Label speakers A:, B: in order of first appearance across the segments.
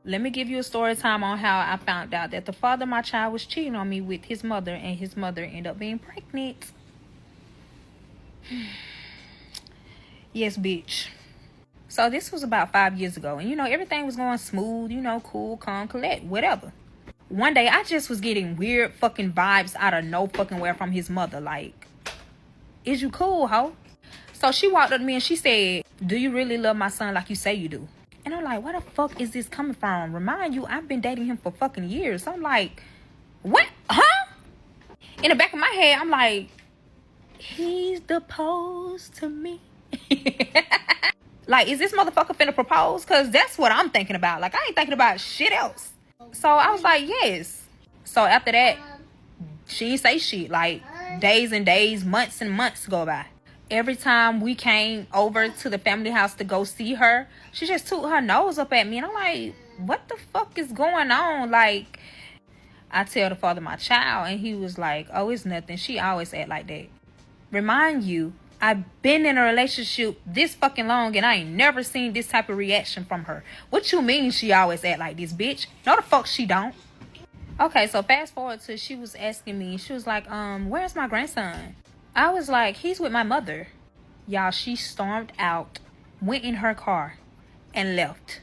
A: Let me give you a story time on how I found out that the father of my child was cheating on me with his mother, and his mother ended up being pregnant. Yes, bitch. So this was about 5 years ago, and everything was going smooth, cool, calm, collect, whatever. One day I just was getting weird fucking vibes out of no fucking where from his mother. Like, is you cool, ho? So she walked up to me and she said, do you really love my son like you say you do? And I'm like, where the fuck is this coming from? Remind you, I've been dating him for fucking years. So I'm like, what? Huh? In the back of my head, I'm like, he's proposed to me. Like, is this motherfucker finna propose? Because that's what I'm thinking about. Like, I ain't thinking about shit else. So I was like, yes. So after that, she didn't say shit. Like, days and days, months and months go by. Every time we came over to the family house to go see her, she just took her nose up at me. And I'm like, what the fuck is going on? Like, I tell the father of my child, and he was like, oh, it's nothing. She always act like that. Remind you, I've been in a relationship this fucking long, and I ain't never seen this type of reaction from her. What you mean she always act like this, bitch? No, the fuck she don't. Okay, so fast forward to she was asking me. She was like, where's my grandson? I was like, he's with my mother. Y'all, she stormed out, went in her car, and left.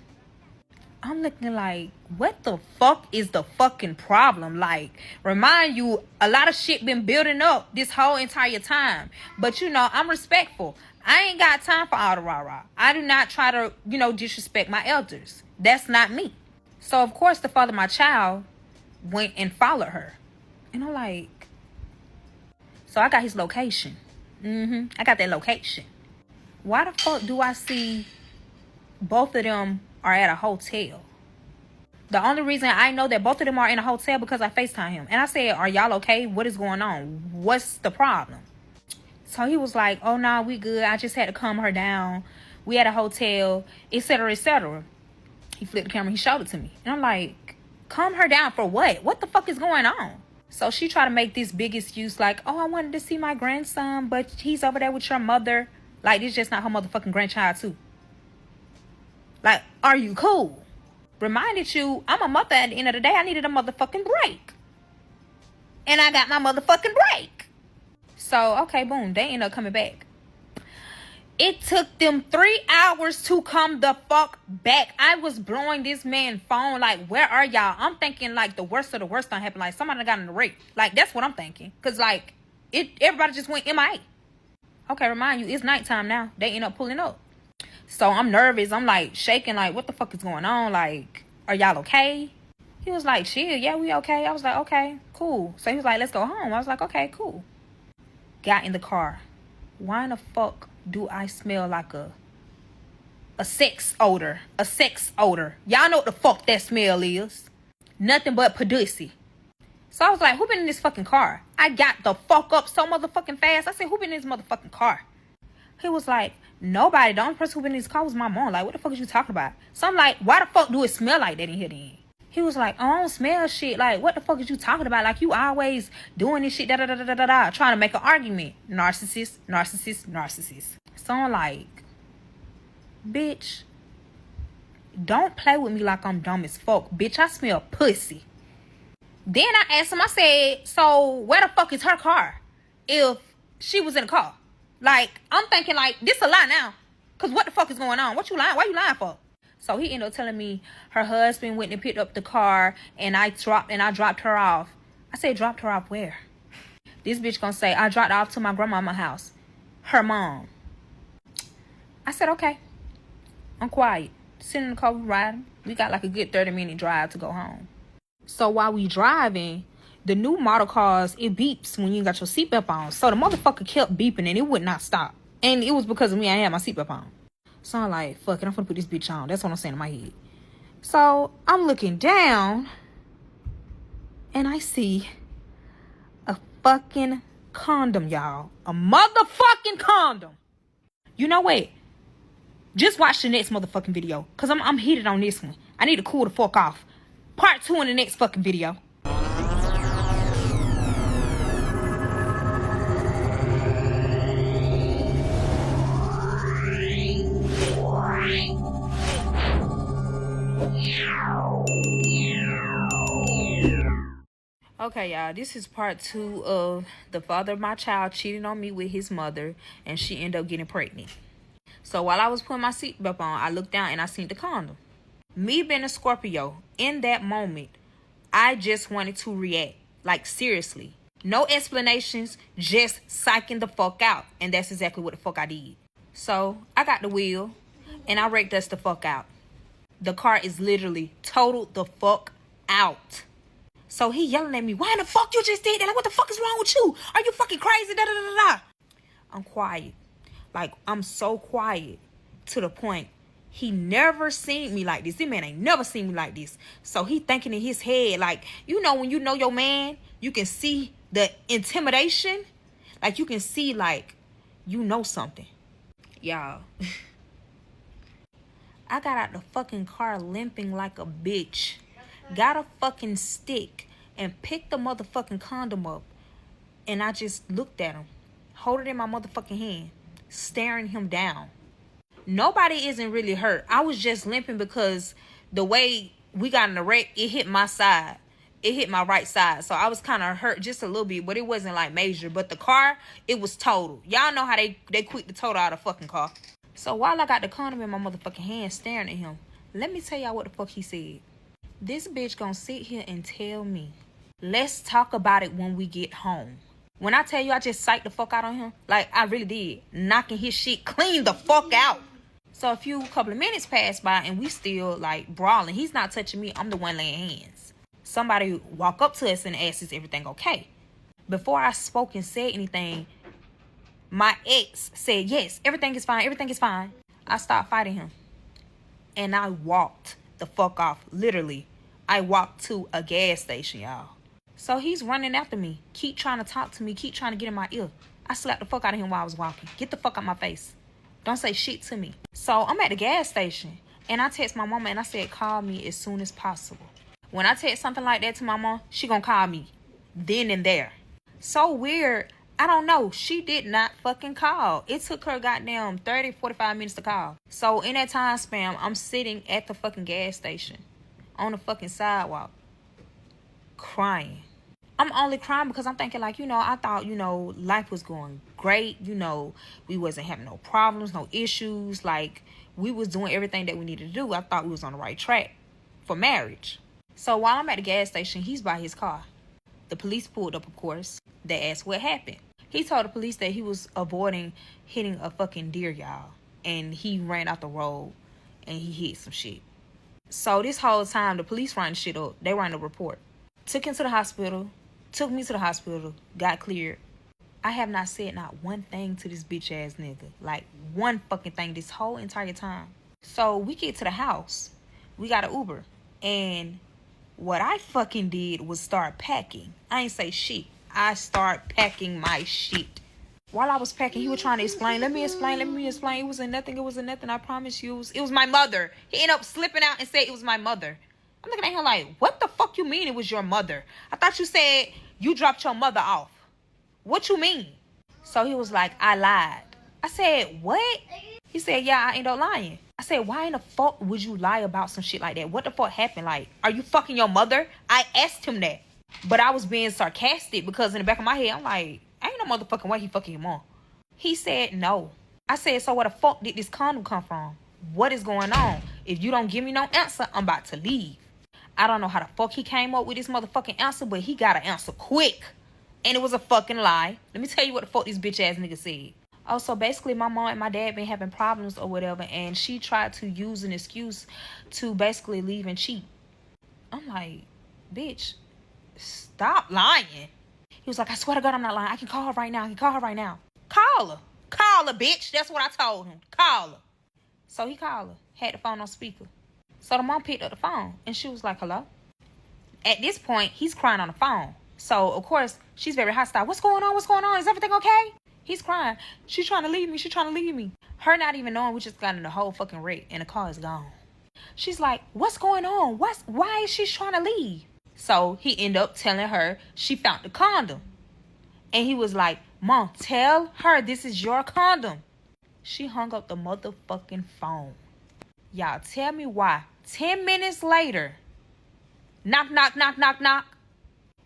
A: I'm looking like, what the fuck is the fucking problem? Like, remind you, a lot of shit been building up this whole entire time. But, I'm respectful. I ain't got time for all the rah-rah. I do not try to, disrespect my elders. That's not me. So, of course, the father of my child went and followed her. And I'm like, so I got his location. I got that location. Why the fuck do I see both of them are at a hotel? The only reason I know that both of them are in a hotel because I FaceTime him. And I said, are y'all okay? What is going on? What's the problem? So he was like, oh, no, we good. I just had to calm her down. We at a hotel, etc., etc. He flipped the camera. He showed it to me. And I'm like, calm her down for what? What the fuck is going on? So she tried to make this big excuse like, oh, I wanted to see my grandson, but he's over there with your mother. Like, this just not her motherfucking grandchild, too. Like, are you cool? Reminded you, I'm a mother at the end of the day. I needed a motherfucking break. And I got my motherfucking break. So, okay, boom. They end up coming back. It took them 3 hours to come the fuck back. I was blowing this man's phone like, where are y'all? I'm thinking like the worst of the worst done happened. Like somebody got in the rape. Like that's what I'm thinking. Cause like everybody just went MIA. Okay, remind you, it's nighttime now. They end up pulling up. So I'm nervous. I'm like shaking like, what the fuck is going on? Like, are y'all okay? He was like, chill. Yeah, we okay. I was like, okay, cool. So he was like, let's go home. I was like, okay, cool. Got in the car. Why in the fuck do I smell like a sex odor? A sex odor. Y'all know what the fuck that smell is. Nothing but pussy. So I was like, who been in this fucking car? I got the fuck up so motherfucking fast. I said, who been in this motherfucking car? He was like, nobody. The only person who been in this car was my mom. Like, what the fuck is you talking about? So I'm like, why the fuck do it smell like that in here then? He was like, oh, I don't smell shit. Like, what the fuck is you talking about? Like, you always doing this shit, da-da-da-da-da-da, trying to make an argument. Narcissist, narcissist, narcissist. So I'm like, bitch, don't play with me like I'm dumb as fuck. Bitch, I smell pussy. Then I asked him, I said, so where the fuck is her car if she was in the car? Like, I'm thinking like, this a lie now. Because what the fuck is going on? What you lying? Why you lying for? So he ended up telling me her husband went and picked up the car and I dropped her off. I said, dropped her off where? This bitch gonna say, I dropped her off to my grandmama's house. Her mom. I said, okay. I'm quiet. Sitting in the car, we riding. We got like a good 30-minute drive to go home. So while we driving, the new model cars, it beeps when you got your seatbelt on. So the motherfucker kept beeping and it would not stop. And it was because of me, I had my seatbelt on. So I'm like, fuck it, I'm gonna put this bitch on. That's what I'm saying in my head. So I'm looking down and I see a fucking condom, y'all. A motherfucking condom. You know what? Just watch the next motherfucking video. Because I'm heated on this one. I need to cool the fuck off. Part 2 in the next fucking video. Yeah. Okay, y'all, this is part 2 of the father of my child cheating on me with his mother, and she ended up getting pregnant. So while I was putting my seatbelt on, I looked down and I seen the condom. Me being a Scorpio, in that moment, I just wanted to react. Like, seriously. No explanations, just psyching the fuck out. And that's exactly what the fuck I did. So, I got the wheel, and I wrecked us the fuck out. The car is literally totaled the fuck out. So he yelling at me, why in the fuck you just did that? Like, what the fuck is wrong with you? Are you fucking crazy? Da da da da. I'm quiet. Like, I'm so quiet to the point he never seen me like this. This man ain't never seen me like this. So he thinking in his head, like, you know, when you know your man, you can see the intimidation. Like, you can see, like, you know something. Y'all. I got out the fucking car limping like a bitch. Got a fucking stick and picked the motherfucking condom up. And I just looked at him. Hold it in my motherfucking hand. Staring him down. Nobody isn't really hurt. I was just limping because the way we got in the wreck, it hit my side. It hit my right side. So I was kind of hurt just a little bit, but it wasn't like major. But the car, it was total. Y'all know how they quit the total out of the fucking car. So while I got the condom in my motherfucking hand staring at him, let me tell y'all what the fuck he said. This bitch gonna sit here and tell me, let's talk about it when we get home. When I tell you I just psyched the fuck out on him, like I really did, knocking his shit clean the fuck out. So a couple of minutes passed by and we still like brawling. He's not touching me. I'm the one laying hands. Somebody walk up to us and ask, is everything okay? Before I spoke and said anything, my ex said, yes, everything is fine. Everything is fine. I stopped fighting him. And I walked the fuck off. Literally. I walked to a gas station, y'all. So he's running after me. Keep trying to talk to me. Keep trying to get in my ear. I slapped the fuck out of him while I was walking. Get the fuck out my face. Don't say shit to me. So I'm at the gas station. And I text my mama and I said, call me as soon as possible. When I text something like that to my mom, she gonna call me. Then and there. So weird. I don't know. She did not fucking call. It took her goddamn 30, 45 minutes to call. So in that time span, I'm sitting at the fucking gas station. On the fucking sidewalk. Crying. I'm only crying because I'm thinking like, I thought, life was going great. We wasn't having no problems, no issues. Like, we was doing everything that we needed to do. I thought we was on the right track for marriage. So while I'm at the gas station, he's by his car. The police pulled up, of course. They asked what happened. He told the police that he was avoiding hitting a fucking deer, y'all. And he ran out the road and he hit some shit. So this whole time, the police ran shit up. They ran a report. Took him to the hospital. Took me to the hospital. Got cleared. I have not said not one thing to this bitch ass nigga. Like, one fucking thing this whole entire time. So we get to the house. We got an Uber. And what I fucking did was start packing. I ain't say shit. I start packing my shit. While I was packing, he was trying to explain. Let me explain. It wasn't nothing. I promise you. It was my mother. He ended up slipping out and said it was my mother. I'm looking at him like, what the fuck you mean it was your mother? I thought you said you dropped your mother off. What you mean? So he was like, I lied. I said, what? He said, yeah, I ain't no lying. I said, why in the fuck would you lie about some shit like that? What the fuck happened? Like, are you fucking your mother? I asked him that. But I was being sarcastic because in the back of my head, I'm like, ain't no motherfucking way he fucking your mom. He said no. I said, so where the fuck did this condom come from? What is going on? If you don't give me no answer, I'm about to leave. I don't know how the fuck he came up with this motherfucking answer, but he got an answer quick. And it was a fucking lie. Let me tell you what the fuck this bitch ass nigga said. Oh, so basically my mom and my dad been having problems or whatever, and she tried to use an excuse to basically leave and cheat. I'm like, bitch, stop lying. He was like, I swear to God, I'm not lying. I can call her right now. Call her. Call her, bitch. That's what I told him. Call her. So he called her. Had the phone on speaker. So the mom picked up the phone. And she was like, hello? At this point, he's crying on the phone. So, of course, she's very hostile. What's going on? Is everything okay? He's crying. She's trying to leave me. Her not even knowing we just got in the whole fucking wreck. And the car is gone. She's like, what's going on? Why is she trying to leave? So he ended up telling her she found the condom. And he was like, Mom, tell her this is your condom. She hung up the motherfucking phone. Y'all tell me why. 10 minutes later, knock, knock, knock, knock, knock.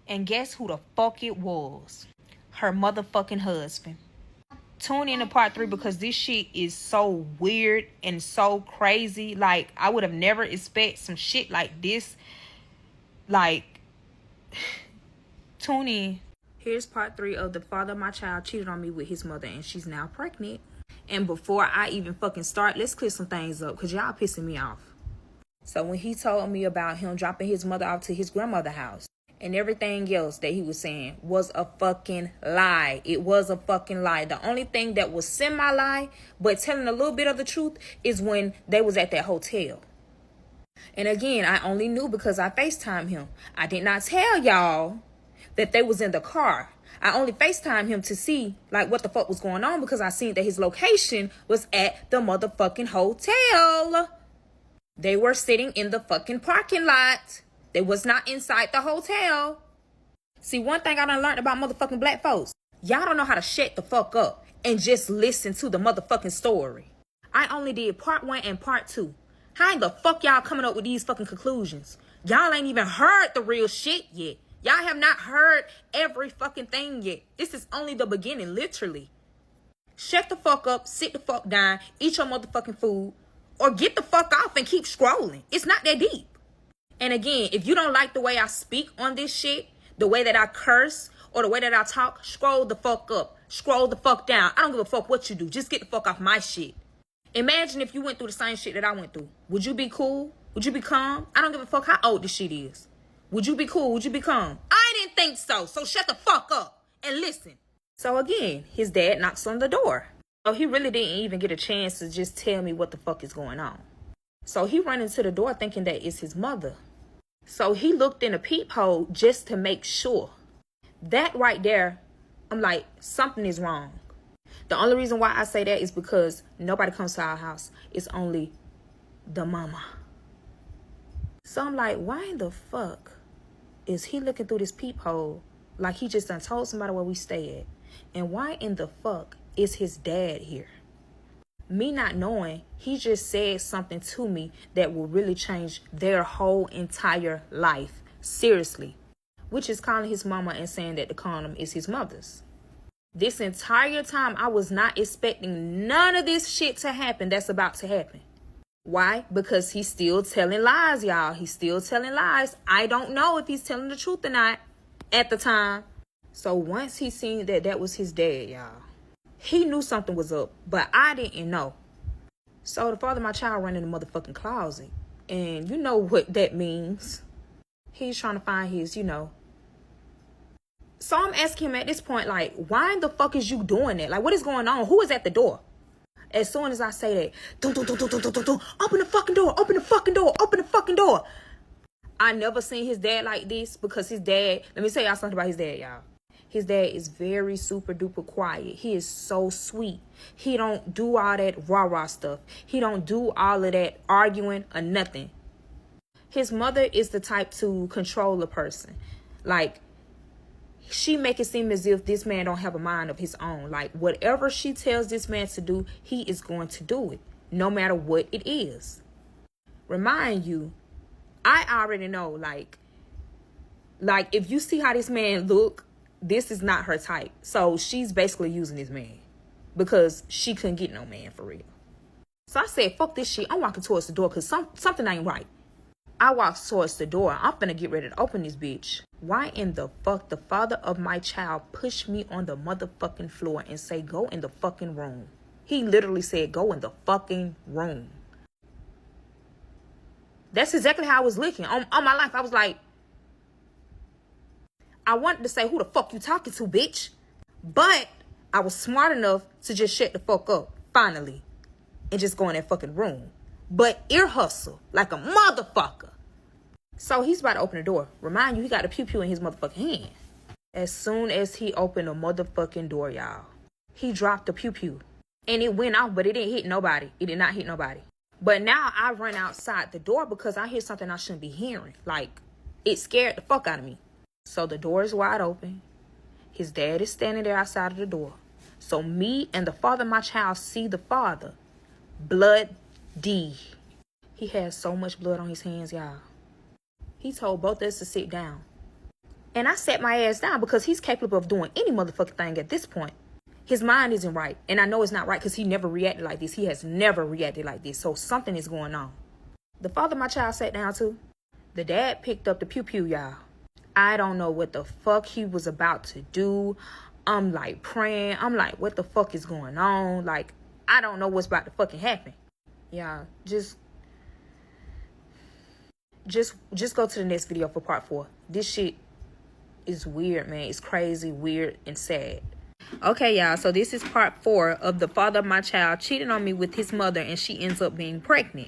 A: And guess who the fuck it was? Her motherfucking husband. Tune in to part 3 because this shit is so weird and so crazy. Like, I would have never expected some shit like this. Like, tune in. Here's part 3 of the father of my child cheated on me with his mother and she's now pregnant. And before I even fucking start, let's clear some things up because y'all pissing me off. So when he told me about him dropping his mother off to his grandmother's house and everything else that he was saying was a fucking lie. It was a fucking lie. The only thing that was semi-lie, but telling a little bit of the truth, is when they was at that hotel. And again, I only knew because I FaceTimed him. I did not tell y'all that they was in the car. I only FaceTimed him to see like what the fuck was going on because I seen that his location was at the motherfucking hotel. They were sitting in the fucking parking lot. They was not inside the hotel. See, one thing I done learned about motherfucking black folks. Y'all don't know how to shut the fuck up and just listen to the motherfucking story. I only did part 1 and part 2. How in the fuck y'all coming up with these fucking conclusions? Y'all ain't even heard the real shit yet. Y'all have not heard every fucking thing yet. This is only the beginning, literally. Shut the fuck up, sit the fuck down, eat your motherfucking food, or get the fuck off and keep scrolling. It's not that deep. And again, if you don't like the way I speak on this shit, the way that I curse, or the way that I talk, scroll the fuck up. Scroll the fuck down. I don't give a fuck what you do. Just get the fuck off my shit. Imagine if you went through the same shit that I went through. Would you be cool? Would you be calm? I don't give a fuck how old this shit is. Would you be cool? Would you be calm? I didn't think so. So shut the fuck up and listen. So again, his dad knocks on the door. So he really didn't even get a chance to just tell me what the fuck is going on. So he ran into the door thinking that it's his mother. So he looked in a peephole just to make sure. That right there, I'm like, something is wrong. The only reason why I say that is because nobody comes to our house. It's only the mama. So I'm like, why in the fuck is he looking through this peephole like he just done told somebody where we stay at? And why in the fuck is his dad here? Me not knowing, he just said something to me that will really change their whole entire life. Seriously. Which is calling his mama and saying that the condom is his mother's. This entire time, I was not expecting none of this shit to happen that's about to happen. Why? Because he's still telling lies, y'all. He's still telling lies. I don't know if he's telling the truth or not at the time. So once he seen that that was his dad, y'all, he knew something was up, but I didn't know. So the father of my child ran in the motherfucking closet. And you know what that means. He's trying to find his, So I'm asking him at this point, like, why in the fuck is you doing that? Like, what is going on? Who is at the door? As soon as I say that, dun, dun, dun, dun, dun, dun, dun, dun, open the fucking door, open the fucking door, open the fucking door. I never seen his dad like this because his dad, let me tell y'all something about his dad, y'all. His dad is very super duper quiet. He is so sweet. He don't do all that rah-rah stuff. He don't do all of that arguing or nothing. His mother is the type to control a person. Like, she make it seem as if this man don't have a mind of his own. Like, whatever she tells this man to do, he is going to do it, no matter what it is. Remind you, I already know, like if you see how this man look, this is not her type. So she's basically using this man because she couldn't get no man for real. So I said, fuck this shit. I'm walking towards the door because something ain't right. I walked towards the door. I'm finna get ready to open this bitch. Why in the fuck the father of my child pushed me on the motherfucking floor and say, go in the fucking room? He literally said, go in the fucking room. That's exactly how I was looking. On my life, I was like, I wanted to say, who the fuck you talking to, bitch? But I was smart enough to just shut the fuck up, finally, and just go in that fucking room. But ear hustle like a motherfucker. So he's about to open the door. Remind you, he got a pew-pew in his motherfucking hand. As soon as he opened the motherfucking door, y'all, he dropped the pew-pew. And it went off, but it didn't hit nobody. It did not hit nobody. But now I run outside the door because I hear something I shouldn't be hearing. Like, it scared the fuck out of me. So the door is wide open. His dad is standing there outside of the door. So me and the father of my child see the father. Blood D. He has so much blood on his hands, y'all. He told both of us to sit down. And I sat my ass down because he's capable of doing any motherfucking thing at this point. His mind isn't right. And I know it's not right because he never reacted like this. He has never reacted like this. So something is going on. The father of my child sat down too. The dad picked up the pew-pew, y'all. I don't know what the fuck he was about to do. I'm like praying. I'm like, what the fuck is going on? Like, I don't know what's about to fucking happen. Y'all, just go to the next video for part 4. This shit is weird, man. It's crazy, weird, and sad. Okay, y'all, so this is part 4 of the father of my child cheating on me with his mother, and she ends up being pregnant.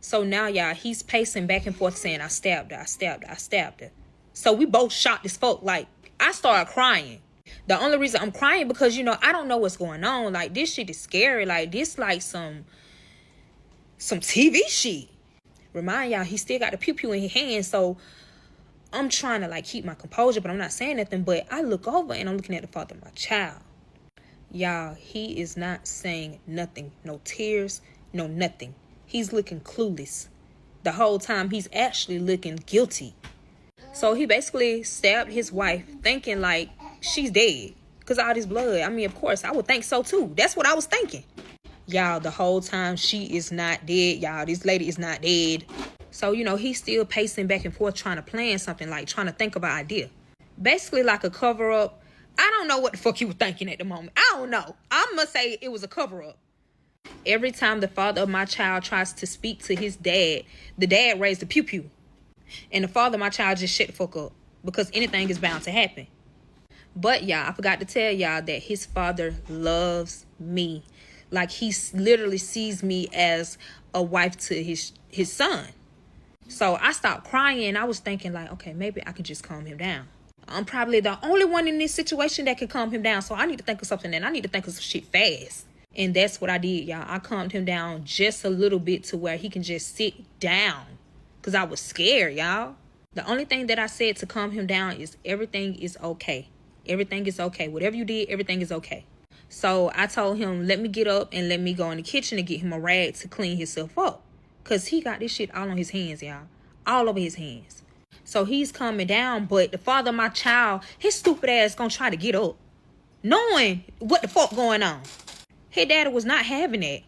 A: So now, y'all, he's pacing back and forth saying, I stabbed her, I stabbed her, I stabbed her. So we both shocked as fuck. Like, I started crying. The only reason I'm crying because, you know, I don't know what's going on. Like, this shit is scary. Like, this like some TV shit. Remind y'all, he still got the pew-pew in his hand, so I'm trying to like keep my composure, but I'm not saying nothing. But I look over and I'm looking at the father of my child. Y'all, he is not saying nothing. No tears, no nothing. He's looking clueless. The whole time he's actually looking guilty. So he basically stabbed his wife thinking like she's dead. Because all this blood. I mean, of course, I would think so too. That's what I was thinking. Y'all, the whole time she is not dead. Y'all, this lady is not dead. So, you know, he's still pacing back and forth trying to plan something, like trying to think of an idea. Basically like a cover-up. I don't know what the fuck he was thinking at the moment. I don't know. I'm going to say it was a cover-up. Every time the father of my child tries to speak to his dad, the dad raised the pew-pew. And the father of my child just shut the fuck up. Because anything is bound to happen. But, y'all, I forgot to tell y'all that his father loves me. Like, he literally sees me as a wife to his son. So I stopped crying. I was thinking like, okay, maybe I could just calm him down. I'm probably the only one in this situation that can calm him down. So I need to think of something, and I need to think of some shit fast. And that's what I did, y'all. I calmed him down just a little bit to where he can just sit down. Because I was scared, y'all. The only thing that I said to calm him down is everything is okay. Everything is okay. Whatever you did, everything is okay. So I told him, let me get up and let me go in the kitchen and get him a rag to clean himself up. Because he got this shit all on his hands, y'all. All over his hands. So he's calming down. But the father of my child, his stupid ass gonna try to get up. Knowing what the fuck going on. His daddy was not having that.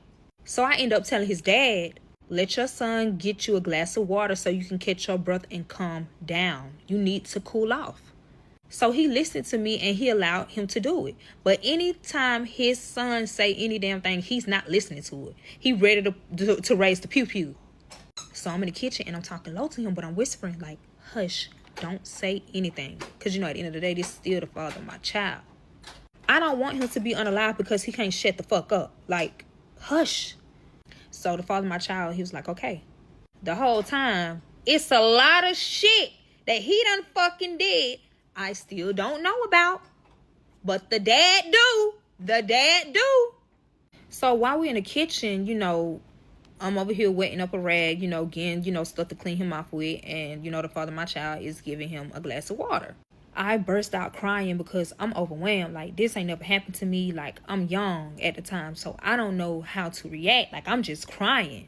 A: So I end up telling his dad, let your son get you a glass of water so you can catch your breath and calm down. You need to cool off. So he listened to me and he allowed him to do it. But anytime his son say any damn thing, he's not listening to it. He ready to raise the pew-pew. So I'm in the kitchen and I'm talking low to him, but I'm whispering like, hush, don't say anything. Because, you know, at the end of the day, this is still the father of my child. I don't want him to be unalive because he can't shut the fuck up. Like, hush. So the father of my child, he was like, okay. The whole time, it's a lot of shit that he done fucking did I still don't know about. But the dad do. The dad do. So while we're in the kitchen, you know, I'm over here wetting up a rag, you know, getting, you know, stuff to clean him off with. And, you know, the father of my child is giving him a glass of water. I burst out crying because I'm overwhelmed. Like, this ain't never happened to me. Like, I'm young at the time, so I don't know how to react. Like, I'm just crying.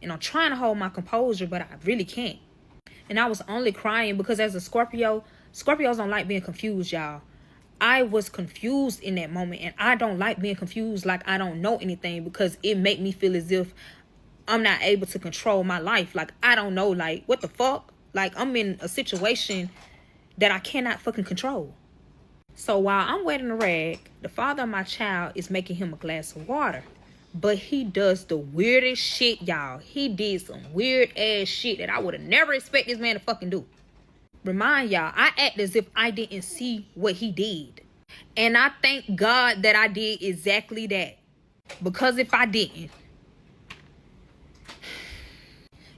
A: And I'm trying to hold my composure, but I really can't. And I was only crying because as a Scorpio, Scorpios don't like being confused, y'all. I was confused in that moment, and I don't like being confused like I don't know anything because it make me feel as if I'm not able to control my life. Like, I don't know, like, what the fuck? Like, I'm in a situation that I cannot fucking control. So while I'm wetting the rag, the father of my child is making him a glass of water. But he does the weirdest shit, y'all. He did some weird ass shit that I would have never expected this man to fucking do. Remind y'all, I act as if I didn't see what he did. And I thank God that I did exactly that. Because if I didn't,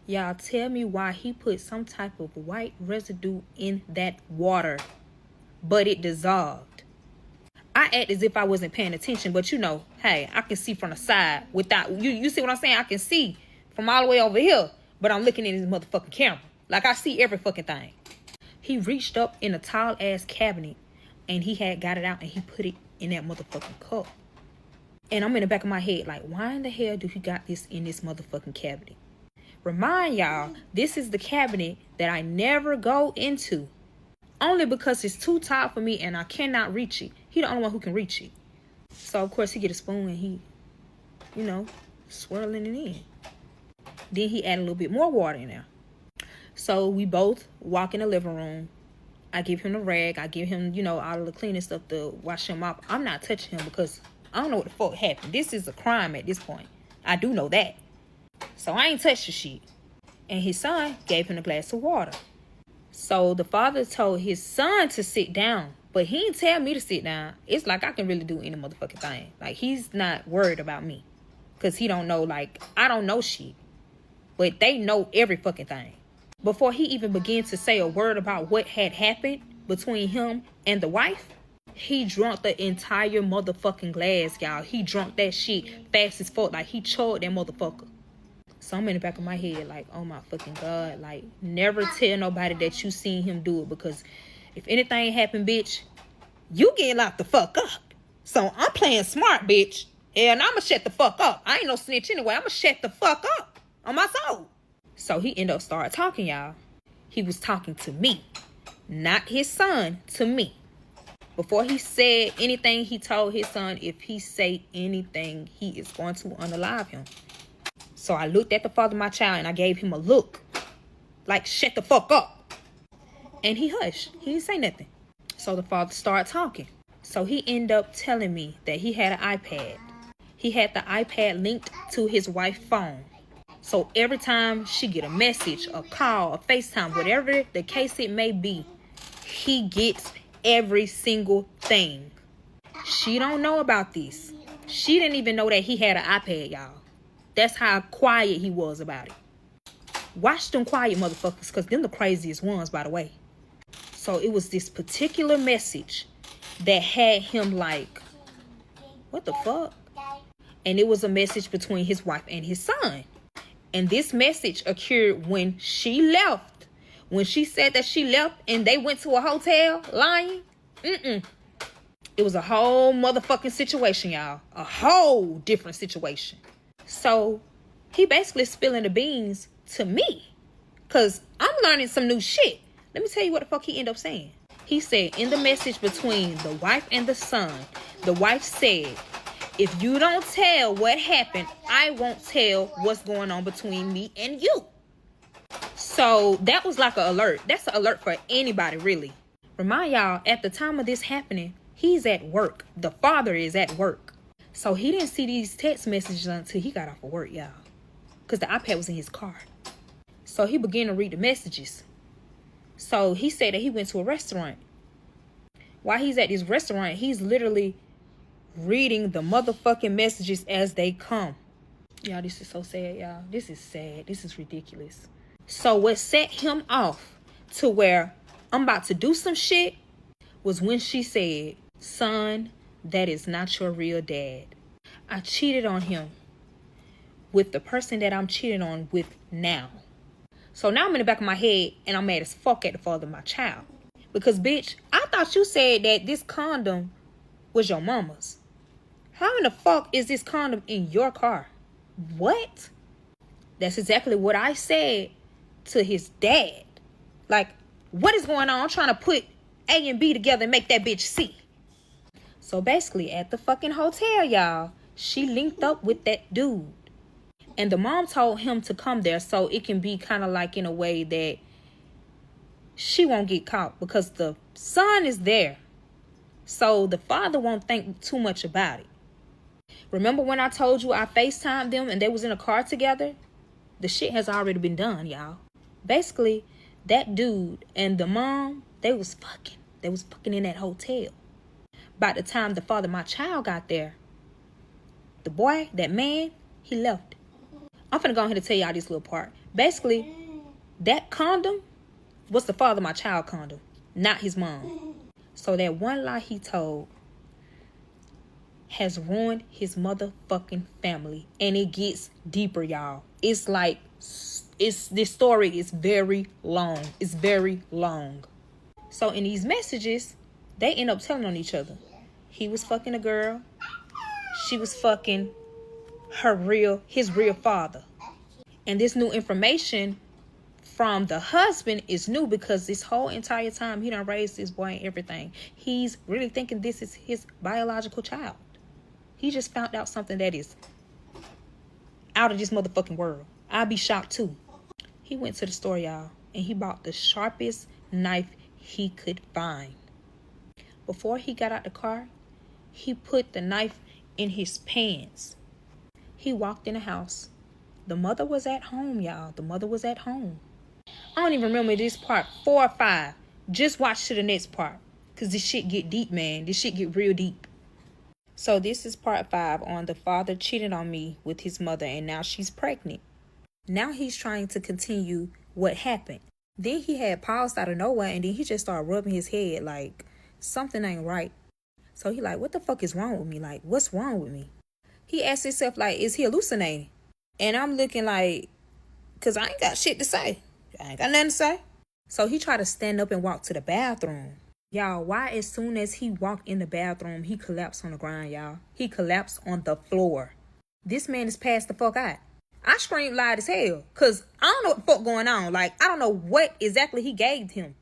A: y'all tell me why he put some type of white residue in that water, but it dissolved. I act as if I wasn't paying attention, but you know, hey, I can see from the side without, you see what I'm saying? I can see from all the way over here, but I'm looking at his motherfucking camera. Like, I see every fucking thing. He reached up in a tall ass cabinet and he had got it out and he put it in that motherfucking cup. And I'm in the back of my head like, why in the hell do he got this in this motherfucking cabinet? Remind y'all, this is the cabinet that I never go into. only because it's too tall for me and I cannot reach it. He the only one who can reach it. So, of course, he get a spoon and he, swirling it in. Then he add a little bit more water in there. So, we both walk in the living room. I give him the rag. I give him, all of the cleaning stuff to wash him off. I'm not touching him because I don't know what the fuck happened. This is a crime at this point. I do know that. So, I ain't touched the shit. And his son gave him a glass of water. So, the father told his son to sit down. But he didn't tell me to sit down. It's like I can really do any motherfucking thing. Like, he's not worried about me. Because he don't know, I don't know shit. But they know every fucking thing. Before he even began to say a word about what had happened between him and the wife, he drunk the entire motherfucking glass, y'all. He drunk that shit fast as fuck. Like, he chugged that motherfucker. So I'm in the back of my head like, oh my fucking God. Like, never tell nobody that you seen him do it. Because if anything happened, bitch, you getting locked the fuck up. So I'm playing smart, bitch. And I'ma shut the fuck up. I ain't no snitch anyway. I'ma shut the fuck up on my soul. So he ended up started talking, y'all. He was talking to me. Not his son, to me. Before he said anything, he told his son if he say anything, he is going to unalive him. So I looked at the father of my child and I gave him a look. Like, shut the fuck up. And he hushed. He didn't say nothing. So the father started talking. So he ended up telling me that he had an iPad. He had the iPad linked to his wife's phone. So every time she get a message, a call, a FaceTime, whatever the case it may be, he gets every single thing. She don't know about this. She didn't even know that he had an iPad, y'all. That's how quiet he was about it. Watch them quiet motherfuckers, because them the craziest ones, by the way. So it was this particular message that had him like, what the fuck? And it was a message between his wife and his son. And this message occurred when she left. When she said that she left and they went to a hotel lying. It was a whole motherfucking situation, y'all. A whole different situation. So he basically spilling the beans to me. Because I'm learning some new shit. Let me tell you what the fuck he ended up saying. He said in the message between the wife and the son, the wife said, if you don't tell what happened, I won't tell what's going on between me and you. So that was like an alert. That's an alert for anybody, really. Remind y'all, at the time of this happening, he's at work. The father is at work. So he didn't see these text messages until he got off of work, y'all. Because the iPad was in his car. So he began to read the messages. So he said that he went to a restaurant. While he's at this restaurant, he's literally reading the motherfucking messages as they come. Y'all, this is so sad, y'all. This is sad. This is ridiculous. So what set him off to where I'm about to do some shit was when she said, son, that is not your real dad. I cheated on him with the person that I'm cheating on with now. So now I'm in the back of my head and I'm mad as fuck at the father of my child. Because, bitch, I thought you said that this condom was your mama's. How in the fuck is this condom in your car? What? That's exactly what I said to his dad. Like, what is going on? I'm trying to put A and B together and make that bitch C. So basically, at the fucking hotel, y'all, she linked up with that dude. And the mom told him to come there so it can be kind of like in a way that she won't get caught because the son is there. So the father won't think too much about it. Remember when I told you I FaceTimed them and they was in a car together? The shit has already been done, y'all. Basically, that dude and the mom, they was fucking. They was fucking in that hotel. By the time the father of my child got there, the boy, that man, he left. I'm finna go ahead and tell y'all this little part. Basically, that condom was the father of my child condom, not his mom. So that one lie he told has ruined his motherfucking family. And it gets deeper, y'all. It's like, this story is very long. It's very long. So in these messages, they end up telling on each other. He was fucking a girl. She was fucking his real father. And this new information from the husband is new, because this whole entire time he done raised this boy and everything. He's really thinking this is his biological child. He just found out something that is out of this motherfucking world. I'd be shocked too. He went to the store, y'all, and he bought the sharpest knife he could find. Before he got out the car, he put the knife in his pants. He walked in the house. The mother was at home, y'all. The mother was at home. I don't even remember this part 4 or 5. Just watch to the next part, because this shit get deep, man. This shit get real deep. So this is part 5 on the father cheating on me with his mother, and now she's pregnant. Now he's trying to continue what happened. Then he had paused out of nowhere, and then he just started rubbing his head like something ain't right. So he like, what the fuck is wrong with me? Like, what's wrong with me? He asked himself, like, is he hallucinating? And I'm looking like, because I ain't got shit to say. I ain't got nothing to say. So he tried to stand up and walk to the bathroom. Y'all, why as soon as he walked in the bathroom, he collapsed on the ground, y'all? He collapsed on the floor. This man is passed the fuck out. I screamed loud as hell, because I don't know what the fuck going on. Like, I don't know what exactly he gave him.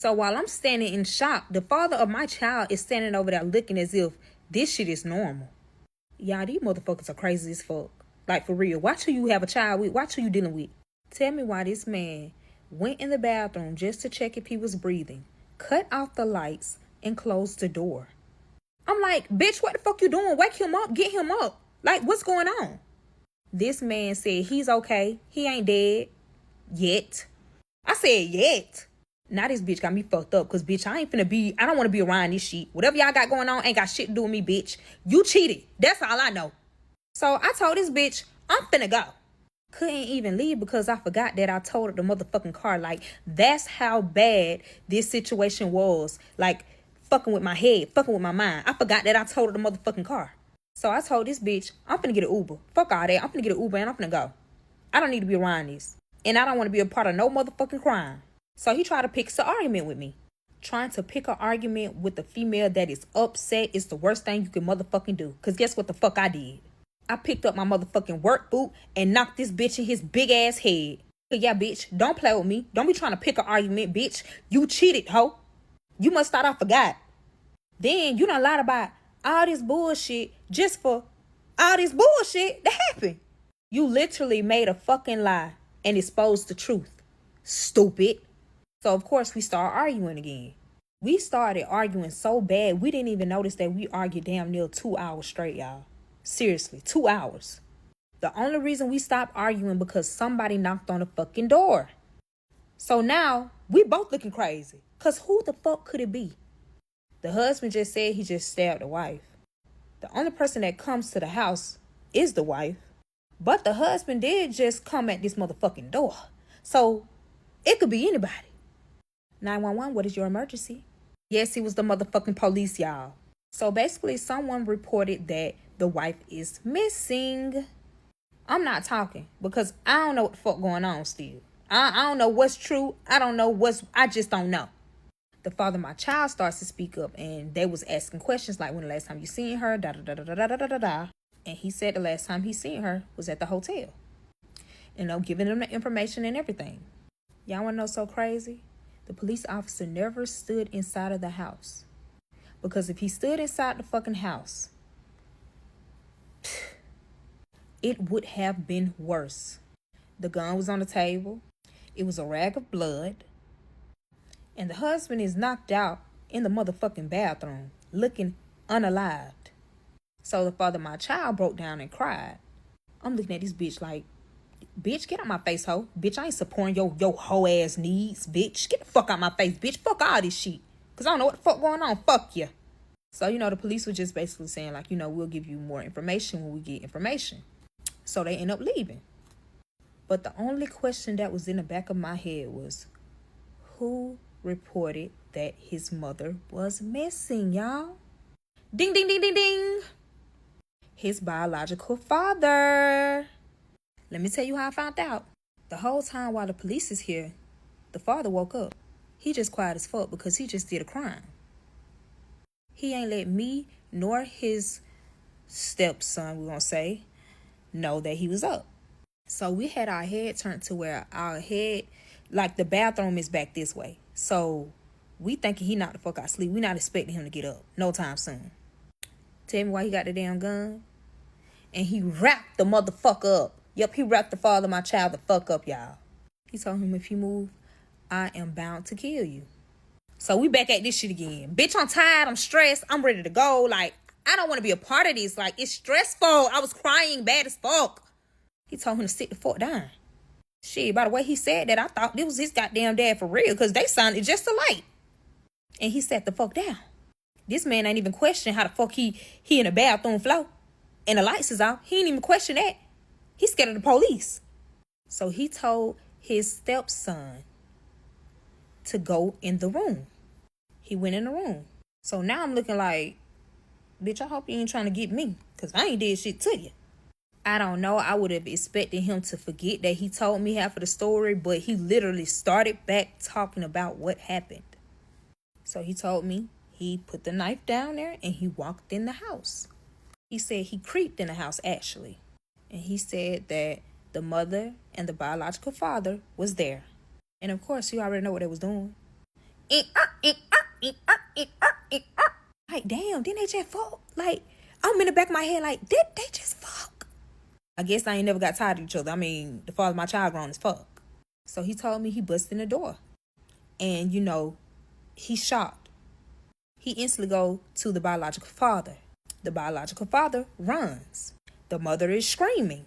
A: So while I'm standing in shock, the father of my child is standing over there looking as if this shit is normal. Y'all, these motherfuckers are crazy as fuck. Like, for real. Watch who you have a child with. Watch who you dealing with. Tell me why this man went in the bathroom just to check if he was breathing, cut off the lights, and closed the door. I'm like, bitch, what the fuck you doing? Wake him up. Get him up. Like, what's going on? This man said he's okay. He ain't dead. Yet. I said yet. Now this bitch got me fucked up, because, bitch, I don't want to be around this shit. Whatever y'all got going on ain't got shit to do with me, bitch. You cheated. That's all I know. So I told this bitch, I'm finna go. Couldn't even leave because I forgot that I totaled the motherfucking car. Like, that's how bad this situation was. Like, fucking with my head, fucking with my mind. I forgot that I totaled the motherfucking car. So I told this bitch, I'm finna get an Uber. Fuck all that. I'm finna get an Uber and I'm finna go. I don't need to be around this. And I don't want to be a part of no motherfucking crime. So he tried to pick an argument with me. Trying to pick an argument with a female that is upset is the worst thing you can motherfucking do. Because guess what the fuck I did? I picked up my motherfucking work boot and knocked this bitch in his big ass head. Yeah, bitch, don't play with me. Don't be trying to pick an argument, bitch. You cheated, hoe. You must thought I forgot. Then you done lied about all this bullshit just for all this bullshit that happened. You literally made a fucking lie and exposed the truth. Stupid. So, of course, we started arguing again. We started arguing so bad, we didn't even notice that we argued damn near 2 hours straight, y'all. Seriously, 2 hours. The only reason we stopped arguing because somebody knocked on the fucking door. So now, we both looking crazy. Because who the fuck could it be? The husband just said he just stabbed the wife. The only person that comes to the house is the wife. But the husband did just come at this motherfucking door. So, it could be anybody. 911, what is your emergency? Yes, it was the motherfucking police, y'all. So basically, someone reported that the wife is missing. I'm not talking because I don't know what the fuck going on still. I don't know what's true. I just don't know. The father of my child starts to speak up, and they was asking questions like, when the last time you seen her, da da da da da da da da da. And he said the last time he seen her was at the hotel. Giving them the information and everything. Y'all want to know so crazy? The police officer never stood inside of the house. Because if he stood inside the fucking house, it would have been worse. The gun was on the table. It was a rag of blood. And the husband is knocked out in the motherfucking bathroom, looking unalived. So the father of my child broke down and cried. I'm looking at this bitch like, bitch, get out my face, hoe. Bitch, I ain't supporting your hoe ass needs, bitch. Get the fuck out my face, bitch. Fuck all this shit. Because I don't know what the fuck going on. Fuck you. So, the police were just basically saying, like, we'll give you more information when we get information. So they end up leaving. But the only question that was in the back of my head was, who reported that his mother was missing, y'all? Ding, ding, ding, ding, ding. His biological father. Let me tell you how I found out. The whole time while the police is here, the father woke up. He just quiet as fuck because he just did a crime. He ain't let me nor his stepson, we're going to say, know that he was up. So we had our head turned to where our head Like, the bathroom is back this way. So we thinking he knocked the fuck out of sleep. We not expecting him to get up no time soon. Tell me why he got the damn gun. And he wrapped the motherfucker up. Yep, he wrapped the father of my child the fuck up, y'all. He told him, if you move, I am bound to kill you. So we back at this shit again. Bitch, I'm tired. I'm stressed. I'm ready to go. Like, I don't want to be a part of this. Like, it's stressful. I was crying bad as fuck. He told him to sit the fuck down. Shit, by the way he said that, I thought this was his goddamn dad for real, because they sounded just alike. And he sat the fuck down. This man ain't even question how the fuck he in the bathroom floor and the lights is off. He ain't even question that. He's scared of the police. So he told his stepson to go in the room. He went in the room. So now I'm looking like, bitch, I hope you ain't trying to get me, because I ain't did shit to you. I don't know. I would have expected him to forget that he told me half of the story, but he literally started back talking about what happened. So he told me he put the knife down there and he walked in the house. He said he creeped in the house, actually. And he said that the mother and the biological father was there. And of course, you already know what they was doing. Like, damn, didn't they just fuck? Like, I'm in the back of my head like, did they just fuck? I guess I ain't never got tired of each other. I mean, the father of my child grown as fuck. So he told me he busted in the door. And, you know, he's shocked. He instantly go to the biological father. The biological father runs. The mother is screaming.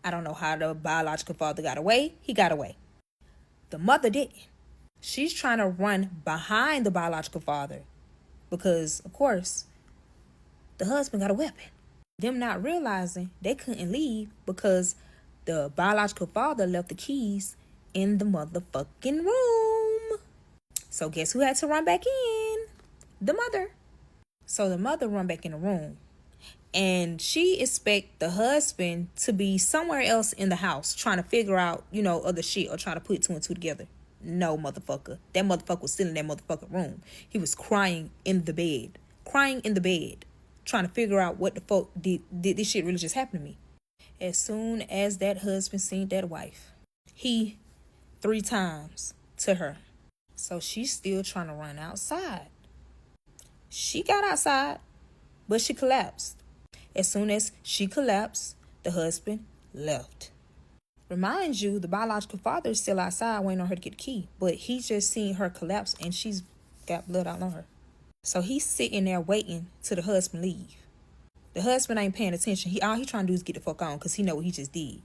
A: I don't know how the biological father got away. He got away. The mother didn't. She's trying to run behind the biological father because, of course, the husband got a weapon. Them not realizing they couldn't leave because the biological father left the keys in the motherfucking room. So guess who had to run back in? The mother. So the mother run back in the room. And she expect the husband to be somewhere else in the house trying to figure out, you know, other shit or trying to put two and two together. No, motherfucker. That motherfucker was still in that motherfucking room. He was crying in the bed. Crying in the bed. Trying to figure out what the fuck did this shit really just happen to me. As soon as that husband seen that wife, he 3 times to her. So she's still trying to run outside. She got outside, but she collapsed. As soon as she collapsed, the husband left. Remind you, the biological father is still outside waiting on her to get the key. But he just seen her collapse and she's got blood out on her. So he's sitting there waiting till the husband leave. The husband ain't paying attention. All he trying to do is get the fuck on because he know what he just did.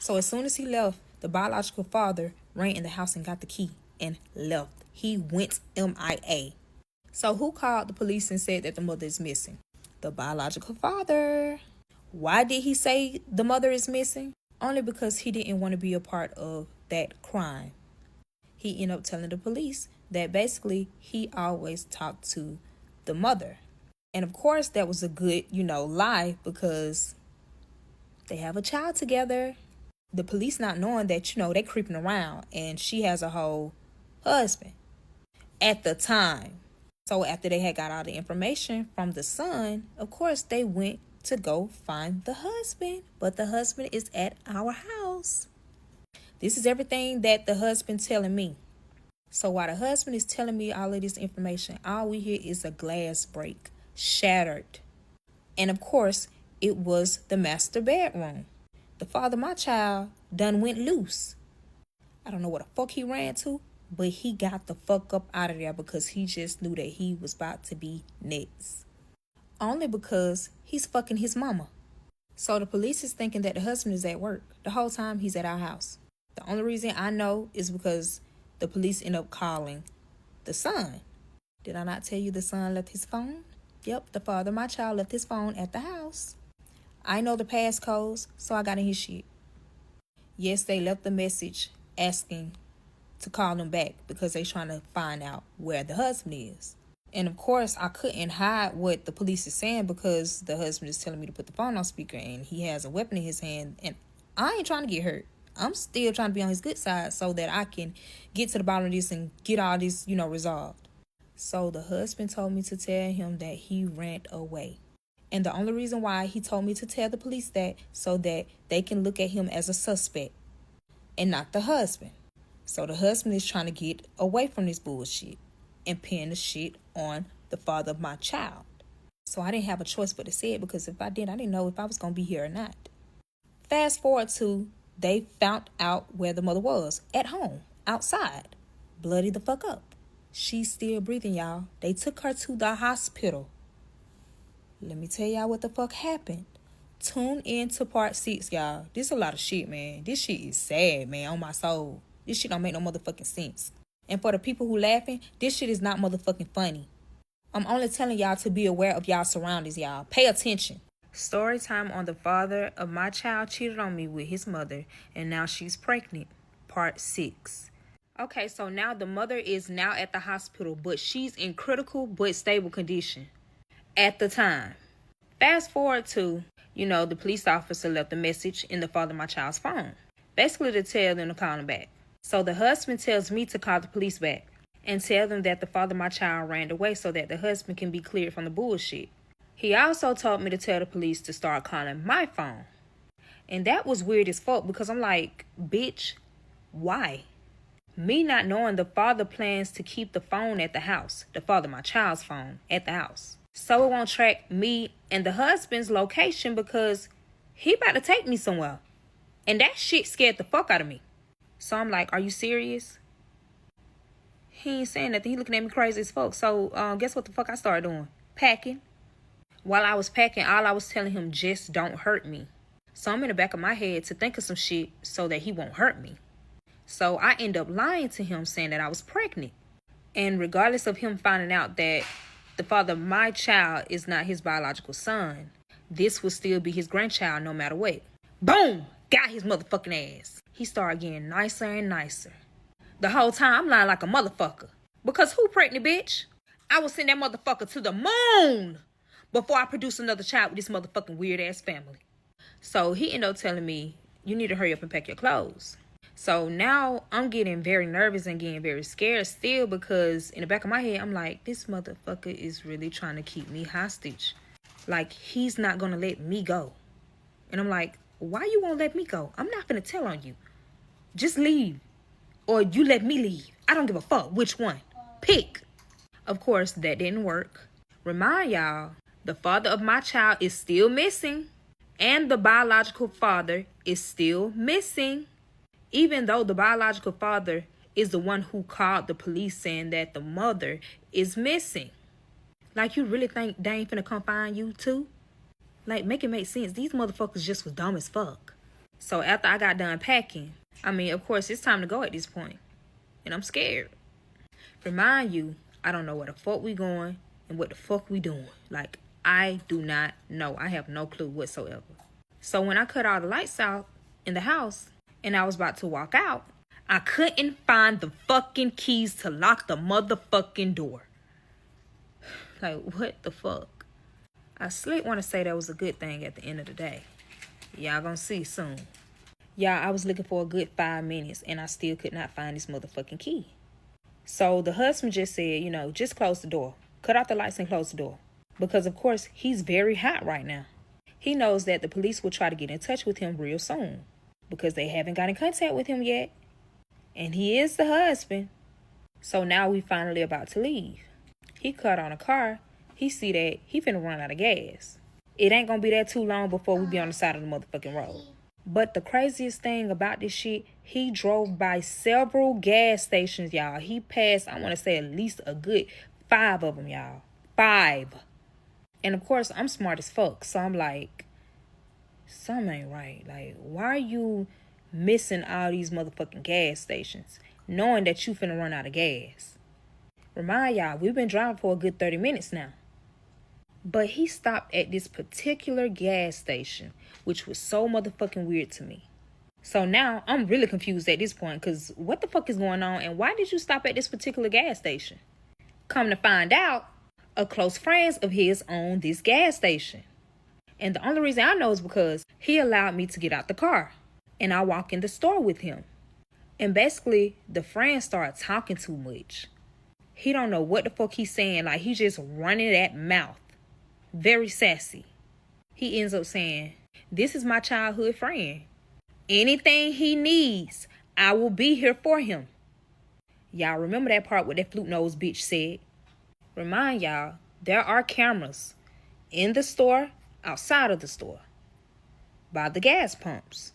A: So as soon as he left, the biological father ran in the house and got the key and left. He went MIA. So who called the police and said that the mother is missing? The biological father. Why did he say the mother is missing? Only because he didn't want to be a part of that crime. He ended up telling the police that basically he always talked to the mother. And of course that was a good, lie because they have a child together. The police not knowing that, they creeping around and she has a whole husband at the time. So after they had got all the information from the son, of course they went to go find the husband. But the husband is at our house. This is everything that the husband telling me. So while the husband is telling me all of this information, all we hear is a glass break, shattered. And of course, it was the master bedroom. The father of my child done went loose. I don't know what the fuck he ran to, but he got the fuck up out of there because he just knew that he was about to be next. Only because he's fucking his mama. So the police is thinking that the husband is at work. The whole time he's at our house. The only reason I know is because the police end up calling the son. Did I not tell you the son left his phone? Yep, the father of my child left his phone at the house. I know the passcodes, so I got in his shit. Yes, they left the message asking to call them back because they trying to find out where the husband is. And of course, I couldn't hide what the police is saying because the husband is telling me to put the phone on speaker and he has a weapon in his hand. And I ain't trying to get hurt. I'm still trying to be on his good side so that I can get to the bottom of this and get all this, resolved. So the husband told me to tell him that he ran away. And the only reason why he told me to tell the police that so that they can look at him as a suspect and not the husband. So the husband is trying to get away from this bullshit and pin the shit on the father of my child. So I didn't have a choice but to say it, because if I did, I didn't know if I was going to be here or not. Fast forward to, they found out where the mother was. At home. Outside. Bloody the fuck up. She's still breathing, y'all. They took her to the hospital. Let me tell y'all what the fuck happened. Tune in to part 6, y'all. This is a lot of shit, man. This shit is sad, man, on my soul. This shit don't make no motherfucking sense. And for the people who laughing, this shit is not motherfucking funny. I'm only telling y'all to be aware of y'all surroundings, y'all. Pay attention. Story time on the father of my child cheated on me with his mother, and now she's pregnant. Part 6. Okay, so now the mother is now at the hospital, but she's in critical but stable condition at the time. Fast forward to, the police officer left a message in the father of my child's phone, basically to tell them to call him back. So the husband tells me to call the police back and tell them that the father of my child ran away so that the husband can be cleared from the bullshit. He also told me to tell the police to start calling my phone. And that was weird as fuck, because I'm like, bitch, why? Me not knowing the father plans to keep the phone at the house, the father of my child's phone at the house, so it won't track me and the husband's location, because he about to take me somewhere. And that shit scared the fuck out of me. So I'm like, are you serious? He ain't saying nothing. He looking at me crazy as fuck. So guess what the fuck I started doing? Packing. While I was packing, all I was telling him, just don't hurt me. So I'm in the back of my head to think of some shit so that he won't hurt me. So I end up lying to him, saying that I was pregnant. And regardless of him finding out that the father of my child is not his biological son, this will still be his grandchild no matter what. Boom! Got his motherfucking ass. He started getting nicer and nicer. The whole time I'm lying like a motherfucker. Because who pregnant, bitch? I will send that motherfucker to the moon before I produce another child with this motherfucking weird ass family. So he ended up telling me, you need to hurry up and pack your clothes. So now I'm getting very nervous and getting very scared still, because in the back of my head, I'm like, this motherfucker is really trying to keep me hostage. Like, he's not going to let me go. And I'm like, why you won't let me go? I'm not going to tell on you. Just leave. Or you let me leave. I don't give a fuck which one. Pick. Of course, that didn't work. Remind y'all, the father of my child is still missing. And the biological father is still missing. Even though the biological father is the one who called the police saying that the mother is missing. Like, you really think they ain't finna come find you too? Like, make it make sense. These motherfuckers just was dumb as fuck. So after I got done packing, of course, it's time to go at this point. And I'm scared. Remind you, I don't know where the fuck we going and what the fuck we doing. Like, I do not know. I have no clue whatsoever. So when I cut all the lights out in the house and I was about to walk out, I couldn't find the fucking keys to lock the motherfucking door. Like, what the fuck? I slick want to say that was a good thing at the end of the day. Y'all gonna see soon. Y'all, I was looking for a good 5 minutes and I still could not find this motherfucking key. So the husband just said, just close the door. Cut off the lights and close the door. Because, of course, he's very hot right now. He knows that the police will try to get in touch with him real soon, because they haven't got in contact with him yet. And he is the husband. So now we finally about to leave. He cut on a car. He see that he finna run out of gas. It ain't gonna be that too long before we be on the side of the motherfucking road. But the craziest thing about this shit, he drove by several gas stations, y'all. He passed, I want to say, at least a good 5 of them, y'all. 5. And of course, I'm smart as fuck. So I'm like, something ain't right. Like, why are you missing all these motherfucking gas stations, knowing that you finna run out of gas? Remind y'all, we've been driving for a good 30 minutes now. But he stopped at this particular gas station, which was so motherfucking weird to me. So now I'm really confused at this point, because what the fuck is going on, and why did you stop at this particular gas station? Come to find out, a close friend of his owned this gas station. And the only reason I know is because he allowed me to get out the car. And I walk in the store with him. And basically, the friend started talking too much. He don't know what the fuck he's saying. Like, he just running that mouth. Very sassy. He ends up saying, this is my childhood friend. Anything he needs, I will be here for him. Y'all remember that part what that flute nose bitch said? Remind y'all, there are cameras in the store, outside of the store, by the gas pumps.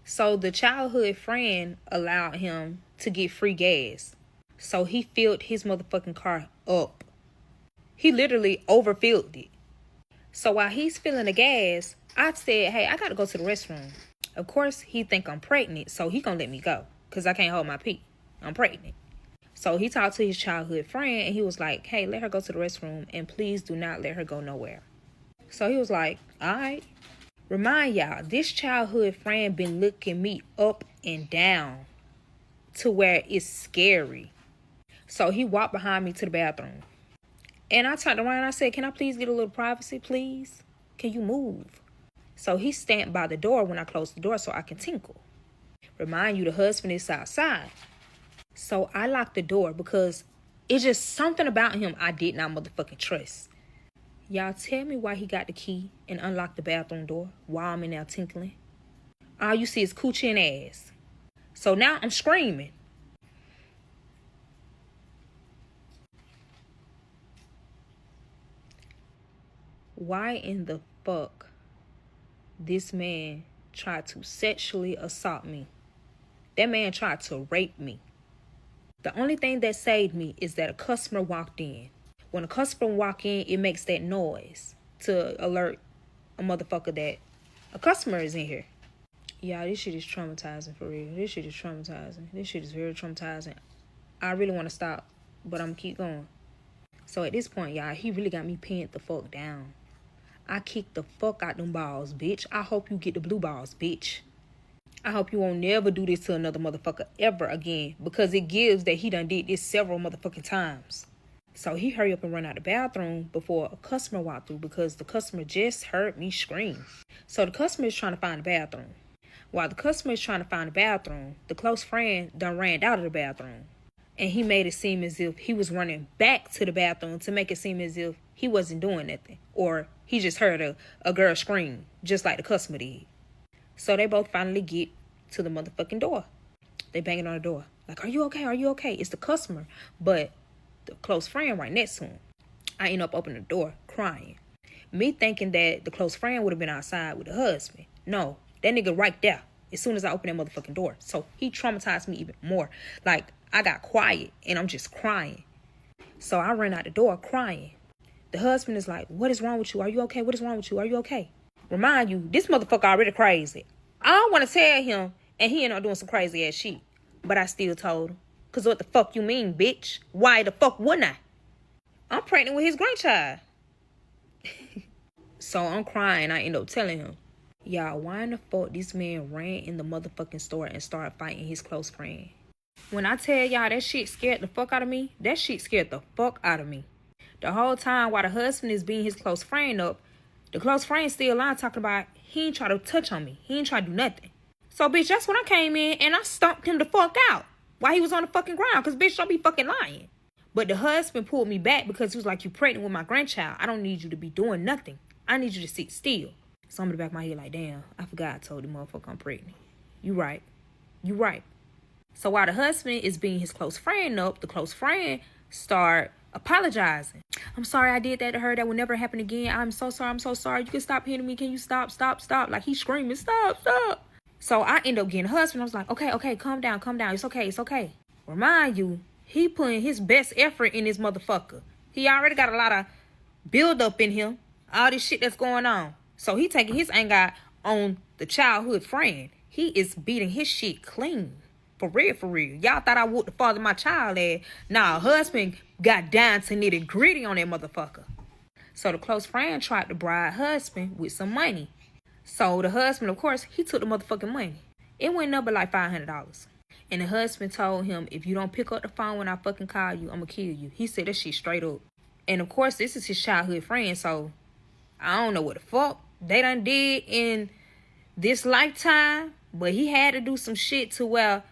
A: So the childhood friend allowed him to get free gas. So he filled his motherfucking car up. He literally overfilled it. So while he's filling the gas, I said, hey, I gotta go to the restroom. Of course, he think I'm pregnant, so he gonna let me go. Because I can't hold my pee. I'm pregnant. So he talked to his childhood friend, and he was like, hey, let her go to the restroom, and please do not let her go nowhere. So he was like, all right. Remind y'all, this childhood friend been looking me up and down to where it's scary. So he walked behind me to the bathroom. And I turned around and I said, can I please get a little privacy, please? Can you move? So he stamped by the door when I closed the door so I can tinkle. Remind you, the husband is outside. So I locked the door because it's just something about him I did not motherfucking trust. Y'all tell me why he got the key and unlocked the bathroom door while I'm in there tinkling. All you see is coochie and ass. So now I'm screaming. Why in the fuck this man tried to sexually assault me? That man tried to rape me. The only thing that saved me is that a customer walked in. When a customer walk in, it makes that noise to alert a motherfucker that a customer is in here. Y'all, this shit is traumatizing for real. This shit is traumatizing. This shit is very traumatizing. I really want to stop, but I'm gonna keep going. So at this point, y'all, he really got me pinned the fuck down. I kicked the fuck out them balls, bitch. I hope you get the blue balls, bitch. I hope you won't never do this to another motherfucker ever again, because it gives that he done did this several motherfucking times. So he hurry up and run out the bathroom before a customer walked through, because the customer just heard me scream. So the customer is trying to find the bathroom. While the customer is trying to find the bathroom, the close friend done ran out of the bathroom. And he made it seem as if he was running back to the bathroom to make it seem as if he wasn't doing nothing. Or he just heard a girl scream, just like the customer did. So they both finally get to the motherfucking door. They banging on the door. Like, are you okay? Are you okay? It's the customer. But the close friend right next to him. I end up opening the door, crying. Me thinking that the close friend would have been outside with the husband. No, that nigga right there. As soon as I opened that motherfucking door. So he traumatized me even more. Like, I got quiet and I'm just crying. So I ran out the door crying. The husband is like, what is wrong with you? Are you okay? What is wrong with you? Are you okay? Remind you, this motherfucker already crazy. I don't want to tell him and he ended up doing some crazy ass shit. But I still told him. Because what the fuck you mean, bitch? Why the fuck wouldn't I? I'm pregnant with his grandchild. So I'm crying. I end up telling him, y'all, why in the fuck this man ran in the motherfucking store and started fighting his close friend? When I tell y'all that shit scared the fuck out of me, that shit scared the fuck out of me. The whole time while the husband is beating his close friend up, the close friend still lying talking about he ain't try to touch on me. He ain't try to do nothing. So, bitch, that's when I came in and I stomped him the fuck out while he was on the fucking ground. Because, bitch, don't be fucking lying. But the husband pulled me back because he was like, you pregnant with my grandchild. I don't need you to be doing nothing. I need you to sit still. So I'm in the back of my head like, damn, I forgot I told the motherfucker I'm pregnant. You right. You right. So while the husband is being his close friend up, the close friend start apologizing. I'm sorry I did that to her. That will never happen again. I'm so sorry. I'm so sorry. You can stop hitting me. Can you stop? Stop. Stop. Like he's screaming, stop, stop. So I end up getting the husband. I was like, okay, calm down, calm down. It's okay, it's okay. Remind you, he putting his best effort in this motherfucker. He already got a lot of build up in him. All this shit that's going on. So he taking his anger out on the childhood friend. He is beating his shit clean. For real, for real. Y'all thought I whooped the father of my child at. Nah, husband got down to nitty gritty on that motherfucker. So the close friend tried to bribe husband with some money. So the husband, of course, he took the motherfucking money. It went up like $500. And the husband told him, if you don't pick up the phone when I fucking call you, I'm gonna kill you. He said that shit straight up. And of course, this is his childhood friend, so I don't know what the fuck they done did in this lifetime. But he had to do some shit to where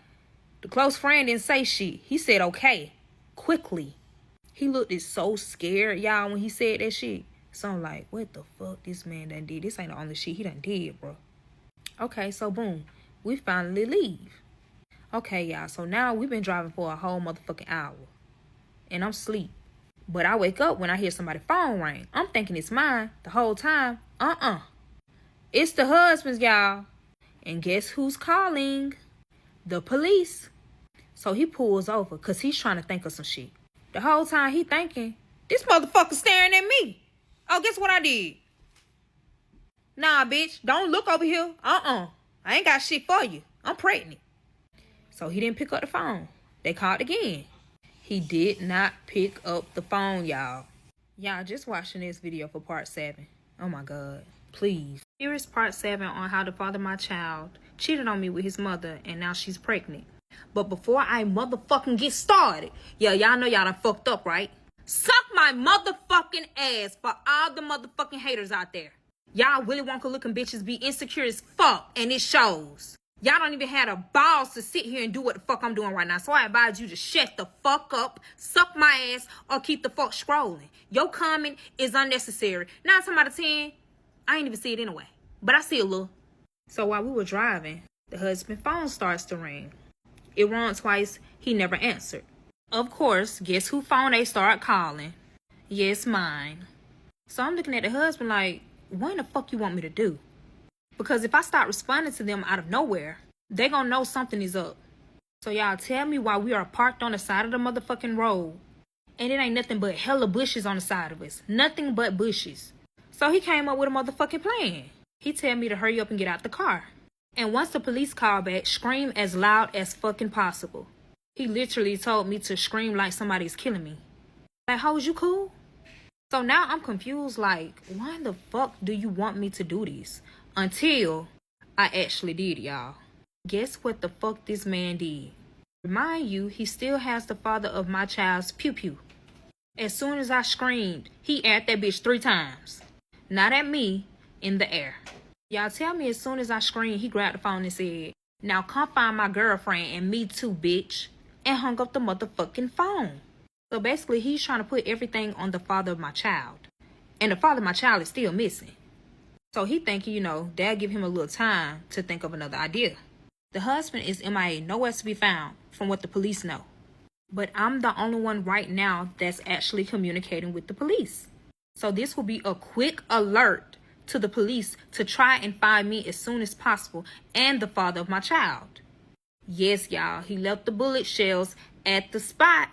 A: the close friend didn't say shit. He said, okay, quickly. He looked so scared, y'all, when he said that shit. So I'm like, what the fuck this man done did? This ain't the only shit he done did, bro. Okay, so boom. We finally leave. Okay, y'all. So now we've been driving for a whole motherfucking hour. And I'm asleep. But I wake up when I hear somebody's phone ring. I'm thinking it's mine the whole time. It's the husband's, y'all. And guess who's calling? The police. So he pulls over because he's trying to think of some shit. The whole time he thinking, this motherfucker staring at me. Oh, guess what I did? Nah, bitch, don't look over here. I ain't got shit for you. I'm pregnant. So he didn't pick up the phone. They called again. He did not pick up the phone, y'all. Y'all just watching this video for part 7. Oh my God. Please. Here is part 7 on how the father of my child cheated on me with his mother and now she's pregnant. But before I motherfucking get started, yeah, y'all know y'all done fucked up, right? Suck my motherfucking ass for all the motherfucking haters out there. Y'all Willy Wonka looking bitches be insecure as fuck and it shows. Y'all don't even have the balls to sit here and do what the fuck I'm doing right now. So I advise you to shut the fuck up, suck my ass, or keep the fuck scrolling. Your comment is unnecessary. 9 times out of 10, I ain't even see it anyway. But I see a little. So while we were driving, the husband's phone starts to ring. It rang twice. He never answered. Of course, guess who phone they start calling? Yes, mine. So I'm looking at the husband like, what the fuck you want me to do? Because if I start responding to them out of nowhere, they gonna know something is up. So y'all tell me why we are parked on the side of the motherfucking road. And it ain't nothing but hella bushes on the side of us. Nothing but bushes. So he came up with a motherfucking plan. He tell me to hurry up and get out the car. And once the police call back, scream as loud as fucking possible. He literally told me to scream like somebody's killing me. Like, how was you cool? So now I'm confused, like, why the fuck do you want me to do this? Until I actually did, y'all. Guess what the fuck this man did? Remind you, he still has the father of my child's pew-pew. As soon as I screamed, he aired that bitch 3 times. Not at me, in the air. Y'all tell me as soon as I screamed, he grabbed the phone and said, now come find my girlfriend and me too, bitch. And hung up the motherfucking phone. So basically, he's trying to put everything on the father of my child. And the father of my child is still missing. So he thinking, you know, dad give him a little time to think of another idea. The husband is MIA, nowhere to be found, from what the police know. But I'm the only one right now that's actually communicating with the police. So this will be a quick alert to the police to try and find me as soon as possible and the father of my child. Yes, y'all, he left the bullet shells at the spot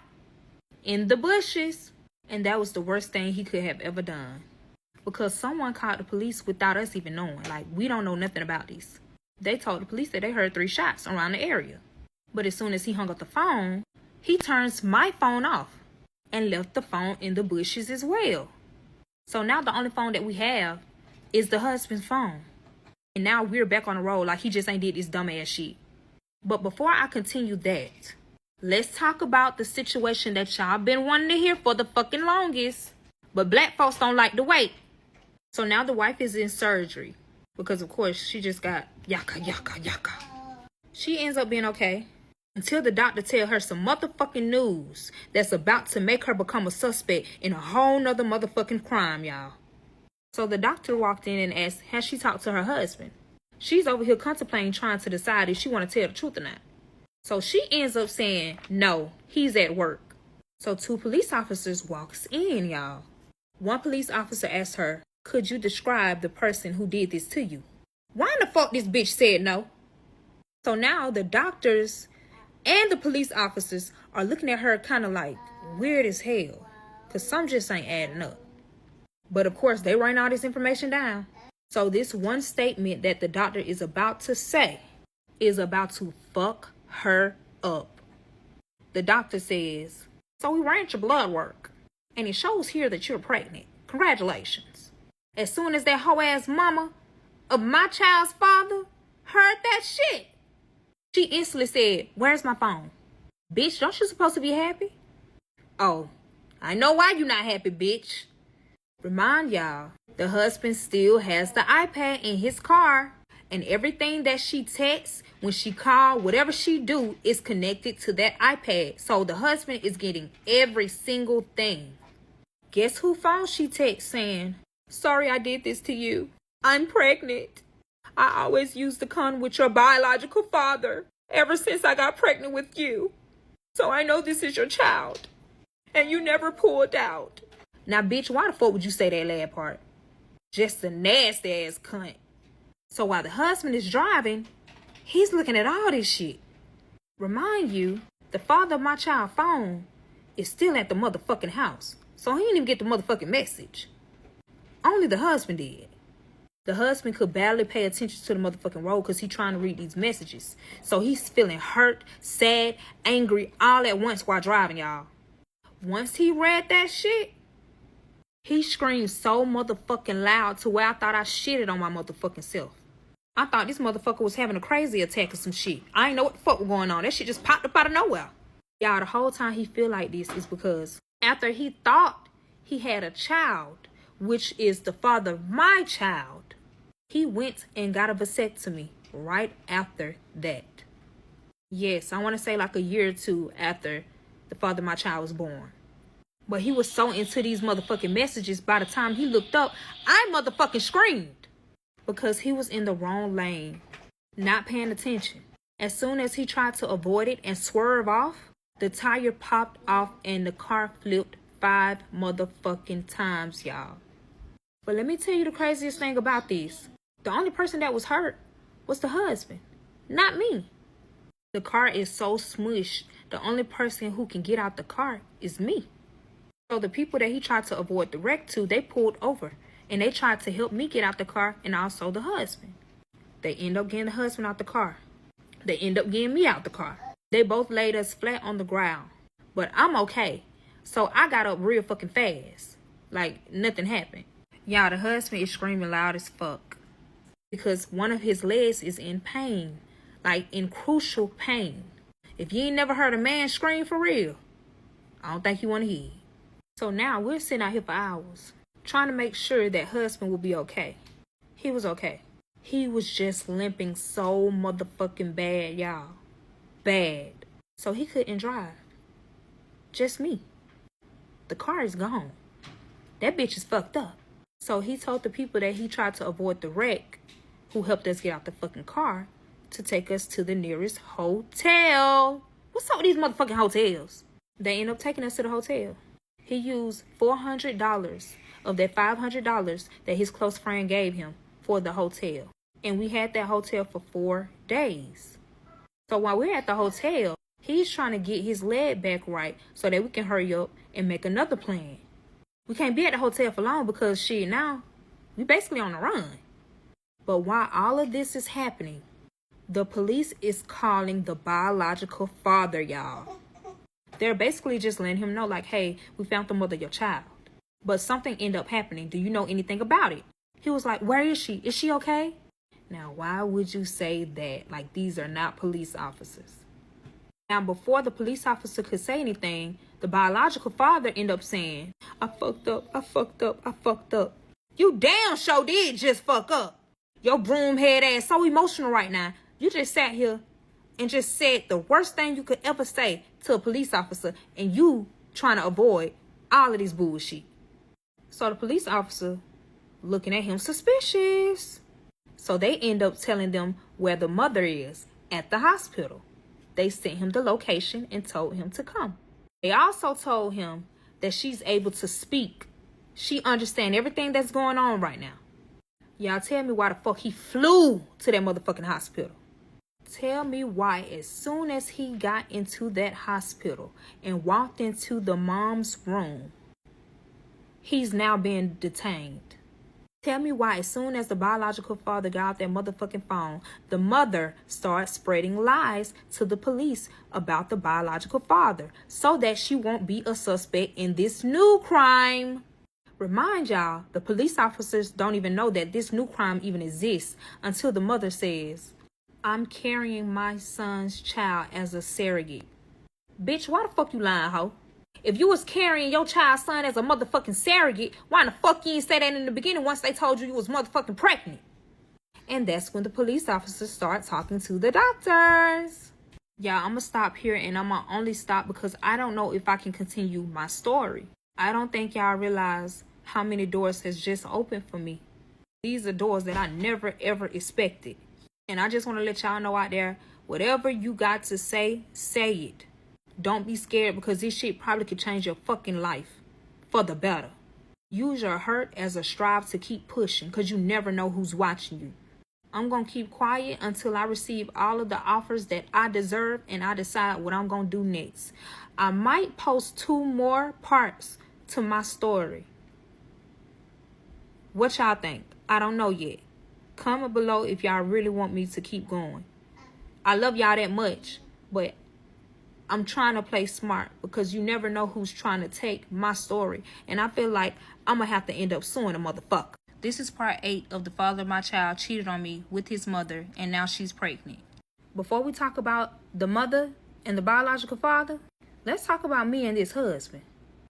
A: in the bushes. And that was the worst thing he could have ever done. Because someone called the police without us even knowing. Like, we don't know nothing about this. They told the police that they heard 3 shots around the area. But as soon as he hung up the phone, he turns my phone off and left the phone in the bushes as well. So now the only phone that we have is the husband's phone. And now we're back on the road like he just ain't did this dumb ass shit. But before I continue that, let's talk about the situation that y'all been wanting to hear for the fucking longest. But black folks don't like to wait. So now the wife is in surgery. Because of course she just got yaka. She ends up being okay. Until the doctor tell her some motherfucking news that's about to make her become a suspect in a whole nother motherfucking crime, y'all. So the doctor walked in and asked, has she talked to her husband? She's over here contemplating, trying to decide if she want to tell the truth or not. So she ends up saying, no, he's at work. So 2 police officers walks in, y'all. One police officer asked her, could you describe the person who did this to you? Why in the fuck this bitch said no? So now the doctors and the police officers are looking at her kind of like weird as hell. Because some just ain't adding up. But of course, they write all this information down. So this one statement that the doctor is about to say is about to fuck her up. The doctor says, so we ran your blood work. And it shows here that you're pregnant. Congratulations. As soon as that hoe ass mama of my child's father heard that shit, she instantly said, where's my phone? Bitch, don't you supposed to be happy? Oh, I know why you not happy, bitch. Remind y'all, the husband still has the iPad in his car. And everything that she texts, when she call, whatever she do is connected to that iPad. So the husband is getting every single thing. Guess who phone she texts saying, sorry I did this to you. I'm pregnant. I always use the condom with your biological father. ever since I got pregnant with you. So I know this is your child. And you never pulled out. Now, bitch, why the fuck would you say that last part? Just a nasty ass cunt. So while the husband is driving, he's looking at all this shit. Remind you, the father of my child's phone is still at the motherfucking house. So he didn't even get the motherfucking message. Only the husband did. The husband could barely pay attention to the motherfucking road because he's trying to read these messages. So he's feeling hurt, sad, angry, all at once while driving, y'all. Once he read that shit, he screamed so motherfucking loud to where I thought I shitted on my motherfucking self. I thought this motherfucker was having a crazy attack or some shit. I ain't know what the fuck was going on. That shit just popped up out of nowhere. Y'all, the whole time he feel like this is because after he thought he had a child, which is the father of my child, he went and got a vasectomy right after that. Yes, I want to say like a year or two after the father of my child was born. But he was so into these motherfucking messages, by the time he looked up, I motherfucking screamed. Because he was in the wrong lane, not paying attention. As soon as he tried to avoid it and swerve off, the tire popped off and the car flipped 5 motherfucking times, y'all. But let me tell you the craziest thing about this. The only person that was hurt was the husband, not me. The car is so smushed, the only person who can get out the car is me. So the people that he tried to avoid the wreck to, they pulled over. And they tried to help me get out the car and also the husband. They end up getting the husband out the car. They end up getting me out the car. They both laid us flat on the ground. But I'm okay. So I got up real fucking fast. Like nothing happened. Y'all, the husband is screaming loud as fuck. Because one of his legs is in pain. Like in crucial pain. If you ain't never heard a man scream for real, I don't think you want to hear it. So now we're sitting out here for hours, trying to make sure that husband will be okay. He was okay. He was just limping so motherfucking bad, y'all. Bad. So he couldn't drive. Just me. The car is gone. That bitch is fucked up. So he told the people that he tried to avoid the wreck, who helped us get out the fucking car, to take us to the nearest hotel. What's up with these motherfucking hotels? They end up taking us to the hotel. He used $400 of that $500 that his close friend gave him for the hotel. And we had that hotel for 4 days. So while we're at the hotel, he's trying to get his leg back right so that we can hurry up and make another plan. We can't be at the hotel for long because shit, now we basically on the run. But while all of this is happening, the police is calling the biological father, y'all. They're basically just letting him know, like, hey, we found the mother of your child. But something ended up happening. Do you know anything about it? He was like, where is she? Is she okay? Now, why would you say that? Like, these are not police officers. Now, before the police officer could say anything, the biological father ended up saying, I fucked up, I fucked up, I fucked up. You damn sure did just fuck up. Your broom head ass so emotional right now. You just sat here and just said the worst thing you could ever say to a police officer, and you trying to avoid all of this bullshit. So the police officer looking at him suspicious. So they end up telling them where the mother is at the hospital. They sent him the location and told him to come. They also told him that she's able to speak. She understands everything that's going on right now. Y'all tell me why the fuck he flew to that motherfucking hospital. Tell me why as soon as he got into that hospital and walked into the mom's room, he's now being detained. Tell me why as soon as the biological father got out that motherfucking phone, the mother started spreading lies to the police about the biological father so that she won't be a suspect in this new crime. Remind y'all, the police officers don't even know that this new crime even exists until the mother says, I'm carrying my son's child as a surrogate. Bitch, why the fuck you lying, ho? If you was carrying your child's son as a motherfucking surrogate, why the fuck you didn't say that in the beginning once they told you was motherfucking pregnant? And that's when the police officers start talking to the doctors. Yeah, I'm gonna stop here, and I'm gonna only stop because I don't know if I can continue my story. I don't think y'all realize how many doors has just opened for me. These are doors that I never ever expected. And I just want to let y'all know out there, Whatever you got to say, say it. Don't be scared, because this shit probably could change your fucking life for the better. Use your hurt as a strive to keep pushing, because you never know who's watching you. I'm going to keep quiet until I receive all of the offers that I deserve and I decide what I'm going to do next. I might post 2 more parts to my story. What y'all think? I don't know yet. Comment below if y'all really want me to keep going. I love y'all that much, but I'm trying to play smart, because you never know who's trying to take my story. And I feel like I'm going to have to end up suing a motherfucker. This is part 8 of the father of my child cheated on me with his mother, and now she's pregnant. Before we talk about the mother and the biological father, let's talk about me and this husband.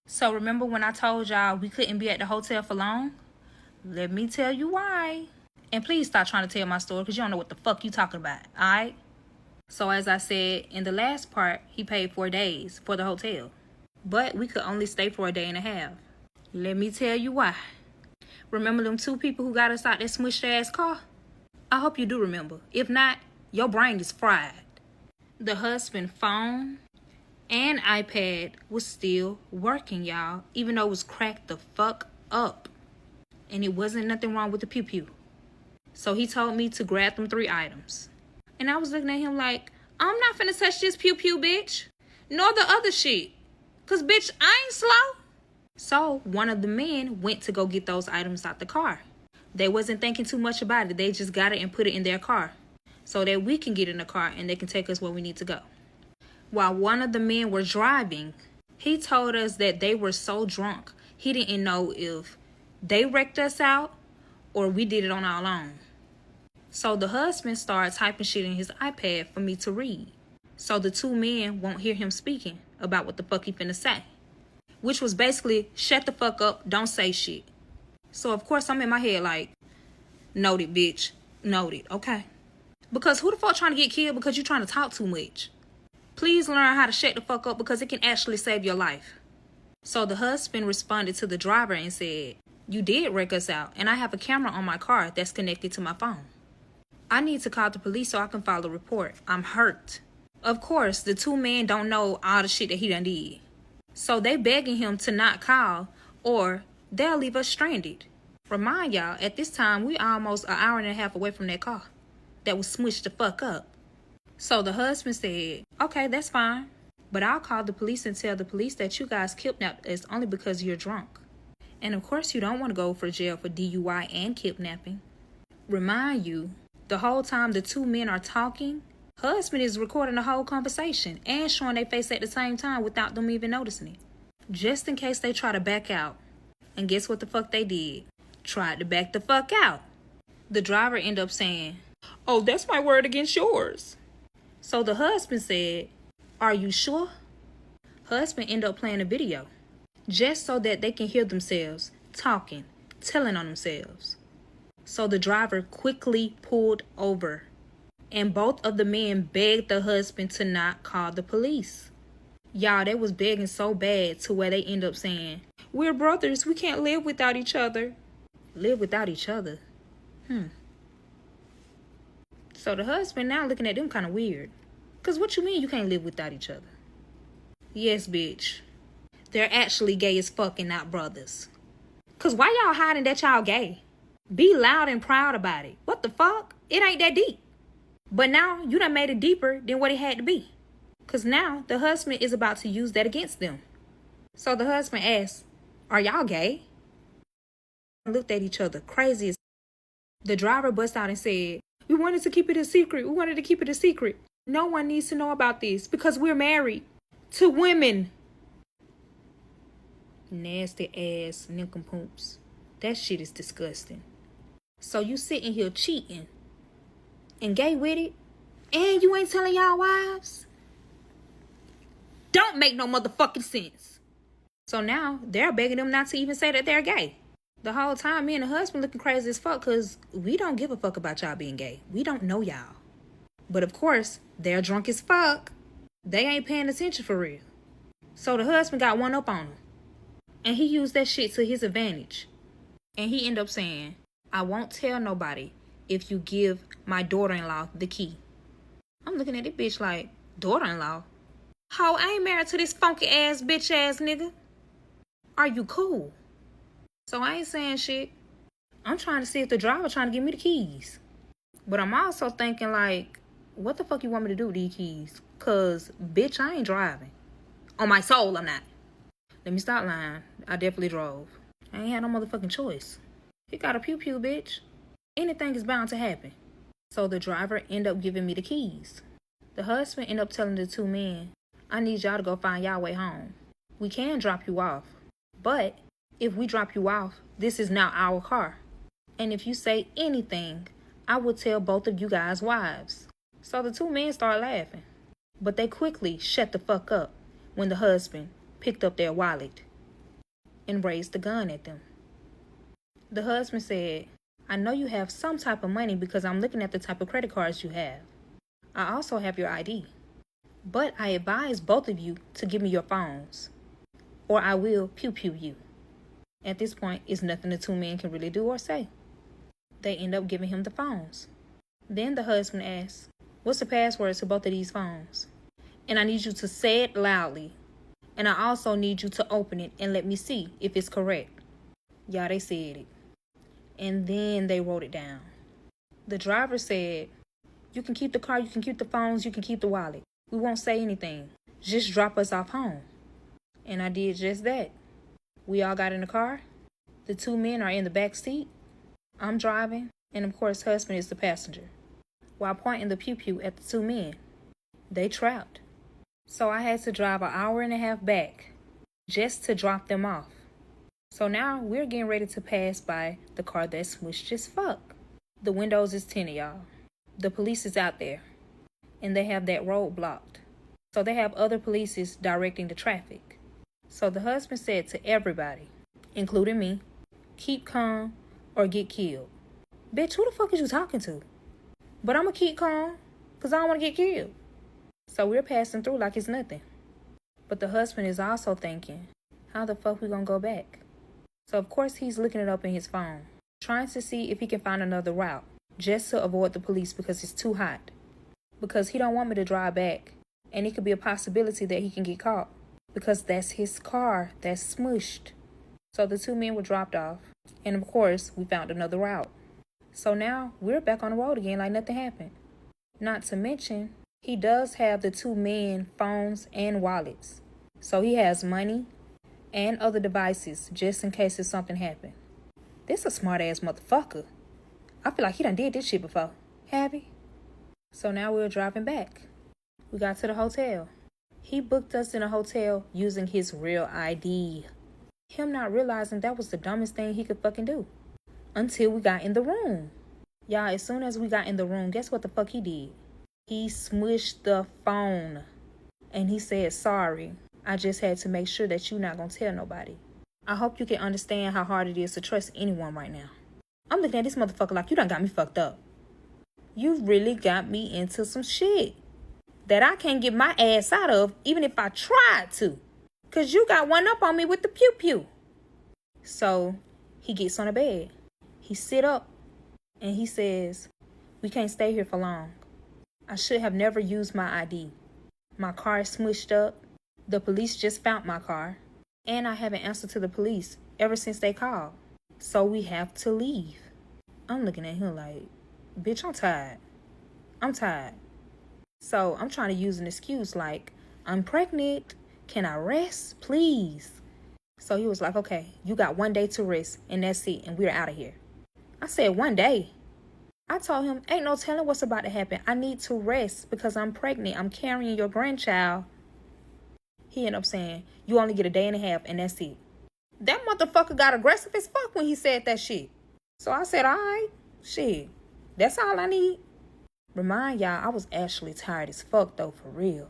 A: So remember when I told y'all we couldn't be at the hotel for long? Let me tell you why. And please stop trying to tell my story, because you don't know what the fuck you talking about, alright? So as I said in the last part, he paid 4 days for the hotel. But we could only stay for a day and a half. Let me tell you why. Remember them 2 people who got us out that smushed ass car? I hope you do remember. If not, your brain is fried. The husband's phone and iPad was still working, y'all. Even though it was cracked the fuck up. And it wasn't nothing wrong with the pew-pew. So he told me to grab them 3 items. And I was looking at him like, I'm not finna touch this pew-pew, bitch. Nor the other shit. Because, bitch, I ain't slow. So one of the men went to go get those items out the car. They wasn't thinking too much about it. They just got it and put it in their car, so that we can get in the car and they can take us where we need to go. While one of the men were driving, he told us that they were so drunk, he didn't know if they wrecked us out or we did it on our own. So the husband started typing shit in his iPad for me to read, so the 2 men won't hear him speaking about what the fuck he finna say. Which was basically, shut the fuck up, don't say shit. So of course I'm in my head like, noted, bitch, noted, okay. Because who the fuck trying to get killed because you trying to talk too much? Please learn how to shut the fuck up, because it can actually save your life. So the husband responded to the driver and said, you did wreck us out, and I have a camera on my car that's connected to my phone. I need to call the police so I can file a report. I'm hurt. Of course, the 2 men don't know all the shit that he done did. So they begging him to not call, or they'll leave us stranded. Remind y'all, at this time, we almost an hour and a half away from that car that was smushed the fuck up. So the husband said, okay, that's fine. But I'll call the police and tell the police that you guys kidnapped us only because you're drunk. And of course you don't want to go for jail for DUI and kidnapping. Remind you, the whole time the 2 men are talking, husband is recording the whole conversation and showing their face at the same time without them even noticing it. Just in case they try to back out. And guess what the fuck they did? Tried to back the fuck out. The driver ended up saying, oh, that's my word against yours. So the husband said, are you sure? Husband ended up playing a video. Just so that they can hear themselves talking, telling on themselves. So the driver quickly pulled over. And both of the men begged the husband to not call the police. Y'all, they was begging so bad to where they end up saying, we're brothers, we can't live without each other. Live without each other? So the husband now looking at them kind of weird. Because what you mean you can't live without each other? Yes, bitch. They're actually gay as fuck and not brothers. Because why y'all hiding that y'all gay? Be loud and proud about it. What the fuck? It ain't that deep. But now you done made it deeper than what it had to be. Because now the husband is about to use that against them. So the husband asked, are y'all gay? Looked at each other crazy as. The driver bust out and said, we wanted to keep it a secret. We wanted to keep it a secret. No one needs to know about this because we're married to women. Nasty ass nincompoops. That shit is disgusting. So you sitting here cheating and gay with it, and you ain't telling y'all wives? Don't make no motherfucking sense. So now they're begging them not to even say that they're gay. The whole time me and the husband looking crazy as fuck because we don't give a fuck about y'all being gay. We don't know y'all. But of course, they're drunk as fuck. They ain't paying attention for real. So the husband got one up on him. And he used that shit to his advantage. And he ended up saying, I won't tell nobody if you give my daughter-in-law the key. I'm looking at this bitch like, daughter-in-law? How I ain't married to this funky ass bitch ass nigga. Are you cool? So I ain't saying shit. I'm trying to see if the driver trying to give me the keys. But I'm also thinking like, what the fuck you want me to do with these keys? Cause bitch, I ain't driving. On my soul, I'm not. Let me stop lying. I definitely drove. I ain't had no motherfucking choice. He got a pew-pew, bitch. Anything is bound to happen. So the driver ended up giving me the keys. The husband ended up telling the two men, I need y'all to go find y'all way home. We can drop you off. But if we drop you off, this is now our car. And if you say anything, I will tell both of you guys' wives. So the two men started laughing. But they quickly shut the fuck up when the husband picked up their wallet and raised the gun at them. The husband said, I know you have some type of money because I'm looking at the type of credit cards you have. I also have your ID. But I advise both of you to give me your phones, or I will pew-pew you. At this point, it's nothing the two men can really do or say. They end up giving him the phones. Then the husband asks, what's the password to both of these phones? And I need you to say it loudly. And I also need you to open it and let me see if it's correct. Yeah, they said it. And then they wrote it down. The driver said, you can keep the car, you can keep the phones, you can keep the wallet. We won't say anything. Just drop us off home. And I did just that. We all got in the car. The two men are in the back seat. I'm driving. And of course, husband is the passenger. While pointing the pew-pew at the two men. They trapped. So I had to drive an hour and a half back just to drop them off. So now we're getting ready to pass by the car that's smushed as fuck. The windows is tinted, y'all. The police is out there. And they have that road blocked. So they have other police directing the traffic. So the husband said to everybody, including me, keep calm or get killed. Bitch, who the fuck is you talking to? But I'm gonna keep calm because I don't want to get killed. So we're passing through like it's nothing. But the husband is also thinking, how the fuck we gonna go back? So of course he's looking it up in his phone, trying to see if he can find another route, just to avoid the police because it's too hot. Because he don't want me to drive back, and it could be a possibility that he can get caught, because that's his car that's smushed. So the two men were dropped off, and of course we found another route. So now we're back on the road again like nothing happened. Not to mention, he does have the two men phones and wallets. So he has money and other devices just in case if something happened. This a smart ass motherfucker. I feel like he done did this shit before. Have he? So now we're driving back. We got to the hotel. He booked us in a hotel using his real ID. Him not realizing that was the dumbest thing he could fucking do. Until we got in the room. Y'all, as soon as we got in the room, guess what the fuck he did? He smushed the phone. And he said, sorry. I just had to make sure that you're not going to tell nobody. I hope you can understand how hard it is to trust anyone right now. I'm looking at this motherfucker like you done got me fucked up. You really got me into some shit that I can't get my ass out of even if I tried to. Because you got one up on me with the pew-pew. So he gets on the bed. He sit up and he says, we can't stay here for long. I should have never used my ID. My car is smushed up. The police just found my car. And I haven't answered to the police ever since they called. So we have to leave. I'm looking at him like, bitch, I'm tired. I'm tired. So I'm trying to use an excuse like, I'm pregnant. Can I rest, please? So he was like, okay, you got 1 day to rest and that's it. And we're out of here. I said 1 day. I told him, ain't no telling what's about to happen. I need to rest because I'm pregnant. I'm carrying your grandchild. He ended up saying, you only get 1.5 days and that's it. That motherfucker got aggressive as fuck when he said that shit. So I said, all right, shit, that's all I need. Remind y'all, I was actually tired as fuck though, for real.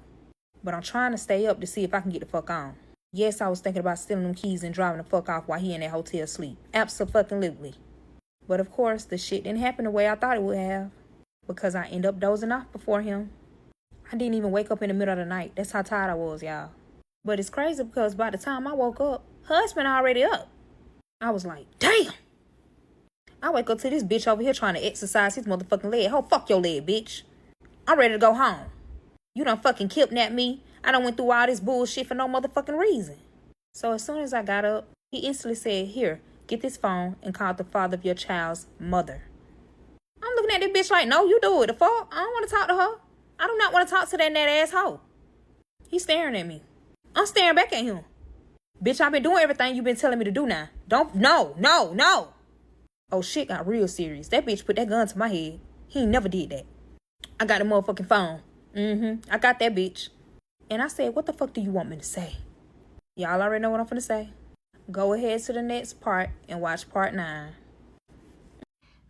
A: But I'm trying to stay up to see if I can get the fuck on. Yes, I was thinking about stealing them keys and driving the fuck off while he in that hotel sleep. Abso-fucking-lutely. But of course, the shit didn't happen the way I thought it would have. Because I ended up dozing off before him. I didn't even wake up in the middle of the night. That's how tired I was, y'all. But it's crazy because by the time I woke up, husband already up. I was like, damn. I wake up to this bitch over here trying to exercise his motherfucking leg. Oh, fuck your leg, bitch. I'm ready to go home. You done fucking kidnapped me. I done went through all this bullshit for no motherfucking reason. So as soon as I got up, he instantly said, here, get this phone and call the father of your child's mother. I'm looking at this bitch like, no, you do it. The fuck? I don't want to talk to her. I do not want to talk to that asshole. He's staring at me. I'm staring back at him. Bitch, I've been doing everything you've been telling me to do now. No. Oh, shit got real serious. That bitch put that gun to my head. He ain't never did that. I got the motherfucking phone. I got that bitch. And I said, what the fuck do you want me to say? Y'all already know what I'm finna say. Go ahead to the next part and watch part 9.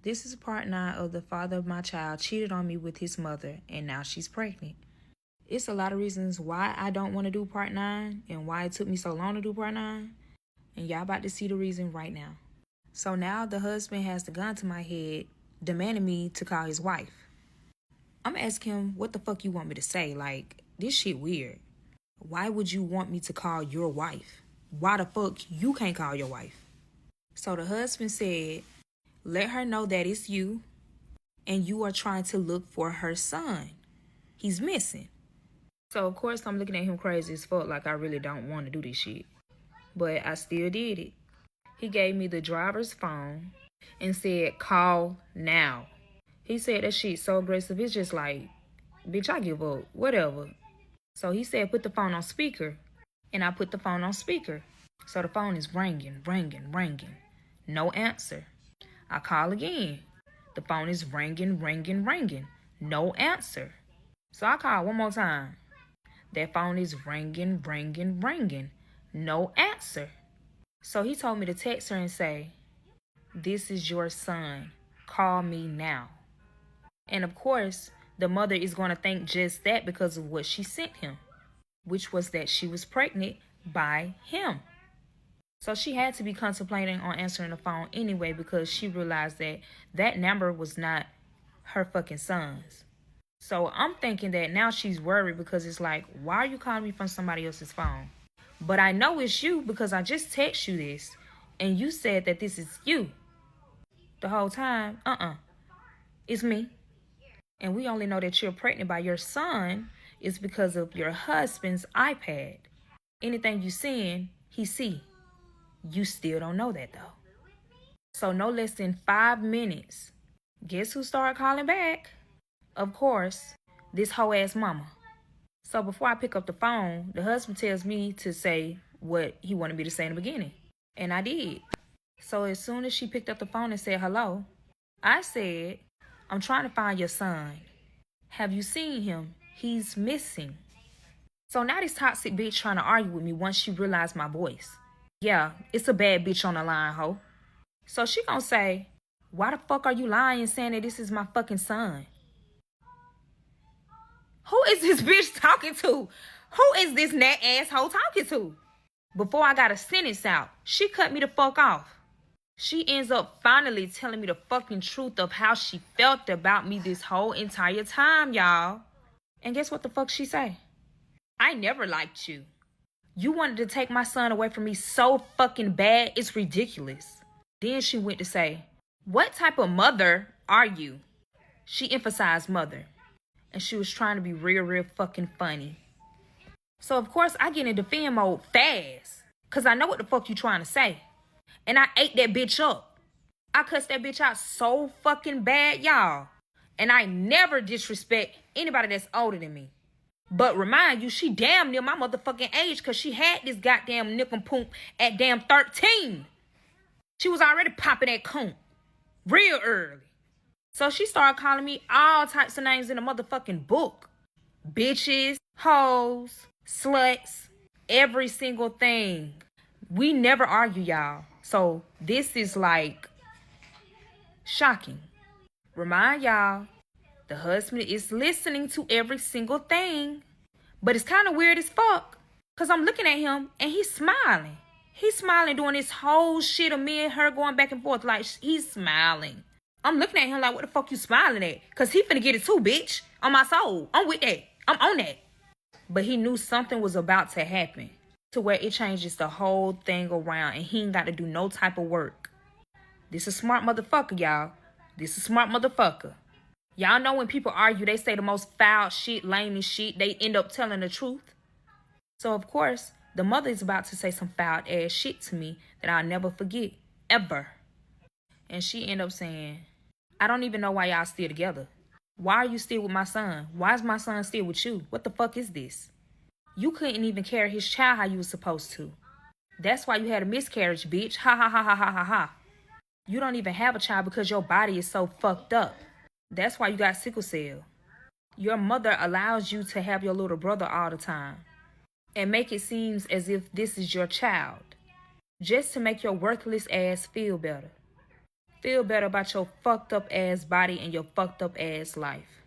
A: This is part 9 of the father of my child cheated on me with his mother, and now she's pregnant. It's a lot of reasons why I don't want to do part 9 and why it took me so long to do part 9. And y'all about to see the reason right now. So now the husband has the gun to my head, demanding me to call his wife. I'm asking him, what the fuck you want me to say? Like, this shit weird. Why would you want me to call your wife? Why the fuck you can't call your wife? So the husband said, let her know that it's you and you are trying to look for her son. He's missing. So of course I'm looking at him crazy as fuck, like I really don't want to do this shit. But I still did it. He gave me the driver's phone and said, call now. He said that shit so aggressive, it's just like, bitch, I give up, whatever. So he said, put the phone on speaker. And I put the phone on speaker. So the phone is ringing. No answer. I call again. The phone is ringing. No answer. So I call one more time. That phone is ringing. No answer. So he told me to text her and say, this is your son. Call me now. And of course, the mother is going to think just that because of what she sent him, which was that she was pregnant by him. So she had to be contemplating on answering the phone anyway because she realized that that number was not her fucking son's. So I'm thinking that now she's worried because it's like, why are you calling me from somebody else's phone? But I know it's you because I just text you this and you said that this is you. The whole time, it's me. And we only know that you're pregnant by your son is because of your husband's iPad. Anything you seeing, he see. You still don't know that though. So no less than 5 minutes. Guess who started calling back? Of course, this hoe ass mama. So before I pick up the phone, the husband tells me to say what he wanted me to say in the beginning. And I did. So as soon as she picked up the phone and said hello, I said, I'm trying to find your son. Have you seen him? He's missing. So now this toxic bitch trying to argue with me once she realized my voice. Yeah, it's a bad bitch on the line, ho. So she gonna say, why the fuck are you lying saying that this is my fucking son? Who is this bitch talking to? Who is this nat asshole talking to? Before I got a sentence out, she cut me the fuck off. She ends up finally telling me the fucking truth of how she felt about me this whole entire time, y'all. And guess what the fuck she say? I never liked you. You wanted to take my son away from me so fucking bad, it's ridiculous. Then she went to say, what type of mother are you? She emphasized mother. And she was trying to be real fucking funny. So of course I get in defend mode fast. Cause I know what the fuck you trying to say. And I ate that bitch up. I cussed that bitch out so fucking bad, y'all. And I never disrespect anybody that's older than me. But remind you, she damn near my motherfucking age because she had this goddamn nincompoop at damn 13. She was already popping that coon real early. So she started calling me all types of names in the motherfucking book. Bitches, hoes, sluts, every single thing. We never argue, y'all. So this is like shocking. Remind y'all, the husband is listening to every single thing. But it's kind of weird as fuck. Because I'm looking at him and he's smiling. He's smiling doing this whole shit of me and her going back and forth. Like, he's smiling. I'm looking at him like, what the fuck you smiling at? Because he finna get it too, bitch. On my soul. I'm with that. I'm on that. But he knew something was about to happen. To where it changes the whole thing around. And he ain't got to do no type of work. This a smart motherfucker, y'all. This a smart motherfucker. Y'all know when people argue, they say the most foul shit, lamest shit. They end up telling the truth. So, of course, the mother is about to say some foul ass shit to me that I'll never forget, ever. And she end up saying, I don't even know why y'all still together. Why are you still with my son? Why is my son still with you? What the fuck is this? You couldn't even carry his child how you was supposed to. That's why you had a miscarriage, bitch. Ha ha ha ha ha ha ha. You don't even have a child because your body is so fucked up. That's why you got sickle cell. Your mother allows you to have your little brother all the time and make it seem as if this is your child, just to make your worthless ass feel better. Feel better about your fucked up ass body and your fucked up ass life.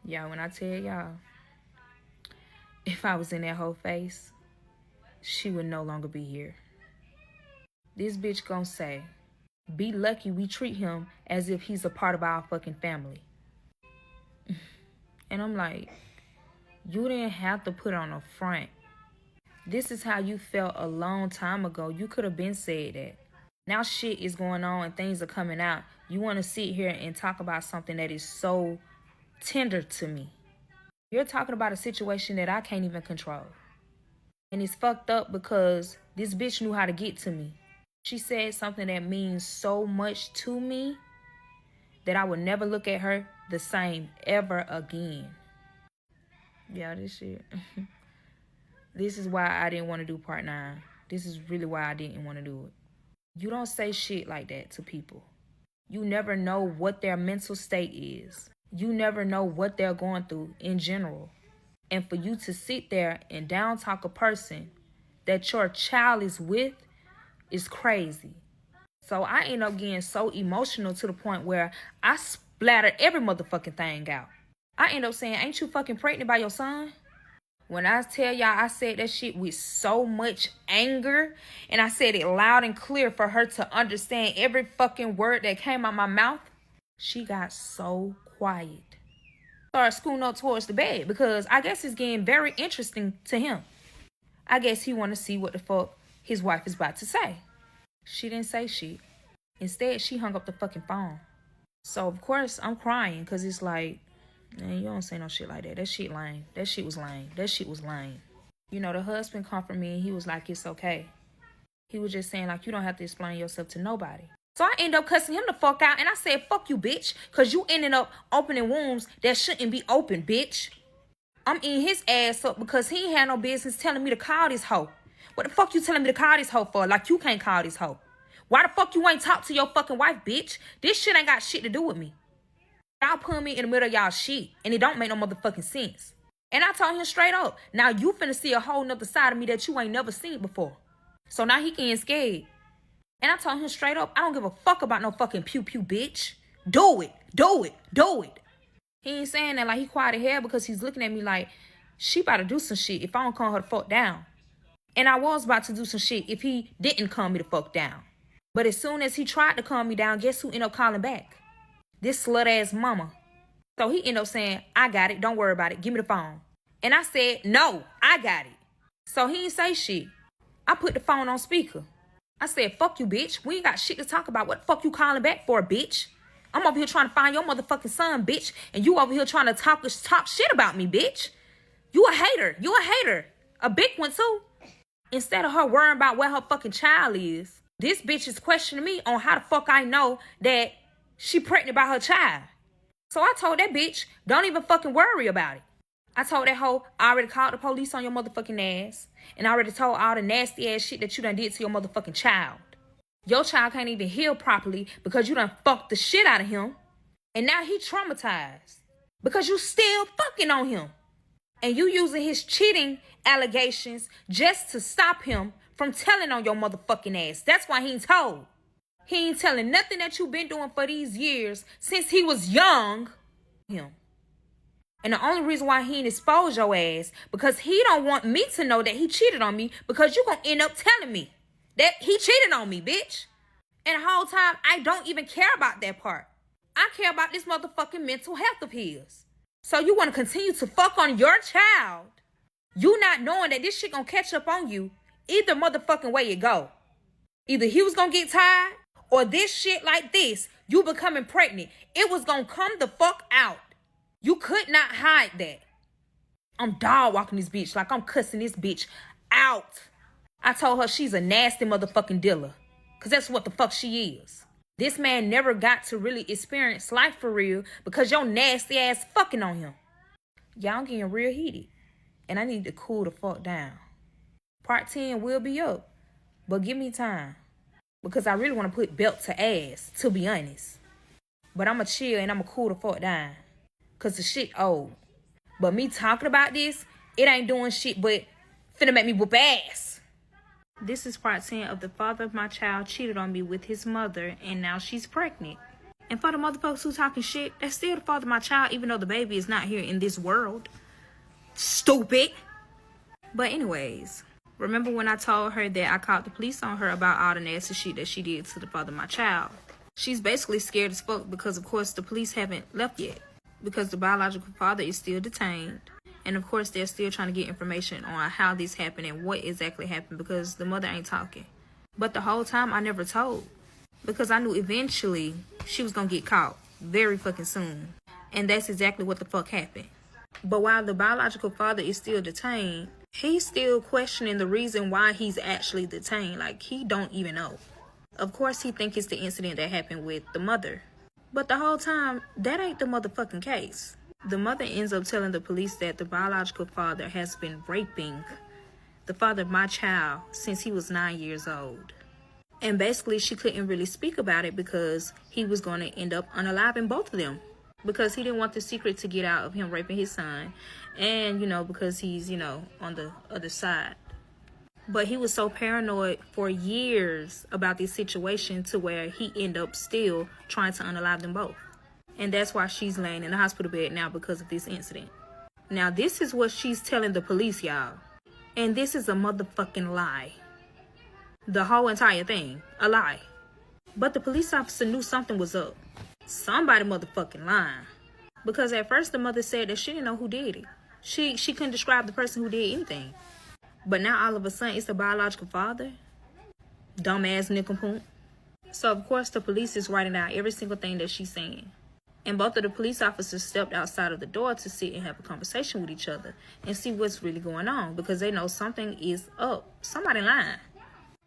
A: Y'all, when I tell y'all, if I was in that whole face, she would no longer be here. This bitch gonna say, be lucky we treat him as if he's a part of our fucking family. And I'm like, you didn't have to put on a front. This is how you felt a long time ago. You could have been said that. Now shit is going on and things are coming out. You want to sit here and talk about something that is so tender to me. You're talking about a situation that I can't even control. And it's fucked up because this bitch knew how to get to me. She said something that means so much to me that I would never look at her the same ever again. Yeah, this shit. This is why I didn't want to do part 9. This is really why I didn't want to do it. You don't say shit like that to people. You never know what their mental state is. You never know what they're going through in general. And for you to sit there and down talk a person that your child is with is crazy. So I end up getting so emotional to the point where I splatter every motherfucking thing out. I end up saying, ain't you fucking pregnant by your son? When I tell y'all I said that shit with so much anger, and I said it loud and clear for her to understand every fucking word that came out my mouth, she got so quiet. Started scooting up towards the bed because I guess it's getting very interesting to him. I guess he want to see what the fuck his wife is about to say. She didn't say shit. Instead, she hung up the fucking phone. So, of course, I'm crying because it's like, man, you don't say no shit like that. That shit lame. That shit was lame. That shit was lame. You know, the husband comforted me and he was like, it's okay. He was just saying, like, you don't have to explain yourself to nobody. So I ended up cussing him the fuck out and I said, fuck you, bitch. Because you ended up opening wounds that shouldn't be open, bitch. I'm eating his ass up because he ain't had no business telling me to call this hoe. What the fuck you telling me to call this hoe for? Like you can't call this hoe. Why the fuck you ain't talk to your fucking wife, bitch? This shit ain't got shit to do with me. Y'all put me in the middle of y'all shit, and it don't make no motherfucking sense. And I told him straight up, now you finna see a whole nother side of me that you ain't never seen before. So now he getting scared. And I told him straight up, I don't give a fuck about no fucking pew-pew, bitch. Do it, do it, do it. He ain't saying that like he quiet as hell because he's looking at me like, she about to do some shit if I don't calm her the fuck down. And I was about to do some shit if he didn't calm me the fuck down. But as soon as he tried to calm me down, guess who ended up calling back? This slut-ass mama. So he ended up saying, I got it. Don't worry about it. Give me the phone. And I said, no, I got it. So he ain't say shit. I put the phone on speaker. I said, fuck you, bitch. We ain't got shit to talk about. What the fuck you calling back for, bitch? I'm over here trying to find your motherfucking son, bitch. And you over here trying to talk shit about me, bitch. You a hater. You a hater. A big one, too. Instead of her worrying about where her fucking child is, this bitch is questioning me on how the fuck I know that she pregnant by her child. So I told that bitch, don't even fucking worry about it. I told that hoe, I already called the police on your motherfucking ass. And I already told all the nasty ass shit that you done did to your motherfucking child. Your child can't even heal properly because you done fucked the shit out of him. And now he traumatized because you still fucking on him. And you using his cheating allegations just to stop him from telling on your motherfucking ass. That's why he ain't told. He ain't telling nothing that you been doing for these years since he was young. Him. And the only reason why he ain't exposed your ass because he don't want me to know that he cheated on me because you gonna end up telling me that he cheated on me, bitch. And the whole time, I don't even care about that part. I care about this motherfucking mental health of his. So you want to continue to fuck on your child, you not knowing that this shit gonna catch up on you either motherfucking way you go. Either he was gonna get tired or this shit like this, you becoming pregnant, it was gonna come the fuck out. You could not hide that. I'm dog walking this bitch, like I'm cussing this bitch out. I told her she's a nasty motherfucking dealer, because that's what the fuck she is. This man never got to really experience life for real because your nasty ass fucking on him. Y'all, I'm getting real heated, and I need to cool the fuck down. Part 10 will be up, but give me time, because I really want to put belt to ass, to be honest. But I'ma chill and I'ma cool the fuck down, because the shit old. But me talking about this, it ain't doing shit but finna make me whoop ass. This is part 10 of the father of my child cheated on me with his mother, and now she's pregnant. And for the motherfuckers who talking shit, that's still the father of my child, even though the baby is not here in this world. Stupid. But anyways, remember when I told her that I called the police on her about all the nasty shit that she did to the father of my child? She's basically scared as fuck because, of course, the police haven't left yet, because the biological father is still detained. And of course, they're still trying to get information on how this happened and what exactly happened, because the mother ain't talking. But the whole time, I never told, because I knew eventually she was going to get caught very fucking soon. And that's exactly what the fuck happened. But while the biological father is still detained, he's still questioning the reason why he's actually detained. Like, he don't even know. Of course, he think it's the incident that happened with the mother. But the whole time, that ain't the motherfucking case. The mother ends up telling the police that the biological father has been raping the father of my child since he was 9 years old. And basically, she couldn't really speak about it because he was going to end up unaliving both of them. Because he didn't want the secret to get out of him raping his son. And, because he's, on the other side. But he was so paranoid for years about this situation to where he ended up still trying to unalive them both. And that's why she's laying in the hospital bed now because of this incident. Now, this is what she's telling the police, y'all. And this is a motherfucking lie. The whole entire thing, a lie. But the police officer knew something was up. Somebody motherfucking lying. Because at first the mother said that she didn't know who did it. She couldn't describe the person who did anything. But now all of a sudden it's the biological father? Dumbass nincompoop. So of course the police is writing down every single thing that she's saying. And both of the police officers stepped outside of the door to sit and have a conversation with each other and see what's really going on, because they know something is up. Somebody lying.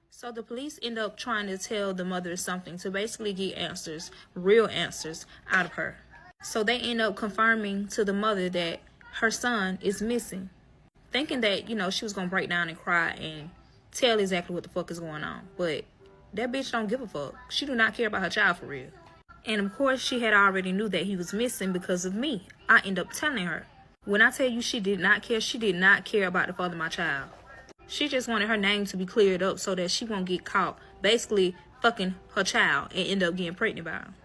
A: So the police end up trying to tell the mother something to basically get answers, real answers, out of her. So they end up confirming to the mother that her son is missing. Thinking that, she was going to break down and cry and tell exactly what the fuck is going on. But that bitch don't give a fuck. She do not care about her child for real. And of course, she had already knew that he was missing because of me. I end up telling her. When I tell you she did not care about the father of my child. She just wanted her name to be cleared up so that she won't get caught basically fucking her child and end up getting pregnant by him.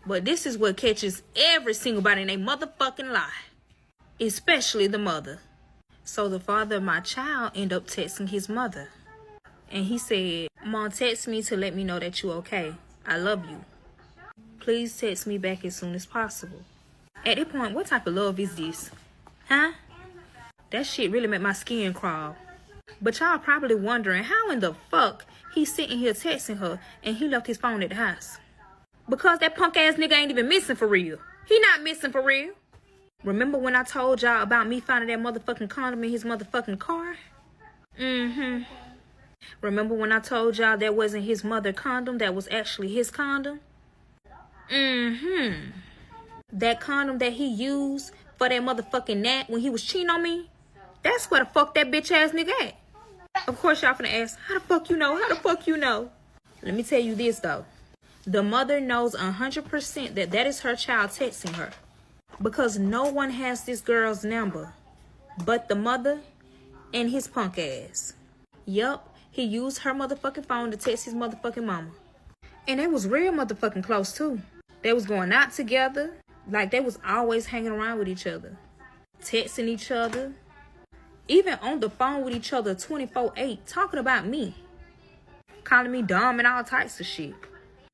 A: But this is what catches every single body in a motherfucking lie. Especially the mother. So the father of my child ended up texting his mother. And he said, "Mom, text me to let me know that you okay. I love you. Please text me back as soon as possible." At that point, what type of love is this? Huh? That shit really made my skin crawl. But y'all probably wondering how in the fuck he's sitting here texting her and he left his phone at the house. Because that punk ass nigga ain't even missing for real. He not missing for real. Remember when I told y'all about me finding that motherfucking condom in his motherfucking car? Remember when I told y'all that wasn't his mother condom, that was actually his condom? That condom that he used for that motherfucking nap when he was cheating on me? That's where the fuck that bitch ass nigga at. Of course y'all finna ask, how the fuck you know? How the fuck you know? Let me tell you this though. The mother knows 100% that that is her child texting her. Because no one has this girl's number but the mother and his punk ass. Yup, he used her motherfucking phone to text his motherfucking mama. And they was real motherfucking close too. They was going out together. Like they was always hanging around with each other. Texting each other. Even on the phone with each other 24/8, talking about me. Calling me dumb and all types of shit.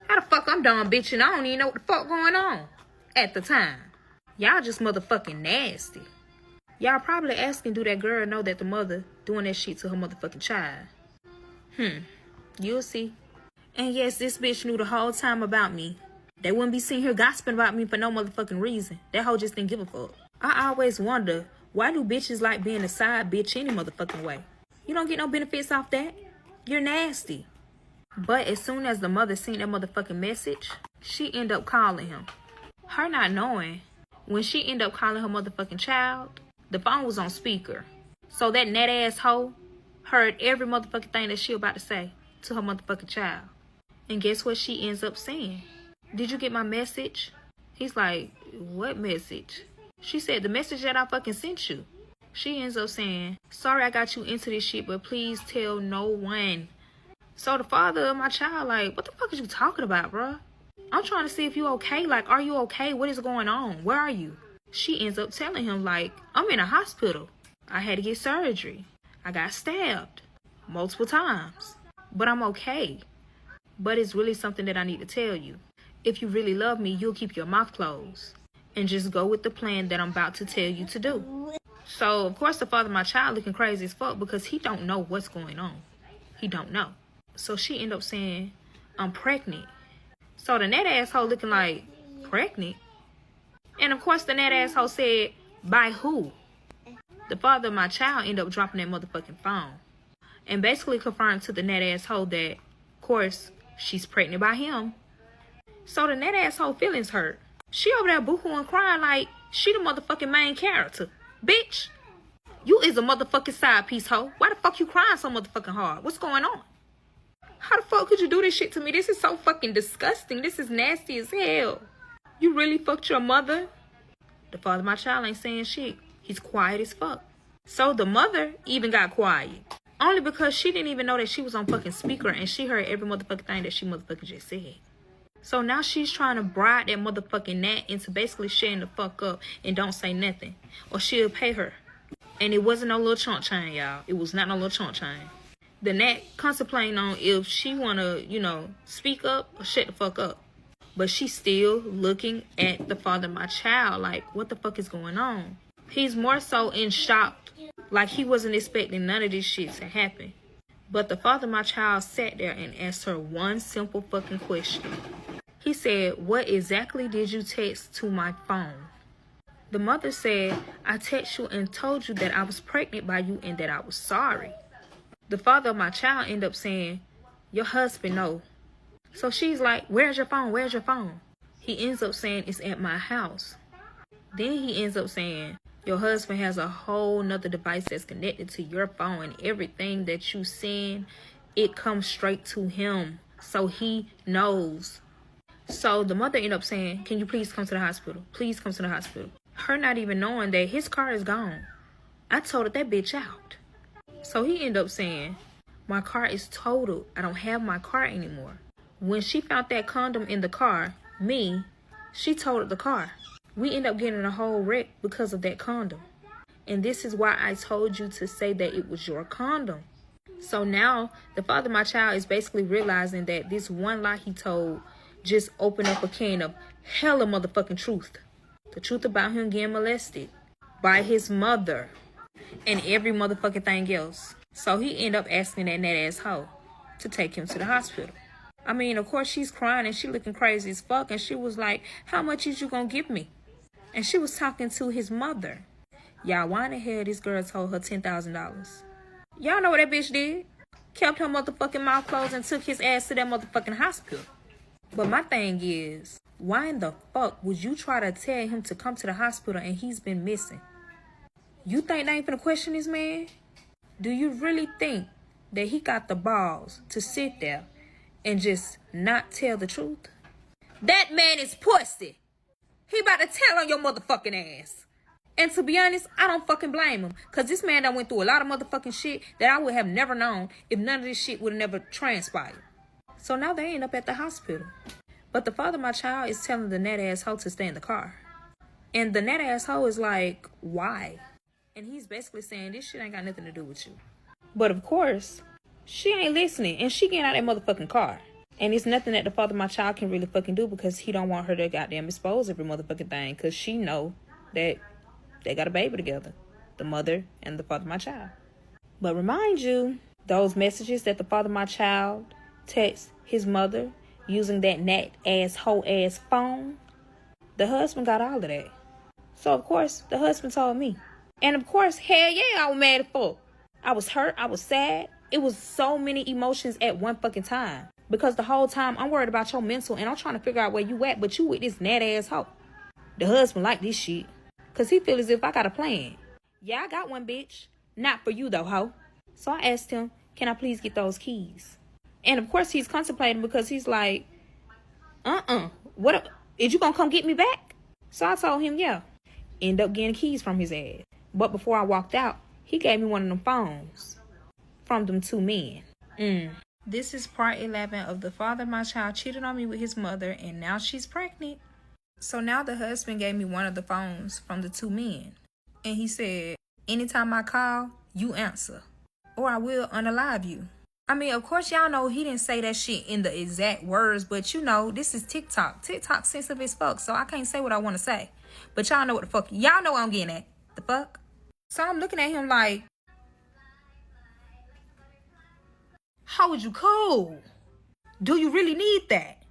A: How the fuck I'm dumb, bitch, and I don't even know what the fuck going on at the time. Y'all just motherfucking nasty. Y'all probably asking, do that girl know that the mother doing that shit to her motherfucking child? You'll see. And yes, this bitch knew the whole time about me. They wouldn't be sitting here gossiping about me for no motherfucking reason. That hoe just didn't give a fuck. I always wonder, why do bitches like being a side bitch any motherfucking way? You don't get no benefits off that. You're nasty. But as soon as the mother seen that motherfucking message, she ended up calling him. Her not knowing, when she ended up calling her motherfucking child, the phone was on speaker. So that net ass hoe heard every motherfucking thing that she about to say to her motherfucking child. And guess what she ends up saying? Did you get my message? He's like, what message? She said, the message that I fucking sent you. She ends up saying, sorry I got you into this shit, but please tell no one. So the father of my child like, what the fuck is you talking about, bro? I'm trying to see if you okay. Like, are you okay? What is going on? Where are you? She ends up telling him, like, I'm in a hospital. I had to get surgery. I got stabbed multiple times. But I'm okay. But it's really something that I need to tell you. If you really love me, you'll keep your mouth closed and just go with the plan that I'm about to tell you to do. So, of course, the father of my child looking crazy as fuck because he don't know what's going on. He don't know. So she ended up saying, I'm pregnant. So the net asshole looking like, pregnant? And of course the net asshole said, by who? The father of my child ended up dropping that motherfucking phone. And basically confirmed to the net asshole that, of course, she's pregnant by him. So the net asshole feelings hurt. She over there boo-hooing crying like she the motherfucking main character. Bitch, you is a motherfucking side piece hoe. Why the fuck you crying so motherfucking hard? What's going on? How the fuck could you do this shit to me? This is so fucking disgusting. This is nasty as hell. You really fucked your mother? The father of my child ain't saying shit. He's quiet as fuck. So the mother even got quiet. Only because she didn't even know that she was on fucking speaker and she heard every motherfucking thing that she motherfucking just said. So now she's trying to bribe that motherfucking Nat into basically shutting the fuck up and don't say nothing. Or she'll pay her. And it wasn't no little chunk chain, y'all. It was not no little chunk chain. The Nat contemplating on if she want to, speak up or shut the fuck up. But she's still looking at the father of my child like, what the fuck is going on? He's more so in shock. Like he wasn't expecting none of this shit to happen. But the father of my child sat there and asked her one simple fucking question. He said, what exactly did you text to my phone? The mother said, I texted you and told you that I was pregnant by you and that I was sorry. The father of my child ended up saying, your husband know. So she's like, where's your phone? Where's your phone? He ends up saying, it's at my house. Then he ends up saying, your husband has a whole nother device that's connected to your phone and everything that you send, it comes straight to him. So he knows. So the mother ended up saying, can you please come to the hospital? Please come to the hospital. Her not even knowing that his car is gone. I totaled that bitch out. So he ended up saying, my car is totaled. I don't have my car anymore. When she found that condom in the car, she totaled the car. We ended up getting a whole wreck because of that condom. And this is why I told you to say that it was your condom. So now the father of my child is basically realizing that this one lie he told just opened up a can of hella motherfucking truth. The truth about him getting molested by his mother and every motherfucking thing else. So he ended up asking that ass hoe to take him to the hospital. I mean, of course, she's crying and she looking crazy as fuck. And she was like, how much is you gonna give me? And she was talking to his mother. Y'all, why in the hell this girl told her $10,000? Y'all know what that bitch did? Kept her motherfucking mouth closed and took his ass to that motherfucking hospital. But my thing is, why in the fuck would you try to tell him to come to the hospital and he's been missing? You think they ain't finna question this man? Do you really think that he got the balls to sit there and just not tell the truth? That man is pussy. He about to tell on your motherfucking ass. And to be honest, I don't fucking blame him. Because this man done went through a lot of motherfucking shit that I would have never known if none of this shit would have never transpired. So now they end up at the hospital. But the father of my child is telling the net asshole to stay in the car. And the net asshole is like, why? And he's basically saying, this shit ain't got nothing to do with you. But of course, she ain't listening. And she getting out of that motherfucking car. And it's nothing that the father of my child can really fucking do because he don't want her to goddamn expose every motherfucking thing. Because she know that they got a baby together. The mother and the father of my child. But remind you, those messages that the father of my child text his mother using that nat-ass, hoe-ass phone. The husband got all of that. So, of course, the husband told me. And, of course, hell yeah, I was mad as fuck. I was hurt. I was sad. It was so many emotions at one fucking time. Because the whole time, I'm worried about your mental, and I'm trying to figure out where you at, but you with this nat-ass hoe. The husband like this shit. Because he feel as if I got a plan. Yeah, I got one, bitch. Not for you, though, hoe. So I asked him, can I please get those keys? And, of course, he's contemplating because he's like, what? Is you gonna come get me back? So I told him, yeah. End up getting keys from his ass. But before I walked out, he gave me one of them phones from them two men. This is part 11 of the father of my child cheated on me with his mother, and now she's pregnant. So now the husband gave me one of the phones from the two men. And he said, anytime I call, you answer, or I will unalive you. I mean, of course, y'all know he didn't say that shit in the exact words, but you know, this is TikTok. TikTok's sensitive as fuck, so I can't say what I want to say. But y'all know what the fuck, y'all know what I'm getting at. The fuck? So I'm looking at him like, how would you cool? Do you really need that?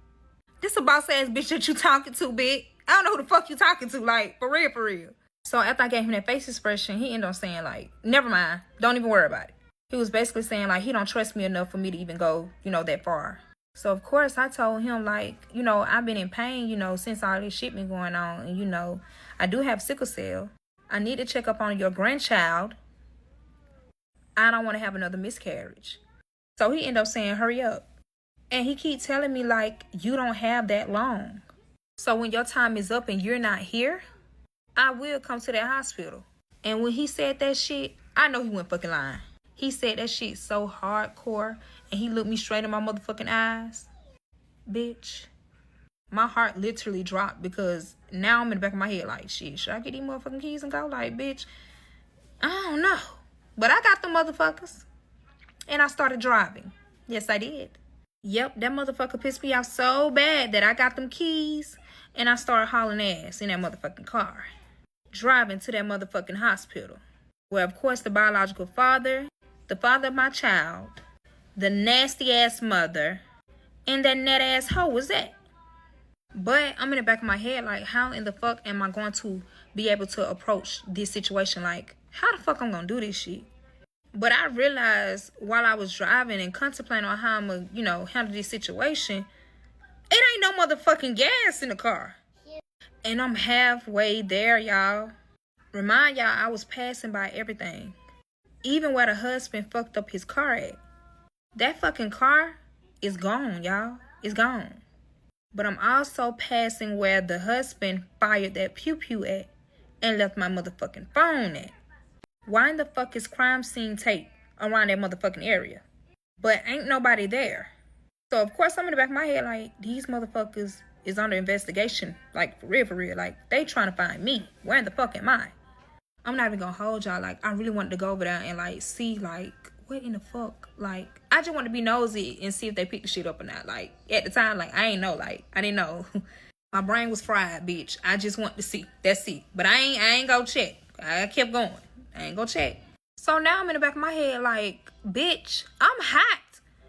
A: This a boss ass bitch that you talking to, bitch. I don't know who the fuck you talking to, like, for real, for real. So after I gave him that face expression, he ended up saying like, never mind, don't even worry about it. He was basically saying like, he don't trust me enough for me to even go, that far. So of course I told him like, I've been in pain, since all this shit been going on. And I do have sickle cell. I need to check up on your grandchild. I don't want to have another miscarriage. So he ended up saying, hurry up. And he keep telling me like, you don't have that long. So when your time is up and you're not here, I will come to that hospital. And when he said that shit, I know he went fucking lying. He said that shit so hardcore, and he looked me straight in my motherfucking eyes. Bitch, my heart literally dropped because now I'm in the back of my head like, shit, should I get these motherfucking keys and go? Like, bitch, I don't know. But I got the motherfuckers. And I started driving. Yes, I did. Yep, that motherfucker pissed me off so bad that I got them keys and I started hauling ass in that motherfucking car. Driving to that motherfucking hospital. Where, of course, the biological father, the father of my child, the nasty ass mother, and that net ass hoe was at. But I'm in the back of my head like, how in the fuck am I going to be able to approach this situation? Like, how the fuck I'm going to do this shit? But I realized while I was driving and contemplating on how I'm going to, handle this situation, it ain't no motherfucking gas in the car. And I'm halfway there, y'all. Remind y'all, I was passing by everything. Even where the husband fucked up his car at. That fucking car is gone, y'all. It's gone. But I'm also passing where the husband fired that pew-pew at and left my motherfucking phone at. Why in the fuck is crime scene tape around that motherfucking area? But ain't nobody there. So, of course, I'm in the back of my head like, these motherfuckers is under investigation. Like, for real. Like, they trying to find me. Where in the fuck am I? I'm not even gonna hold y'all. Like, I really wanted to go over there and, like, see, like, what in the fuck? Like, I just wanted to be nosy and see if they picked the shit up or not. Like, at the time, like, I ain't know. Like, I didn't know. My brain was fried, bitch. I just want to see. That's it. But I ain't go check. I kept going. I ain't go check. So now I'm in the back of my head like, bitch, I'm hot.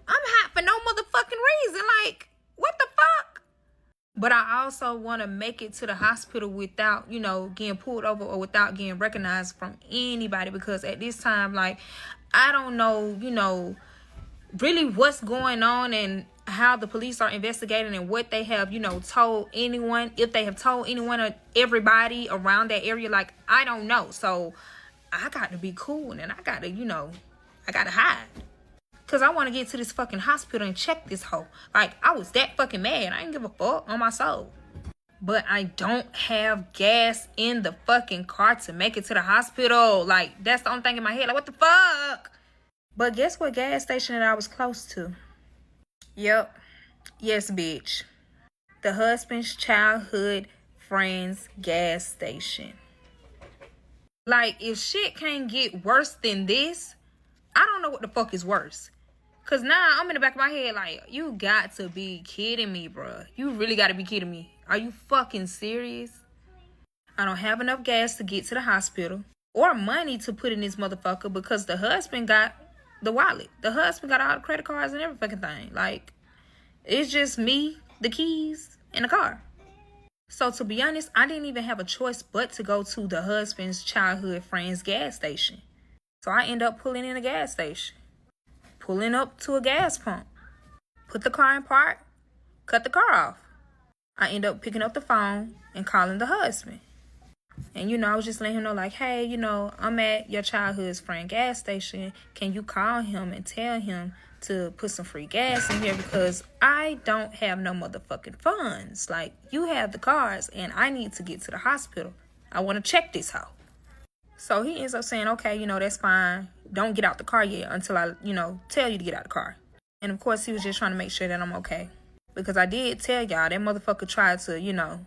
A: I'm hot for no motherfucking reason. Like, what the fuck? But I also want to make it to the hospital without, getting pulled over or without getting recognized from anybody. Because at this time, like, I don't know, really what's going on and how the police are investigating and what they have, told anyone. If they have told anyone or everybody around that area, like, I don't know. So I got to be cool and I got to, I got to hide. Because I want to get to this fucking hospital and check this hoe. Like, I was that fucking mad. I ain't give a fuck on my soul. But I don't have gas in the fucking car to make it to the hospital. Like, that's the only thing in my head. Like, what the fuck? But guess what gas station that I was close to? Yep. Yes, bitch. The husband's childhood friend's gas station. Like, if shit can't get worse than this, I don't know what the fuck is worse. Because now I'm in the back of my head like, you got to be kidding me, bruh. You really got to be kidding me. Are you fucking serious? I don't have enough gas to get to the hospital or money to put in this motherfucker because the husband got the wallet. The husband got all the credit cards and every fucking thing. Like, It's just me, the keys, and the car. So to be honest, I didn't even have a choice but to go to the husband's childhood friend's gas station. So I end up pulling in a gas station, pulling up to a gas pump, put the car in park, cut the car off. I end up picking up the phone and calling the husband. And, I was just letting him know, like, hey, I'm at your childhood's friend gas station. Can you call him and tell him to put some free gas in here because I don't have no motherfucking funds. Like, you have the cards and I need to get to the hospital. I want to check this hoe. So he ends up saying, okay, that's fine. Don't get out the car yet until I, tell you to get out the car. And of course, he was just trying to make sure that I'm okay. Because I did tell y'all that motherfucker tried to,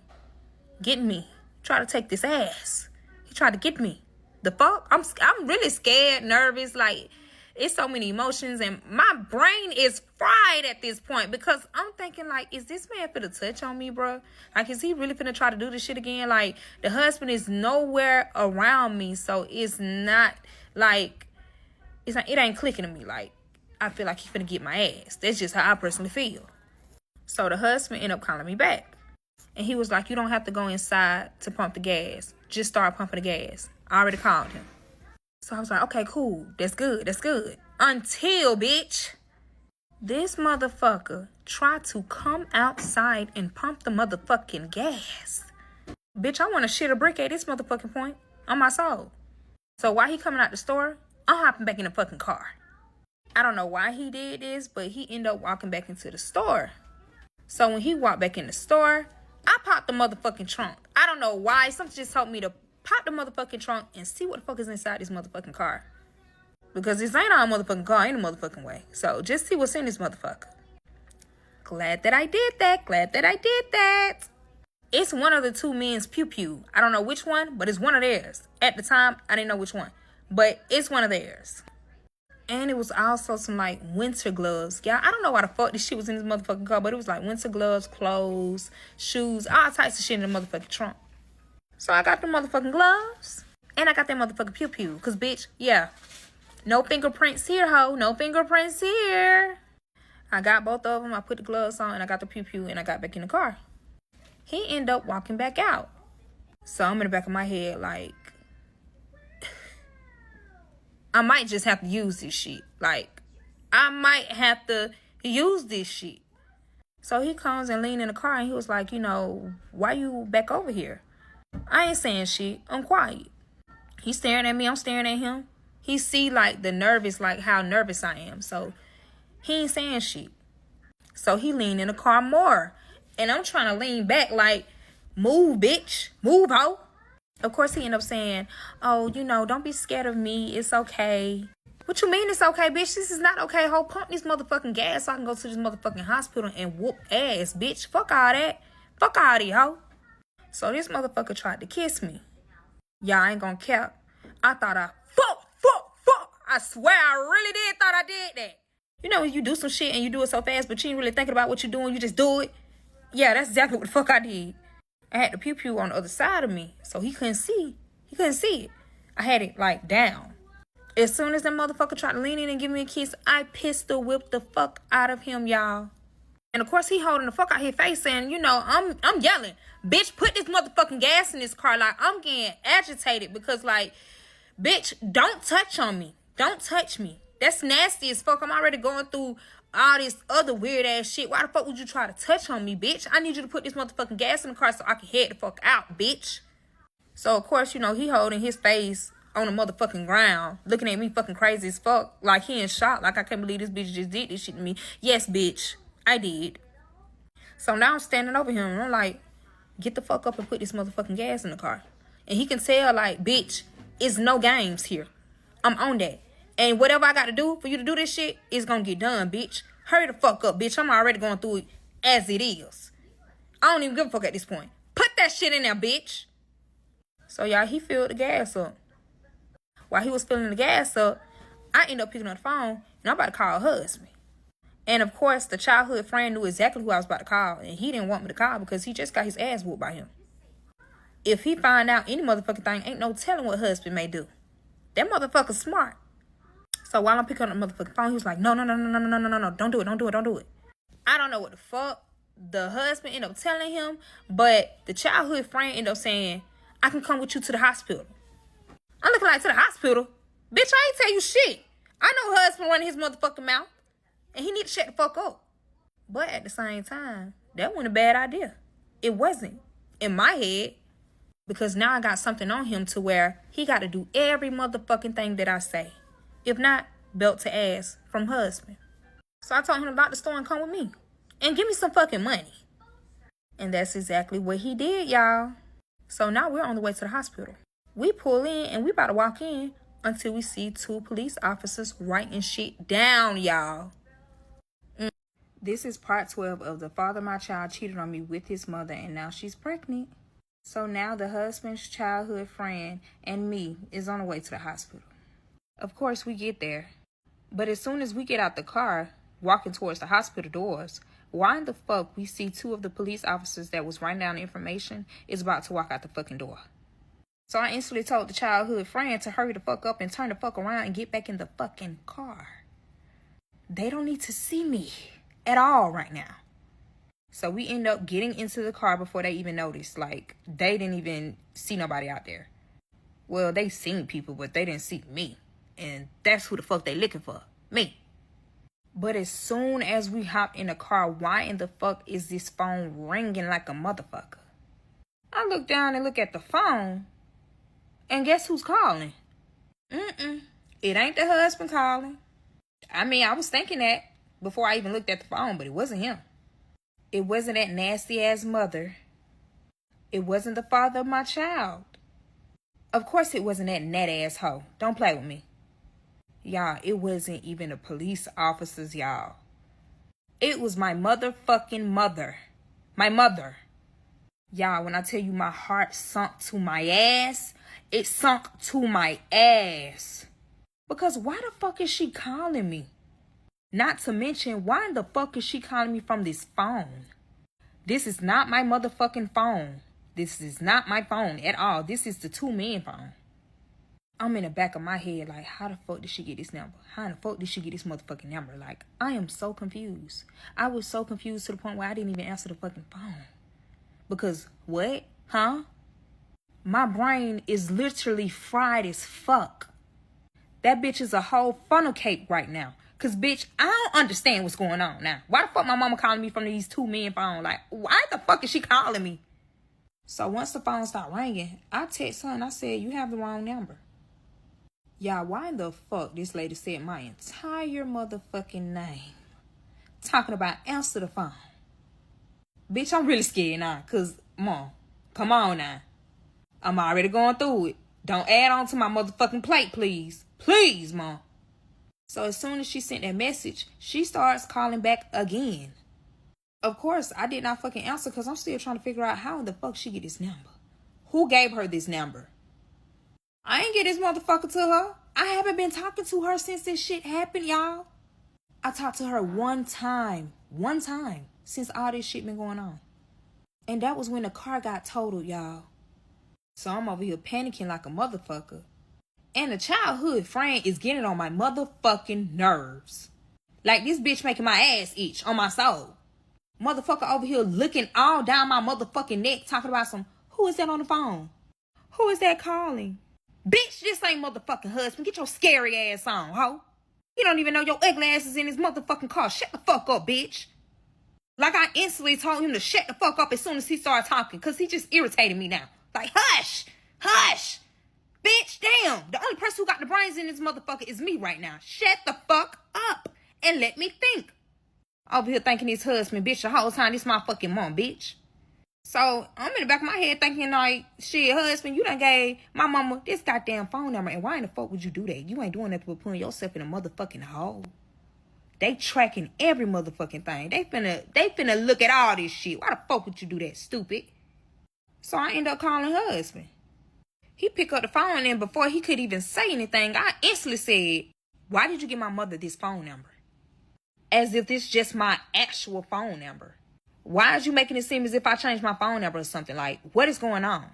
A: get me. Try to take this ass. He tried to get me. The fuck? I'm really scared, nervous, like, it's so many emotions, and my brain is fried at this point because I'm thinking, like, is this man finna touch on me, bro? Like, is he really finna try to do this shit again? Like, the husband is nowhere around me, so it's not, like, it ain't clicking to me. Like, I feel like he finna get my ass. That's just how I personally feel. So the husband ended up calling me back. And he was like, you don't have to go inside to pump the gas. Just start pumping the gas. I already called him. So I was like, okay, cool. That's good. That's good. Until, bitch, this motherfucker tried to come outside and pump the motherfucking gas. Bitch, I want to shit a brick at this motherfucking point on my soul. So while he coming out the store, I'm hopping back in the fucking car. I don't know why he did this, but he ended up walking back into the store. So when he walked back in the store, I popped the motherfucking trunk. I don't know why. Something just told me to pop the motherfucking trunk and see what the fuck is inside this motherfucking car. Because this ain't our motherfucking car, ain't a motherfucking way. So just see what's in this motherfucker. Glad that I did that. It's one of the two men's pew-pew. I don't know which one, but it's one of theirs. At the time, I didn't know which one. But it's one of theirs. And it was also some, like, winter gloves. Yeah, I don't know why the fuck this shit was in this motherfucking car, but it was, like, winter gloves, clothes, shoes, all types of shit in the motherfucking trunk. So I got the motherfucking gloves, and I got that motherfucking pew-pew. Because, bitch, yeah, no fingerprints here, ho. No fingerprints here. I got both of them. I put the gloves on, and I got the pew-pew, and I got back in the car. He ended up walking back out. So I'm in the back of my head, like, I might just have to use this shit. Like, I might have to use this shit. So he comes and leans in the car and he was like, why you back over here? I ain't saying shit. I'm quiet. He's staring at me. I'm staring at him. He see, like, the nervous, like, how nervous I am. So he ain't saying shit. So he leaned in the car more. And I'm trying to lean back like, move, bitch. Move, ho. Of course, he ended up saying, oh, don't be scared of me. It's okay. What you mean it's okay, bitch? This is not okay, ho. Pump this motherfucking gas so I can go to this motherfucking hospital and whoop ass, bitch. Fuck all that. Fuck all that, ho. So this motherfucker tried to kiss me. Y'all ain't gonna cap. I thought fuck. I swear I really did thought I did that. When you do some shit and you do it so fast, but you ain't really thinking about what you're doing, you just do it. Yeah, that's exactly what the fuck I did. I had the pew-pew on the other side of me, so he couldn't see. He couldn't see it. I had it, like, down. As soon as that motherfucker tried to lean in and give me a kiss, I pistol whipped the fuck out of him, y'all. And, of course, he holding the fuck out his face saying, I'm yelling, bitch, put this motherfucking gas in this car. Like, I'm getting agitated because, like, bitch, don't touch on me. Don't touch me. That's nasty as fuck. I'm already going through all this other weird ass shit. Why the fuck would you try to touch on me, bitch? I need you to put this motherfucking gas in the car so I can head the fuck out, bitch. So, of course, he holding his face on the motherfucking ground, looking at me fucking crazy as fuck. Like, he in shock. Like, I can't believe this bitch just did this shit to me. Yes, bitch. I did. So now I'm standing over him and I'm like, get the fuck up and put this motherfucking gas in the car. And he can tell, like, bitch, it's no games here. I'm on that. And whatever I got to do for you to do this shit is going to get done, bitch. Hurry the fuck up, bitch. I'm already going through it as it is. I don't even give a fuck at this point. Put that shit in there, bitch. So, y'all, he filled the gas up. While he was filling the gas up, I ended up picking up the phone, and I'm about to call her husband. And, of course, the childhood friend knew exactly who I was about to call, and he didn't want me to call because he just got his ass whooped by him. If he find out any motherfucking thing, ain't no telling what husband may do. That motherfucker's smart. So while I'm picking up the motherfucking phone, he was like, no, don't do it. I don't know what the fuck the husband ended up telling him, but the childhood friend ended up saying, I can come with you to the hospital. I'm looking like, to the hospital? Bitch, I ain't tell you shit. I know husband running his motherfucking mouth, and he need to shut the fuck up. But at the same time, that wasn't a bad idea. It wasn't. In my head, because now I got something on him to where he got to do every motherfucking thing that I say. If not, belt to ass from husband. So I told him to lock the store and come with me. And give me some fucking money. And that's exactly what he did, y'all. So now we're on the way to the hospital. We pull in and we about to walk in until we see 2 police officers writing shit down, y'all. This is part 12 of the father of my child cheated on me with his mother and now she's pregnant. So now the husband's childhood friend and me is on the way to the hospital. Of course, we get there. But as soon as we get out the car, walking towards the hospital doors, why in the fuck we see 2 of the police officers that was writing down the information is about to walk out the fucking door. So I instantly told the childhood friend to hurry the fuck up and turn the fuck around and get back in the fucking car. They don't need to see me at all right now. So we end up getting into the car before they even noticed. Like, they didn't even see nobody out there. Well, they seen people, but they didn't see me. And that's who the fuck they looking for. Me. But as soon as we hop in the car, why in the fuck is this phone ringing like a motherfucker? I look down and look at the phone. And guess who's calling? It ain't the husband calling. I mean, I was thinking that before I even looked at the phone, but it wasn't him. It wasn't that nasty ass mother. It wasn't the father of my child. Of course it wasn't that nut ass hoe. Don't play with me. Y'all, it wasn't even the police officers, y'all. It was my motherfucking mother. My mother. Y'all, when I tell you my heart sunk to my ass, it sunk to my ass. Because why the fuck is she calling me? Not to mention, why in the fuck is she calling me from this phone? This is not my motherfucking phone. This is not my phone at all. This is the 2 men phone. I'm in the back of my head like, how the fuck did she get this number? How in the fuck did she get this motherfucking number? Like, I am so confused. I was so confused to the point where I didn't even answer the fucking phone. Because, what? Huh? My brain is literally fried as fuck. That bitch is a whole funnel cake right now. Cause bitch, I don't understand what's going on now. Why the fuck my mama calling me from these 2 men phone? Like, why the fuck is she calling me? So once the phone started ringing, I text her and I said, you have the wrong number. Y'all, why in the fuck this lady said my entire motherfucking name? Talking about answer the phone. Bitch, I'm really scared now. Cause, mom, come on now. I'm already going through it. Don't add on to my motherfucking plate, please. Please, mom. So as soon as she sent that message, she starts calling back again. Of course, I did not fucking answer because I'm still trying to figure out how the fuck she get this number. Who gave her this number? I ain't get this motherfucker to her. I haven't been talking to her since this shit happened, y'all. I talked to her one time since all this shit been going on. And that was when the car got totaled, y'all. So I'm over here panicking like a motherfucker. And the childhood friend is getting on my motherfucking nerves. Like this bitch making my ass itch on my soul. Motherfucker over here looking all down my motherfucking neck talking about some, who is that on the phone? Who is that calling? Bitch, this ain't motherfucking husband. Get your scary ass on, ho. You don't even know your ugly ass is in his motherfucking car. Shut the fuck up, bitch. Like I instantly told him to shut the fuck up as soon as he started talking. Cause he just irritated me now. Like, hush, hush. Bitch, damn. The only person who got the brains in this motherfucker is me right now. Shut the fuck up and let me think. Over here thinking his husband, bitch, the whole time this my fucking mom, bitch. So I'm in the back of my head thinking like, shit, husband, you done gave my mama this goddamn phone number. And why in the fuck would you do that? You ain't doing nothing but putting yourself in a motherfucking hole. They tracking every motherfucking thing. They finna look at all this shit. Why the fuck would you do that, stupid? So I end up calling her husband. He picked up the phone and before he could even say anything, I instantly said, why did you give my mother this phone number? As if this just my actual phone number. Why is you making it seem as if I changed my phone number or something? Like, what is going on?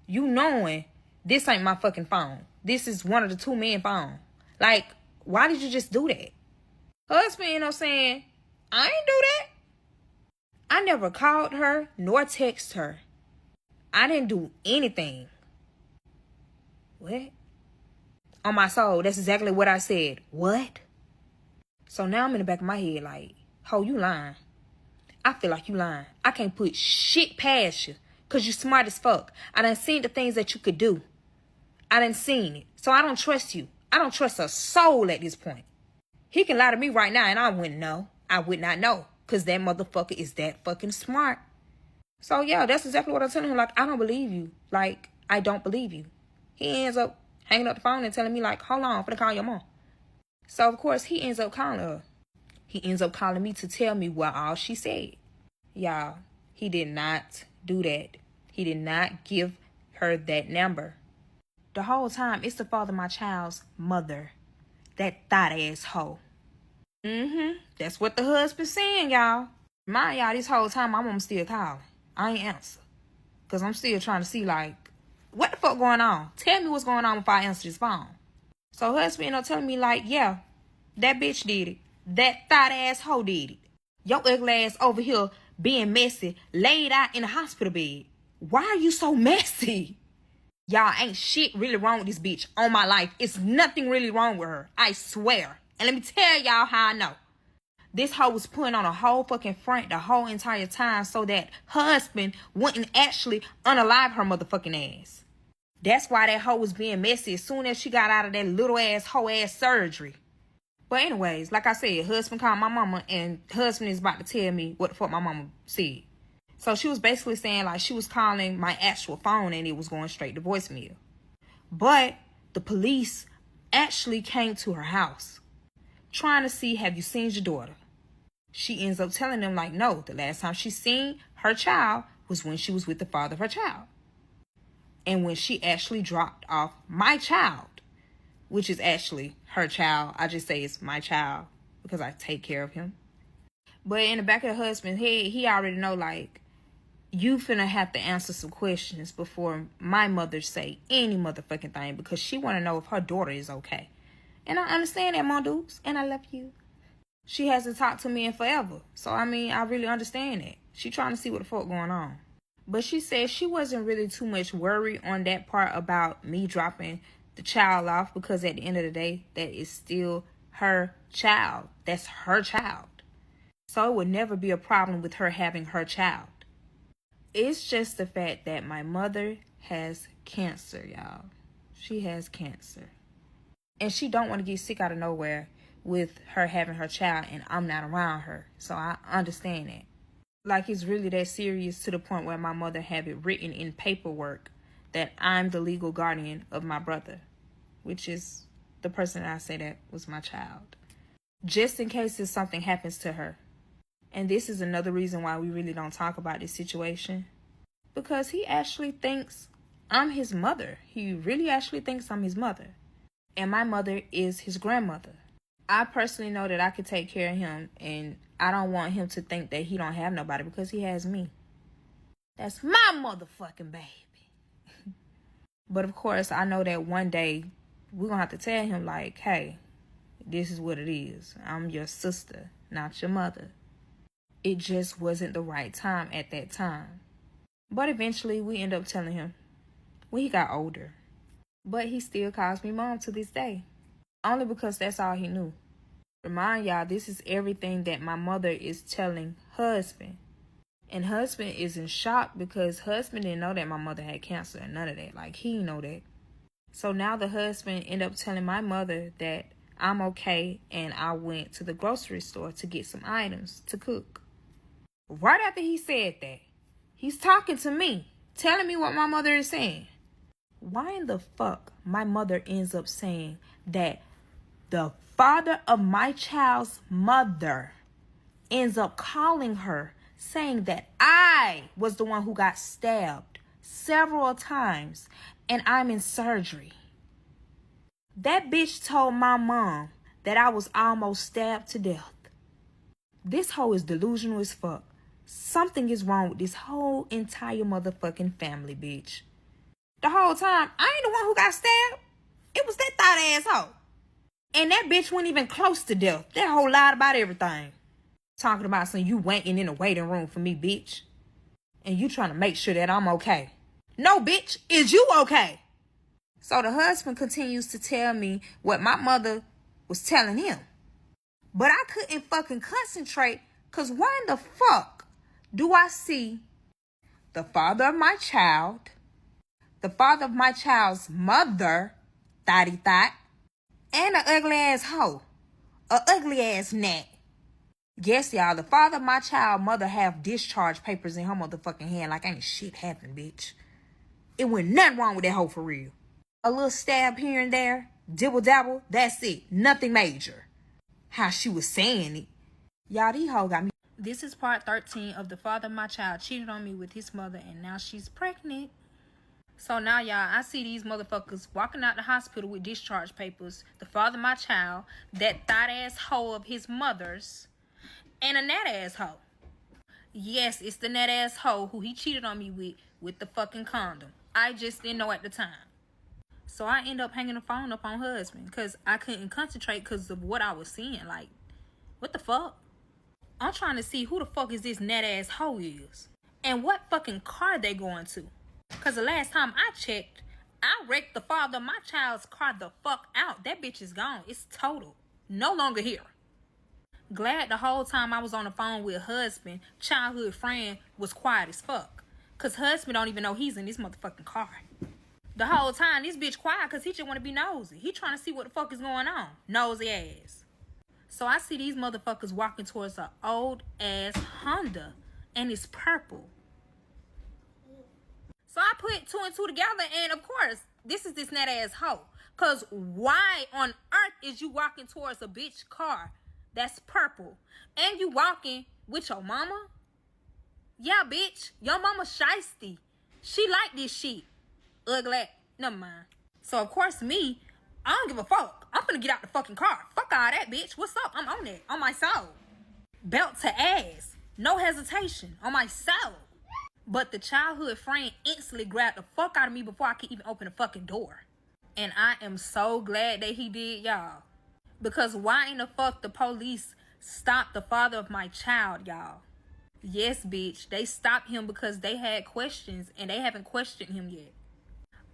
A: You knowing this ain't my fucking phone. This is one of the 2 men phone. Like, why did you just do that? Husband, you know, saying, I ain't do that. I never called her nor texted her. I didn't do anything. What? On my soul, that's exactly what I said. What? So now I'm in the back of my head like, ho, you lying. I feel like you lying. I can't put shit past you because you smart as fuck. I done seen the things that you could do. I done seen it. So I don't trust you. I don't trust a soul at this point. He can lie to me right now and I wouldn't know. I would not know because that motherfucker is that fucking smart. So yeah, that's exactly what I'm telling him. Like, I don't believe you. Like, I don't believe you. He ends up hanging up the phone and telling me like, hold on, I'm finna call your mom. So of course he ends up calling her. He ends up calling me to tell me what all she said. Y'all, he did not do that. He did not give her that number. The whole time, it's the father of my child's mother. That thought ass hoe. That's what the husband's saying, y'all. Mind y'all, this whole time, my mom still calling. I ain't answer. Because I'm still trying to see, like, what the fuck going on? Tell me what's going on if I answer this phone. So husband ended up telling me, like, yeah, that bitch did it. That thought ass hoe did it. Your ugly ass over here being messy, laid out in a hospital bed. Why are you so messy? Y'all, ain't shit really wrong with this bitch on my life. It's nothing really wrong with her. I swear. And let me tell y'all how I know. This hoe was putting on a whole fucking front the whole entire time so that husband wouldn't actually unalive her motherfucking ass. That's why that hoe was being messy as soon as she got out of that little ass hoe ass surgery. But anyways, like I said, husband called my mama and husband is about to tell me what the fuck my mama said. So she was basically saying like she was calling my actual phone and it was going straight to voicemail. But the police actually came to her house trying to see, have you seen your daughter? She ends up telling them like, no, the last time she seen her child was when she was with the father of her child. And when she actually dropped off my child, which is actually her child. I just say it's my child because I take care of him. But in the back of the husband's head, he already know like, you finna have to answer some questions before my mother say any motherfucking thing because she want to know if her daughter is okay. And I understand that, my dudes, and I love you. She hasn't talked to me in forever. So, I mean, I really understand that. She trying to see what the fuck going on. But she said she wasn't really too much worried on that part about me dropping the child off because at the end of the day, that is still her child. That's her child. So it would never be a problem with her having her child. It's just the fact that my mother has cancer, y'all. She has cancer. And she don't want to get sick out of nowhere with her having her child and I'm not around her. So I understand that. Like it's really that serious to the point where my mother have it written in paperwork that I'm the legal guardian of my brother, which is the person that I say that was my child. Just in case if something happens to her. And this is another reason why we really don't talk about this situation. Because he actually thinks I'm his mother. He really actually thinks I'm his mother. And my mother is his grandmother. I personally know that I could take care of him. And I don't want him to think that he don't have nobody because he has me. That's my motherfucking baby. But of course, I know that one day we're going to have to tell him like, hey, this is what it is. I'm your sister, not your mother. It just wasn't the right time at that time. But eventually we end up telling him when he got older. But he still calls me mom to this day. Only because that's all he knew. Remind y'all, this is everything that my mother is telling husband. And husband is in shock because husband didn't know that my mother had cancer and none of that. Like, he didn't know that. So now the husband ended up telling my mother that I'm okay and I went to the grocery store to get some items to cook. Right after he said that, he's talking to me, telling me what my mother is saying. Why in the fuck my mother ends up saying that the father of my child's mother ends up calling her saying that I was the one who got stabbed several times and I'm in surgery. That bitch told my mom that I was almost stabbed to death. This hoe is delusional as fuck. Something is wrong with this whole entire motherfucking family, bitch. The whole time, I ain't the one who got stabbed. It was that thought asshole. And that bitch wasn't even close to death. That hoe lied about everything. Talking about some you waiting in the waiting room for me, bitch. And you trying to make sure that I'm okay. No, bitch, is you okay? So the husband continues to tell me what my mother was telling him. But I couldn't fucking concentrate, because why in the fuck do I see the father of my child, the father of my child's mother, thotty thot, and an ugly ass hoe, a ugly ass gnat. Yes, y'all, the father of my child mother have discharge papers in her motherfucking hand like ain't shit happened, bitch. It went nothing wrong with that hoe for real. A little stab here and there, dibble dabble, that's it. Nothing major. How she was saying it. Y'all, these hoes got me. This is part 13 of the father of my child cheated on me with his mother and now she's pregnant. So now, y'all, I see these motherfuckers walking out the hospital with discharge papers. The father of my child, that thought ass hoe of his mother's, and a gnat ass hoe. Yes, it's the gnat ass hoe who he cheated on me with the fucking condom. I just didn't know at the time. So I end up hanging the phone up on husband because I couldn't concentrate because of what I was seeing. Like, what the fuck? I'm trying to see who the fuck is this gnat ass hoe is. And what fucking car they going to. Because the last time I checked, I wrecked the father of my child's car the fuck out. That bitch is gone. It's total. No longer here. Glad the whole time I was on the phone with husband, childhood friend was quiet as fuck. Cause husband don't even know he's in this motherfucking car. The whole time this bitch quiet cause he just want to be nosy. He trying to see what the fuck is going on. Nosy ass. So I see these motherfuckers walking towards an old ass Honda. And it's purple. So I put two and two together and of course, this is this gnat ass hoe. Cause why on earth is you walking towards a bitch car that's purple and you walking with your mama? Yeah, bitch. Your mama shiesty. She like this shit. Ugly. Never mind. So of course me, I don't give a fuck. I'm finna get out the fucking car. Fuck all that, bitch. What's up? I'm on it. On my soul. Belt to ass. No hesitation. On my soul. But the childhood friend instantly grabbed the fuck out of me before I could even open the fucking door. And I am so glad that he did, y'all. Because why in the fuck the police stopped the father of my child, y'all? Yes, bitch. They stopped him because they had questions and they haven't questioned him yet.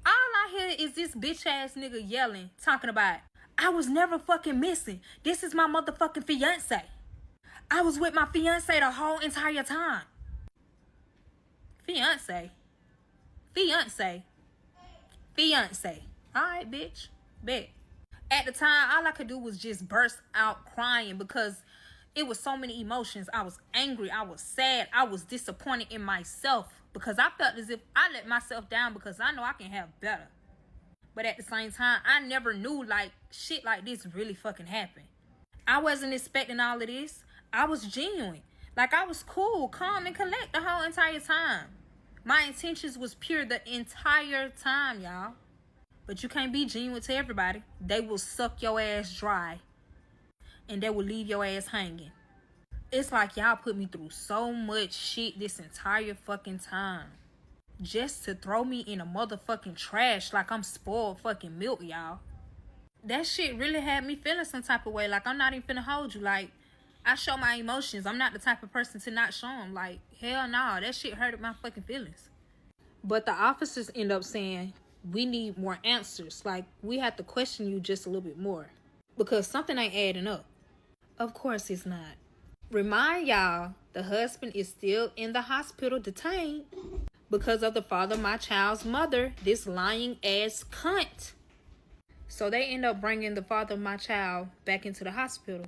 A: All I hear is this bitch ass nigga yelling, talking about, I was never fucking missing. This is my motherfucking fiance. I was with my fiance the whole entire time. Fiance. Alright, bitch. Bet. At the time, all I could do was just burst out crying because it was so many emotions. I was angry. I was sad. I was disappointed in myself because I felt as if I let myself down because I know I can have better. But at the same time, I never knew like shit like this really fucking happened. I wasn't expecting all of this. I was genuine. Like I was cool, calm, and collect the whole entire time. My intentions was pure the entire time, y'all. But you can't be genuine to everybody. They will suck your ass dry. And they will leave your ass hanging. It's like y'all put me through so much shit this entire fucking time. Just to throw me in a motherfucking trash like I'm spoiled fucking milk, y'all. That shit really had me feeling some type of way. Like I'm not even finna hold you. Like I show my emotions. I'm not the type of person to not show them. Like hell no. That shit hurted my fucking feelings. But the officers end up saying, we need more answers. Like, we have to question you just a little bit more. Because something ain't adding up. Of course it's not. Remind y'all, the husband is still in the hospital detained. Because of the father of my child's mother, this lying ass cunt. So they end up bringing the father of my child back into the hospital.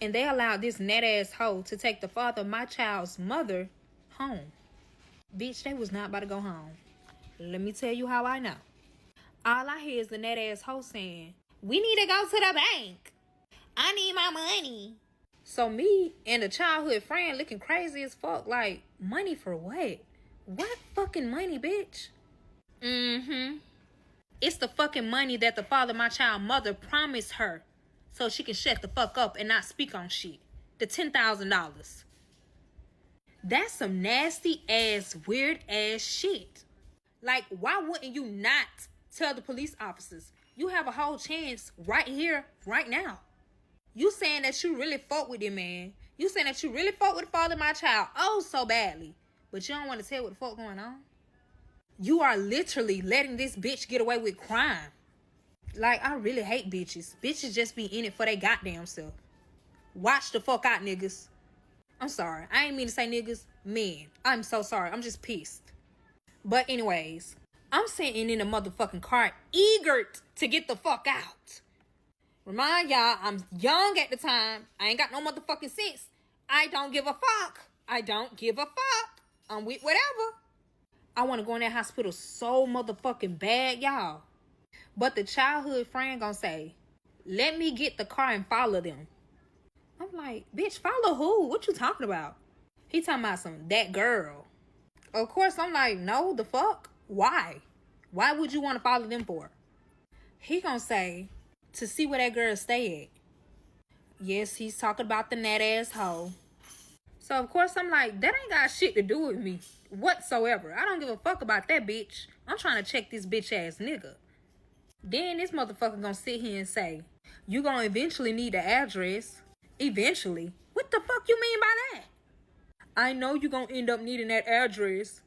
A: And they allowed this net ass hoe to take the father of my child's mother home. Bitch, they was not about to go home. Let me tell you how I know. All I hear is the net ass hoe saying, we need to go to the bank. I need my money. So me and the childhood friend looking crazy as fuck. Like, money for what? What fucking money, bitch? It's the fucking money that the father of my child's mother promised her so she can shut the fuck up and not speak on shit. The $10,000. That's some nasty ass, weird ass shit. Like, why wouldn't you not tell the police officers? You have a whole chance right here, right now. You saying that you really fought with him, man. You saying that you really fuck with the father of my child, oh, so badly. But you don't want to tell what the fuck going on. You are literally letting this bitch get away with crime. Like, I really hate bitches. Bitches just be in it for their goddamn self. Watch the fuck out, niggas. I'm sorry. I ain't mean to say niggas. Men. I'm so sorry. I'm just pissed. But anyways, I'm sitting in the motherfucking car eager to get the fuck out. Remind y'all, I'm young at the time. I ain't got no motherfucking sense. I don't give a fuck. I don't give a fuck. I'm with whatever. I want to go in that hospital so motherfucking bad, y'all. But the childhood friend gonna say, let me get the car and follow them. I'm like, bitch, follow who? What you talking about? He talking about that girl. Of course, I'm like, no, the fuck? Why? Why would you want to follow them for? He gonna say, to see where that girl stay at. Yes, he's talking about the nat ass hoe. So, of course, I'm like, that ain't got shit to do with me whatsoever. I don't give a fuck about that bitch. I'm trying to check this bitch ass nigga. Then this motherfucker gonna sit here and say, you gonna eventually need the address. Eventually? What the fuck you mean by that? I know you gonna end up needing that address.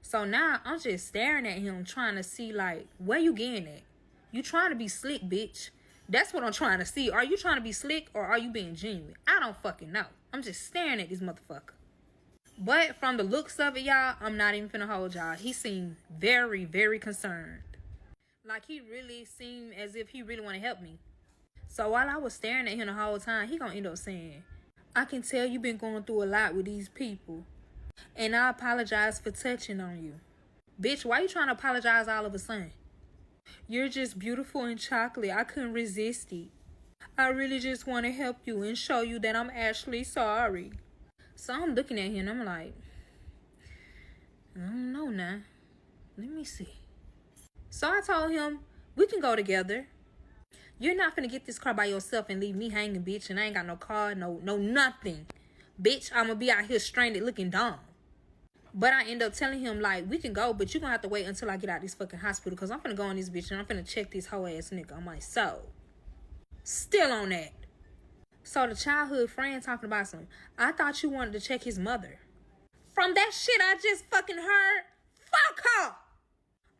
A: So now I'm just staring at him trying to see, like, where you getting at? You trying to be slick, bitch. That's what I'm trying to see. Are you trying to be slick or are you being genuine? I don't fucking know. I'm just staring at this motherfucker. But from the looks of it, y'all, I'm not even finna hold y'all. He seemed very, very concerned. Like, he really seemed as if he really want to help me. So while I was staring at him the whole time, he gonna end up saying, I can tell you've been going through a lot with these people. And I apologize for touching on you. Bitch, why you trying to apologize all of a sudden? You're just beautiful and chocolate. I couldn't resist it. I really just want to help you and show you that I'm actually sorry. So I'm looking at him and I'm like, I don't know now. Let me see. So I told him, we can go together. You're not finna get this car by yourself and leave me hanging, bitch. And I ain't got no car, no nothing. Bitch, I'm gonna be out here stranded looking dumb. But I end up telling him, like, we can go, but you're gonna have to wait until I get out of this fucking hospital. Because I'm finna go on this bitch and I'm finna check this hoe ass nigga. I'm like, so, still on that. So the childhood friend talking about I thought you wanted to check his mother. From that shit I just fucking heard, fuck her.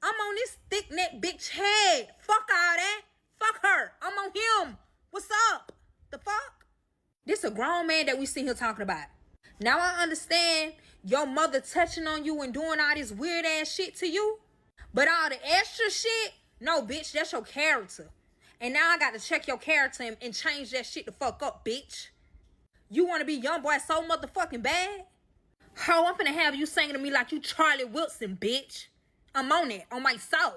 A: I'm on this thick neck bitch head. Fuck all that. Fuck her. I'm on him. What's up? The fuck? This a grown man that we seen here talking about. Now I understand your mother touching on you and doing all this weird ass shit to you. But all the extra shit, no bitch, that's your character. And now I got to check your character and change that shit the fuck up, bitch. You want to be young boy so motherfucking bad? Ho, I'm finna have you singing to me like you Charlie Wilson, bitch. I'm on it, on my soul.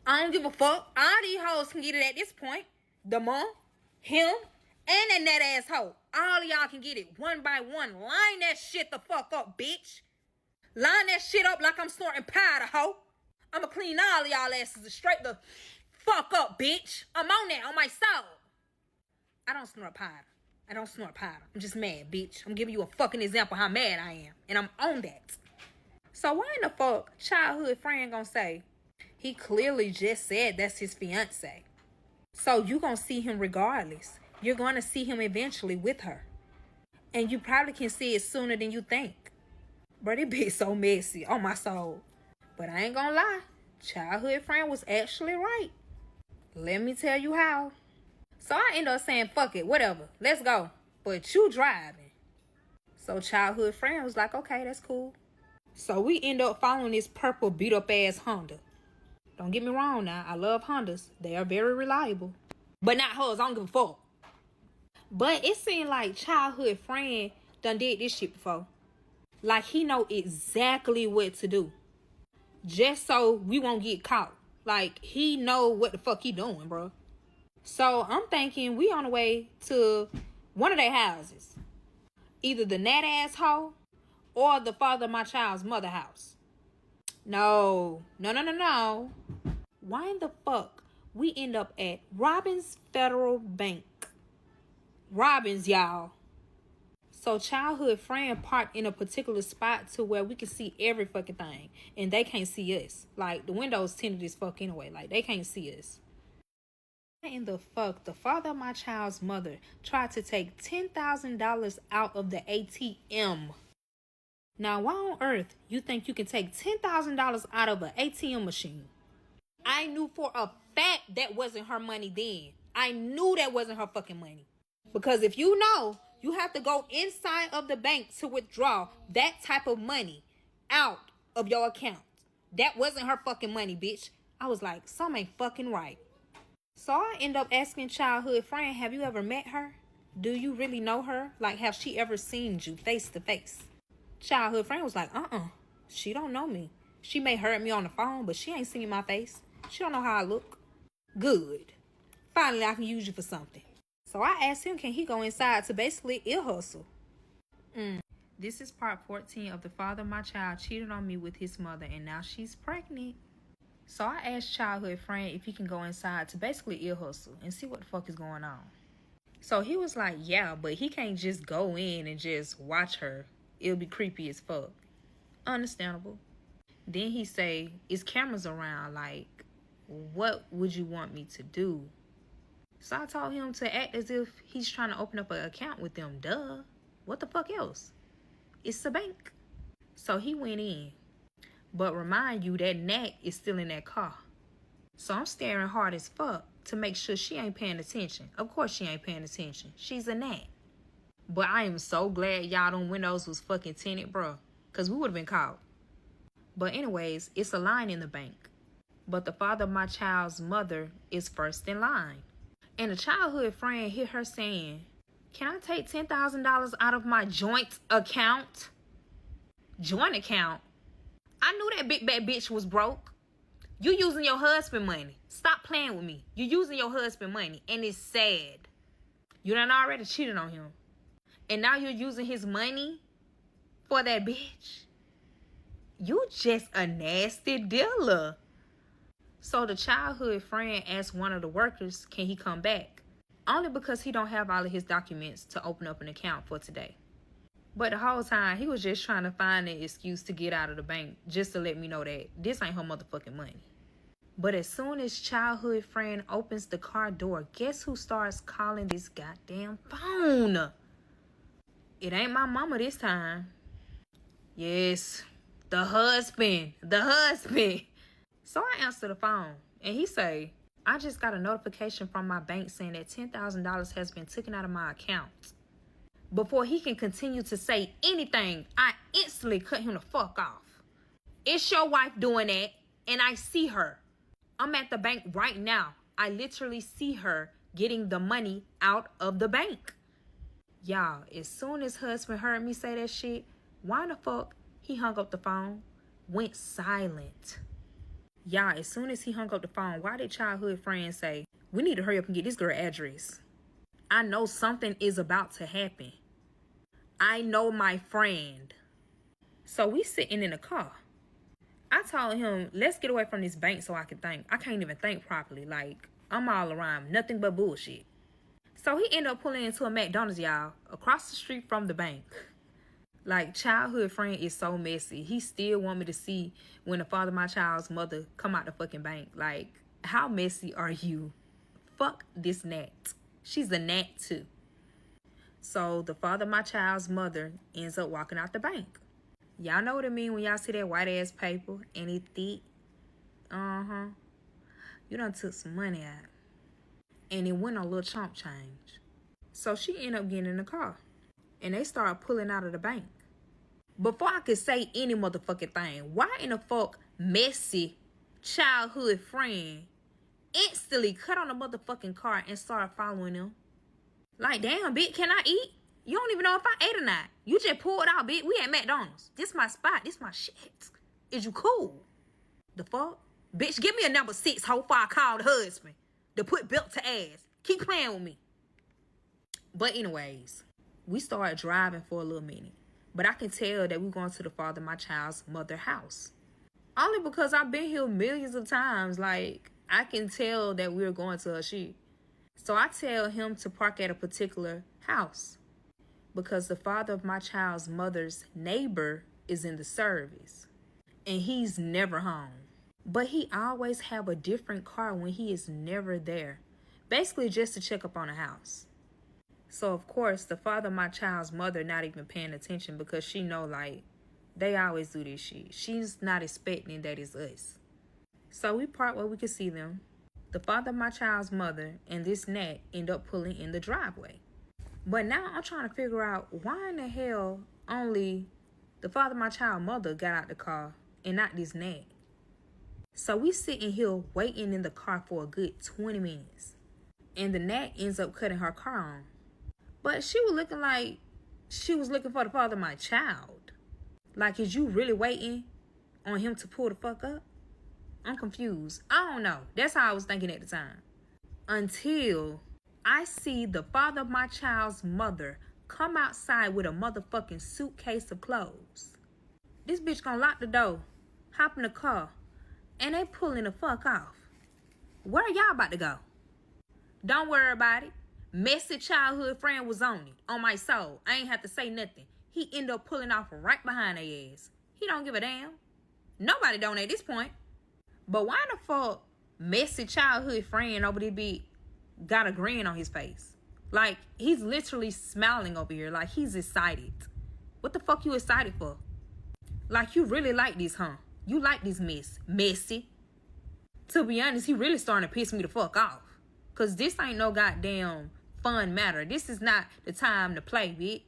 A: I don't give a fuck. All these hoes can get it at this point. The mom, him, and that asshole. All of y'all can get it one by one. Line that shit the fuck up, bitch. Line that shit up like I'm snorting powder, ho. I'ma clean all of y'all asses straight the fuck up, bitch. I'm on that, on my soul. I don't snort powder. I don't snort powder. I'm just mad, bitch. I'm giving you a fucking example how mad I am. And I'm on that. So why in the fuck childhood friend gonna say, he clearly just said that's his fiance. So you gonna see him regardless. You're gonna see him eventually with her. And you probably can see it sooner than you think. But it be so messy on my soul. But I ain't gonna lie. Childhood friend was actually right. Let me tell you how. So I end up saying, fuck it, whatever. Let's go. But you driving. So childhood friend was like, okay, that's cool. So we end up following this purple beat up ass Honda. Don't get me wrong now. I love Hondas. They are very reliable. But not hers. I don't give a fuck. But it seemed like childhood friend done did this shit before. Like he know exactly what to do. Just so we won't get caught. Like he know what the fuck he doing, bro. So I'm thinking we on the way to one of their houses. Either the nat asshole or the father of my child's mother house. No. Why in the fuck we end up at Robbins Federal Bank? Robbins, y'all. So childhood friend parked in a particular spot to where we can see every fucking thing. And they can't see us. Like the windows tinted as fuck anyway. Like they can't see us. In the fuck, the father of my child's mother tried to take $10,000 out of the ATM. Now, why on earth you think you can take $10,000 out of an ATM machine? I knew for a fact that wasn't her money then. I knew that wasn't her fucking money. Because if you know, you have to go inside of the bank to withdraw that type of money out of your account. That wasn't her fucking money, bitch. I was like, something ain't fucking right. So I end up asking childhood friend, have you ever met her? Do you really know her? Like, have she ever seen you face to face? Childhood friend was like, she don't know me. She may heard me on the phone, but she ain't seen my face. She don't know how I look. Good. Finally, I can use you for something. So I asked him, can he go inside to basically ear hustle? This is part 14 of the father of my child cheated on me with his mother, and now she's pregnant. So I asked childhood friend if he can go inside to basically ear hustle and see what the fuck is going on. So he was like, yeah, but he can't just go in and just watch her. It'll be creepy as fuck. Understandable. Then he say, is cameras around? Like, what would you want me to do? So I told him to act as if he's trying to open up an account with them. Duh. What the fuck else? It's a bank. So he went in. But remind you that Nat is still in that car. So I'm staring hard as fuck to make sure she ain't paying attention. Of course she ain't paying attention. She's a Nat. But I am so glad y'all them windows was fucking tinted, bro. Because we would have been caught. But anyways, it's a line in the bank. But the father of my child's mother is first in line. And a childhood friend hear her saying, can I take $10,000 out of my joint account? Joint account? I knew that big bad bitch was broke. You using your husband money. Stop playing with me. You using your husband money. And it's sad. You done already cheated on him. And now you're using his money for that bitch. You just a nasty dealer. So the childhood friend asked one of the workers, can he come back? Only because he don't have all of his documents to open up an account for today. But the whole time, he was just trying to find an excuse to get out of the bank just to let me know that this ain't her motherfucking money. But as soon as childhood friend opens the car door, guess who starts calling this goddamn phone? It ain't my mama this time. Yes, the husband. So I answer the phone and he say, I just got a notification from my bank saying that $10,000 has been taken out of my account. Before he can continue to say anything, I instantly cut him the fuck off. It's your wife doing that, and I see her. I'm at the bank right now. I literally see her getting the money out of the bank. Y'all, as soon as husband heard me say that shit, why the fuck he hung up the phone? Went silent. Y'all, as soon as he hung up the phone, why did childhood friend say, we need to hurry up and get this girl address? I know something is about to happen. I know my friend. So we sitting in the car. I told him, let's get away from this bank so I can think. I can't even think properly. Like, I'm all around nothing but bullshit. So he ended up pulling into a McDonald's, y'all, across the street from the bank. Like, childhood friend is so messy. He still want me to see when the father of my child's mother come out the fucking bank. Like, how messy are you? Fuck this Nat. She's a Nat too. So the father of my child's mother ends up walking out the bank. Y'all know what I mean when y'all see that white ass paper and it thick? You done took some money out. And it went a little chump change. So she ended up getting in the car. And they started pulling out of the bank. Before I could say any motherfucking thing, why in the fuck messy childhood friend instantly cut on the motherfucking car and started following them? Like, damn, bitch, can I eat? You don't even know if I ate or not. You just pulled out, bitch. We at McDonald's. This my spot. This my shit. Is you cool? The fuck? Bitch, give me a number 6, hoe, before I call the husband to put belt to ass. Keep playing with me. But anyways, we started driving for a little minute. But I can tell that we're going to the father of my child's mother house. Only because I've been here millions of times. Like, I can tell that we're going to her shit. So I tell him to park at a particular house. Because the father of my child's mother's neighbor is in the service. And he's never home. But he always have a different car when he is never there. Basically just to check up on the house. So of course the father of my child's mother not even paying attention because she know like they always do this shit. She's not expecting that it's us. So we park where we could see them. The father of my child's mother and this Nat end up pulling in the driveway. But now I'm trying to figure out why in the hell only the father of my child's mother got out the car and not this Nat. So we sitting here waiting in the car for a good 20 minutes. And the Nat ends up cutting her car on. But she was looking like she was looking for the father of my child. Like, is you really waiting on him to pull the fuck up? I'm confused. I don't know. That's how I was thinking at the time. Until I see the father of my child's mother come outside with a motherfucking suitcase of clothes. This bitch gonna lock the door, hop in the car, and they pulling the fuck off. Where y'all about to go? Don't worry about it. Messy childhood friend was on it. On my soul. I ain't have to say nothing. He ended up pulling off right behind their ass. He don't give a damn. Nobody don't at this point. But why the fuck messy childhood friend over there be got a grin on his face? Like, he's literally smiling over here. Like, he's excited. What the fuck you excited for? Like, you really like this, huh? You like this mess. Messy. To be honest, he really starting to piss me the fuck off. Because this ain't no goddamn fun matter. This is not the time to play, bitch.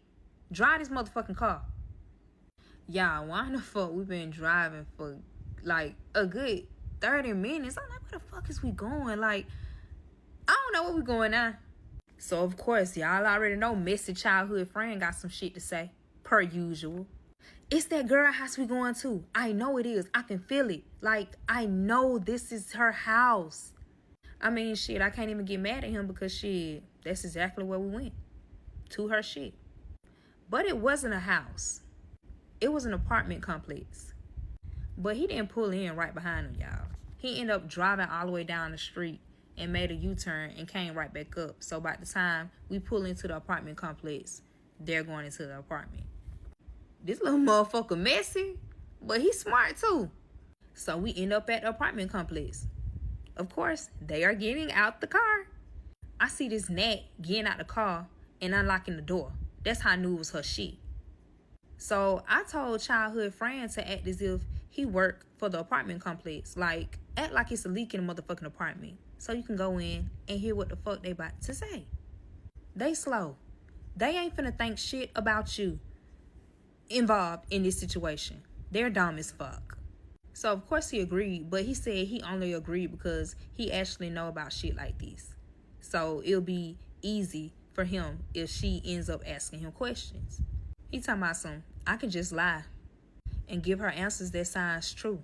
A: Drive this motherfucking car. Y'all, why the fuck we been driving for like a good 30 minutes? I'm like, where the fuck is we going? Like, I don't know where we going now. So, of course, y'all already know messy childhood friend got some shit to say. Per usual. It's that girl house we going to. I know it is. I can feel it. Like, I know this is her house. I mean, shit, I can't even get mad at him because shit, that's exactly where we went. To her shit. But it wasn't a house. It was an apartment complex. But he didn't pull in right behind him, y'all. He ended up driving all the way down the street and made a U-turn and came right back up. So by the time we pull into the apartment complex, they're going into the apartment. This little motherfucker messy, but he's smart too. So we end up at the apartment complex. Of course, they are getting out the car. I see this Nat getting out the car and unlocking the door. That's how I knew it was her shit. So I told childhood friend to act as if he worked for the apartment complex. Like, act like it's a leak in the motherfucking apartment. So you can go in and hear what the fuck they about to say. They slow. They ain't finna think shit about you involved in this situation. They're dumb as fuck. So of course he agreed, but he said he only agreed because he actually know about shit like this. So it'll be easy for him if she ends up asking him questions. He talking about I can just lie and give her answers that sounds true.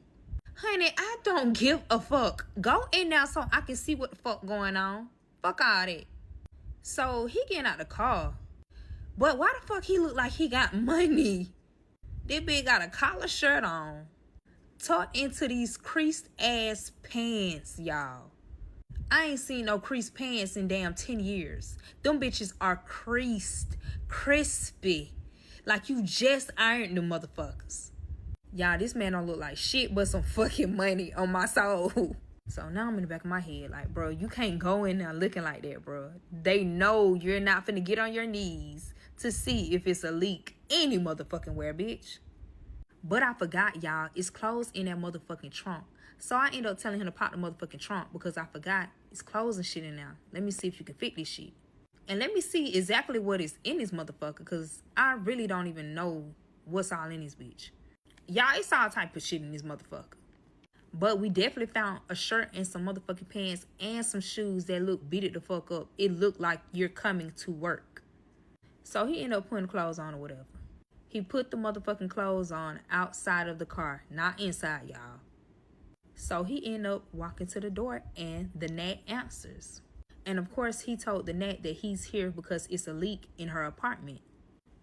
A: Honey, I don't give a fuck. Go in now so I can see what the fuck going on. Fuck all that. So he getting out the car. But why the fuck he look like he got money? This bitch got a collar shirt on. Tucked into these creased ass pants, y'all. I ain't seen no creased pants in damn 10 years. Them bitches are creased, crispy. Like you just ironed them motherfuckers. Y'all, this man don't look like shit but some fucking money on my soul. So now I'm in the back of my head like, bro, you can't go in there looking like that, bro. They know you're not finna get on your knees to see if it's a leak any motherfucking where, bitch. But I forgot, y'all, it's clothes in that motherfucking trunk. So I end up telling him to pop the motherfucking trunk because I forgot it's clothes and shit in there. Let me see if you can fit this shit. And let me see exactly what is in this motherfucker because I really don't even know what's all in this bitch. Y'all, it's all type of shit in this motherfucker. But we definitely found a shirt and some motherfucking pants and some shoes that look beat it the fuck up. It looked like you're coming to work. So he ended up putting clothes on or whatever. He put the motherfucking clothes on outside of the car, not inside, y'all. So he ended up walking to the door and the Nat answers. And of course, he told the Nat that he's here because it's a leak in her apartment.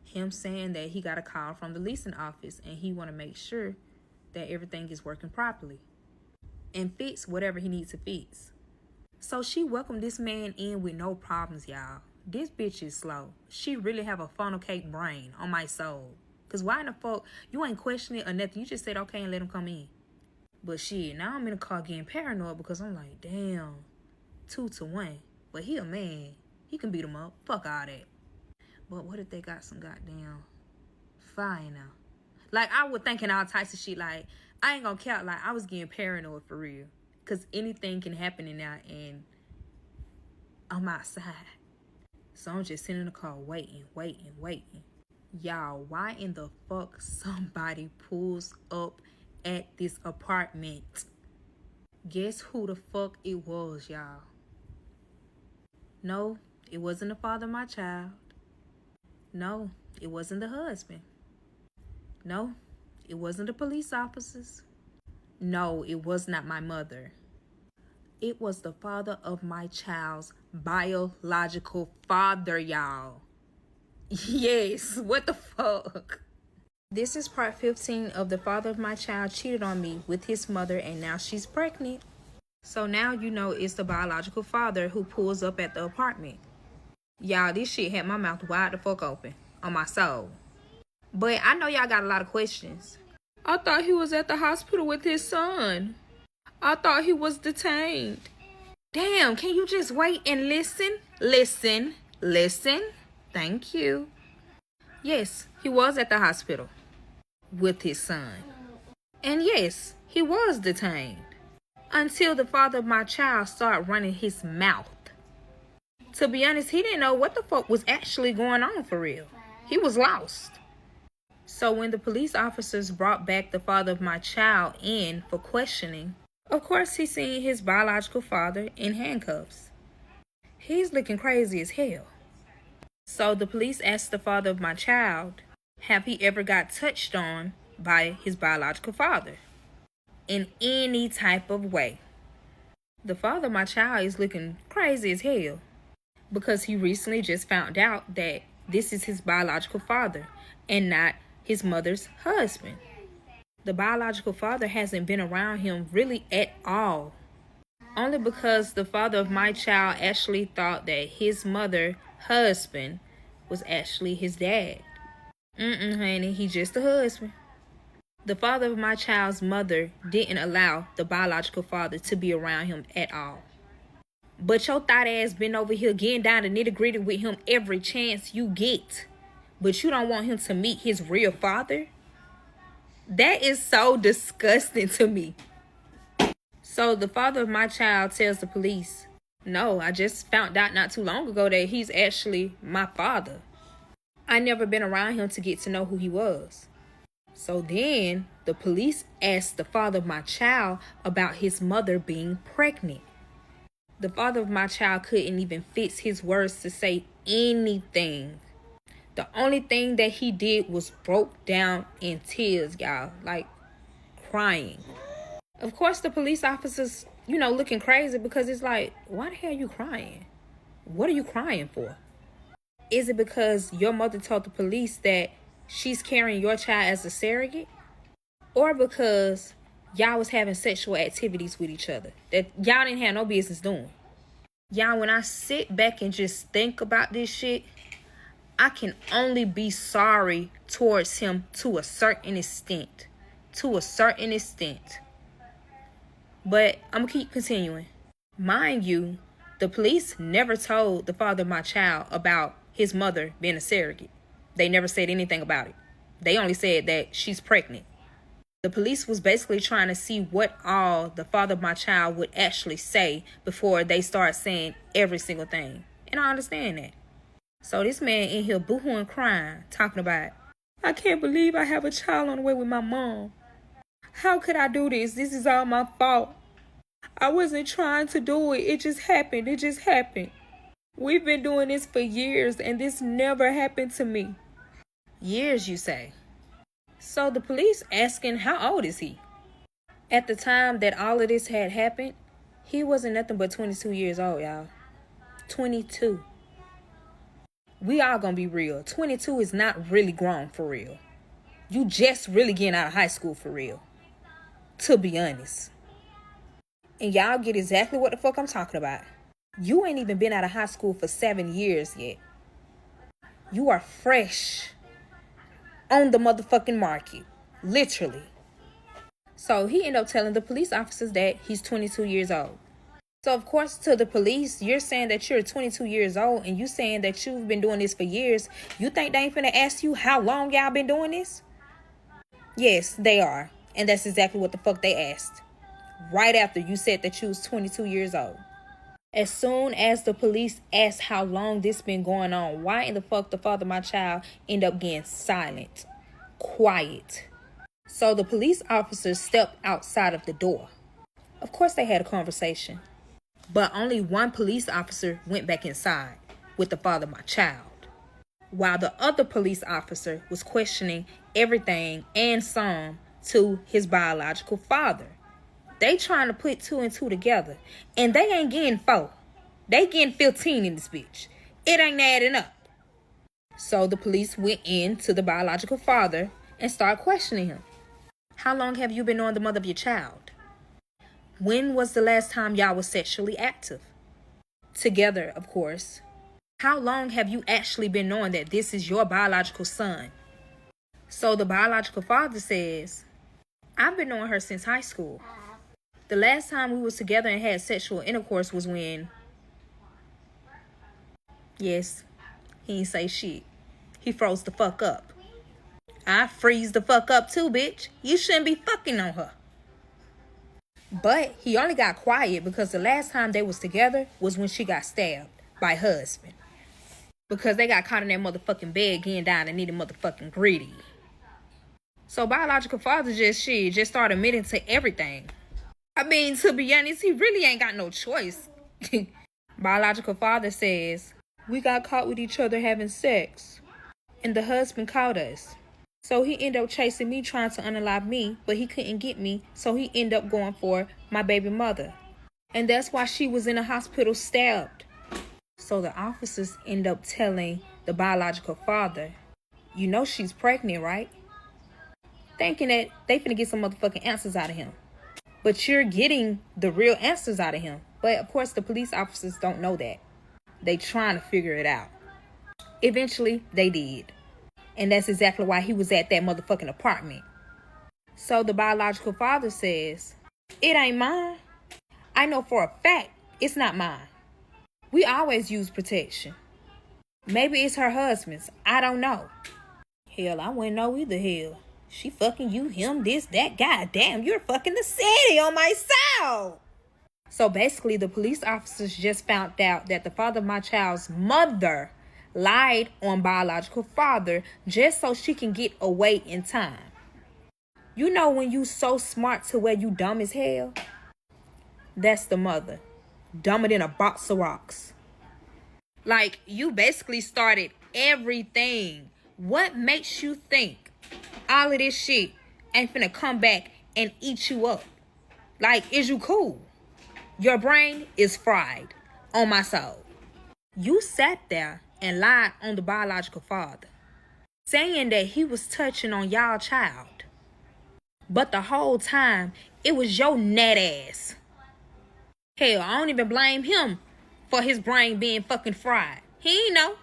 A: Him saying that he got a call from the leasing office and he want to make sure that everything is working properly and fix whatever he needs to fix. So she welcomed this man in with no problems, y'all. This bitch is slow. She really have a funnel cake brain on my soul. Cause why in the fuck you ain't questioning or nothing? You just said okay and let him come in. But shit, now I'm in the car getting paranoid because I'm like, damn, 2 to 1. But he a man. He can beat him up. Fuck all that. But what if they got some goddamn fire now? Like, I was thinking all types of shit. Like, I ain't gonna count. Like, I was getting paranoid for real. Because anything can happen in there, and I'm outside. So I'm just sitting in the car waiting. Y'all, why in the fuck somebody pulls up at this apartment? Guess who the fuck it was, y'all? No, it wasn't the father of my child. No, it wasn't the husband. No, it wasn't the police officers. No, it was not my mother. It was the father of my child's biological father, y'all. Yes, what the fuck? This is part 15 of the father of my child cheated on me with his mother, and now she's pregnant. So now you know it's the biological father who pulls up at the apartment. Y'all, this shit had my mouth wide the fuck open on my soul. But I know y'all got a lot of questions. I thought he was at the hospital with his son. I thought he was detained. Damn, can you just wait and listen? Listen. Thank you. Yes, he was at the hospital with his son. And yes, he was detained. Until the father of my child started running his mouth. To be honest, he didn't know what the fuck was actually going on for real. He was lost. So when the police officers brought back the father of my child in for questioning, of course he seen his biological father in handcuffs. He's looking crazy as hell. So the police asked the father of my child, have he ever got touched on by his biological father? In any type of way. The father of my child is looking crazy as hell. Because he recently just found out that this is his biological father and not his mother's husband. The biological father hasn't been around him really at all. Only because the father of my child actually thought that his mother's husband was actually his dad. Honey, he's just a husband. The father of my child's mother didn't allow the biological father to be around him at all. But your thought ass been over here getting down to nitty gritty with him every chance you get. But you don't want him to meet his real father? That is so disgusting to me. So the father of my child tells the police, no, I just found out not too long ago that he's actually my father. I never been around him to get to know who he was. So then the police asked the father of my child about his mother being pregnant. The father of my child couldn't even fix his words to say anything. The only thing that he did was broke down in tears, y'all, like crying. Of course, the police officers, looking crazy because it's like, why the hell are you crying? What are you crying for? Is it because your mother told the police that she's carrying your child as a surrogate? Or because y'all was having sexual activities with each other that y'all didn't have no business doing? Y'all, when I sit back and just think about this shit, I can only be sorry towards him to a certain extent. But I'm going to keep continuing. Mind you, the police never told the father of my child about his mother being a surrogate. They never said anything about it. They only said that she's pregnant. The police was basically trying to see what all the father of my child would actually say before they start saying every single thing. And I understand that. So this man in here boohooing crying, talking about, I can't believe I have a child on the way with my mom. How could I do this? This is all my fault. I wasn't trying to do it. It just happened. We've been doing this for years and this never happened to me. Years, you say? So the police asking, how old is he? At the time that all of this had happened, he wasn't nothing but 22 years old, y'all. 22. We all gonna be real. 22 is not really grown for real. You just really getting out of high school for real. To be honest. And y'all get exactly what the fuck I'm talking about. You ain't even been out of high school for 7 years yet. You are fresh on the motherfucking market. Literally. So he ended up telling the police officers that he's 22 years old. So, of course, to the police, you're saying that you're 22 years old and you saying that you've been doing this for years. You think they ain't finna ask you how long y'all been doing this? Yes, they are. And that's exactly what the fuck they asked. Right after you said that you was 22 years old. As soon as the police asked how long this been going on, why in the fuck the father of my child end up getting silent? Quiet. So the police officers stepped outside of the door. Of course they had a conversation. But only one police officer went back inside with the father of my child, while the other police officer was questioning everything and some to his biological father. They trying to put 2 and 2 together, and they ain't getting 4. They getting 15 in this bitch. It ain't adding up. So the police went in to the biological father and started questioning him. How long have you been knowing the mother of your child? When was the last time y'all was sexually active? Together, of course. How long have you actually been knowing that this is your biological son? So the biological father says, I've been knowing her since high school. The last time we was together and had sexual intercourse was when... Yes, he ain't say shit. He froze the fuck up. I freeze the fuck up too, bitch. You shouldn't be fucking on her. But he only got quiet because the last time they was together was when she got stabbed by her husband. Because they got caught in that motherfucking bed getting down and needing motherfucking greedy. So biological father just started admitting to everything. I mean, to be honest, he really ain't got no choice. Biological father says, we got caught with each other having sex. And the husband caught us. So he ended up chasing me, trying to unalive me, but he couldn't get me, so he ended up going for my baby mother. And that's why she was in the hospital stabbed. So the officers end up telling the biological father, you know she's pregnant, right? Thinking that they finna get some motherfucking answers out of him. But you're getting the real answers out of him. But of course the police officers don't know that. They trying to figure it out. Eventually, they did. And that's exactly why he was at that motherfucking apartment. So the biological father says, it ain't mine. I know for a fact it's not mine. We always use protection. Maybe it's her husband's. I don't know. Hell, I wouldn't know either. Hell, she fucking you, him, this, that. Goddamn, you're fucking the city on my side. So basically, the police officers just found out that the father of my child's mother lied on biological father just so she can get away in time. You know when you so smart to where you dumb as hell? That's the mother. Dumber than a box of rocks. Like, you basically started everything. What makes you think all of this shit ain't finna come back and eat you up? Like, is you cool? Your brain is fried on my soul. You sat there and lied on the biological father, saying that he was touching on y'all child. But the whole time, it was your net ass. Hell, I don't even blame him for his brain being fucking fried. He ain't know.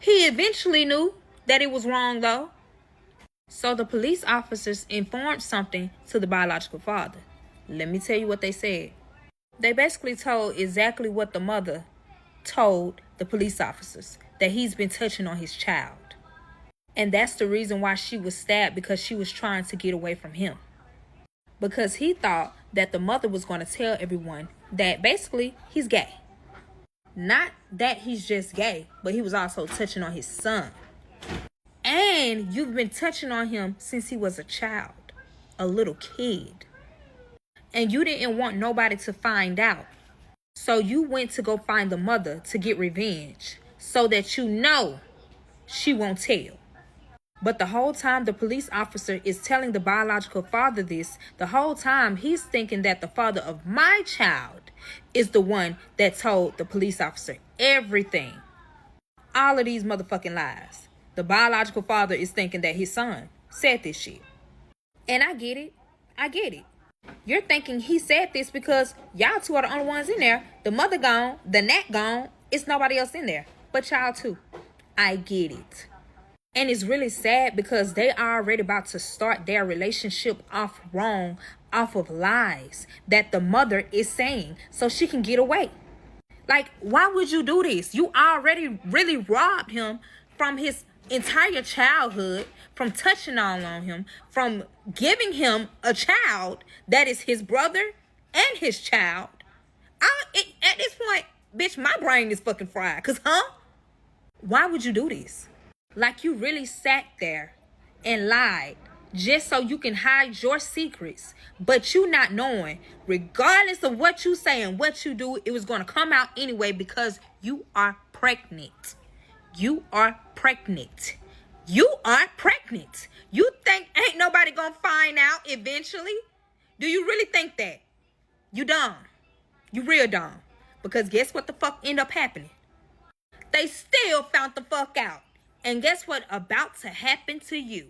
A: He eventually knew that it was wrong though. So the police officers informed something to the biological father. Let me tell you what they said. They basically told exactly what the mother told the police officers, that he's been touching on his child. And that's the reason why she was stabbed, because she was trying to get away from him. Because he thought that the mother was going to tell everyone that basically he's gay. Not that he's just gay, but he was also touching on his son. And you've been touching on him since he was a child, a little kid. And you didn't want nobody to find out. So you went to go find the mother to get revenge so that you know she won't tell. But the whole time the police officer is telling the biological father this, the whole time he's thinking that the father of my child is the one that told the police officer everything. All of these motherfucking lies. The biological father is thinking that his son said this shit. And I get it. I get it. You're thinking he said this because y'all two are the only ones in there. The mother gone, the nat gone. It's nobody else in there but y'all two. I get it. And it's really sad because they are already about to start their relationship off wrong off of lies that the mother is saying so she can get away. Like, why would you do this? You already really robbed him from his entire childhood, from touching all on him, from giving him a child that is his brother and his child. At this point, bitch, my brain is fucking fried. Cause, why would you do this? Like, you really sat there and lied just so you can hide your secrets, but you not knowing, regardless of what you say and what you do, it was going to come out anyway because you are pregnant. You are pregnant. You are pregnant. You think ain't nobody going to find out eventually? Do you really think that? You dumb. You real dumb. Because guess what the fuck end up happening? They still found the fuck out. And guess what about to happen to you?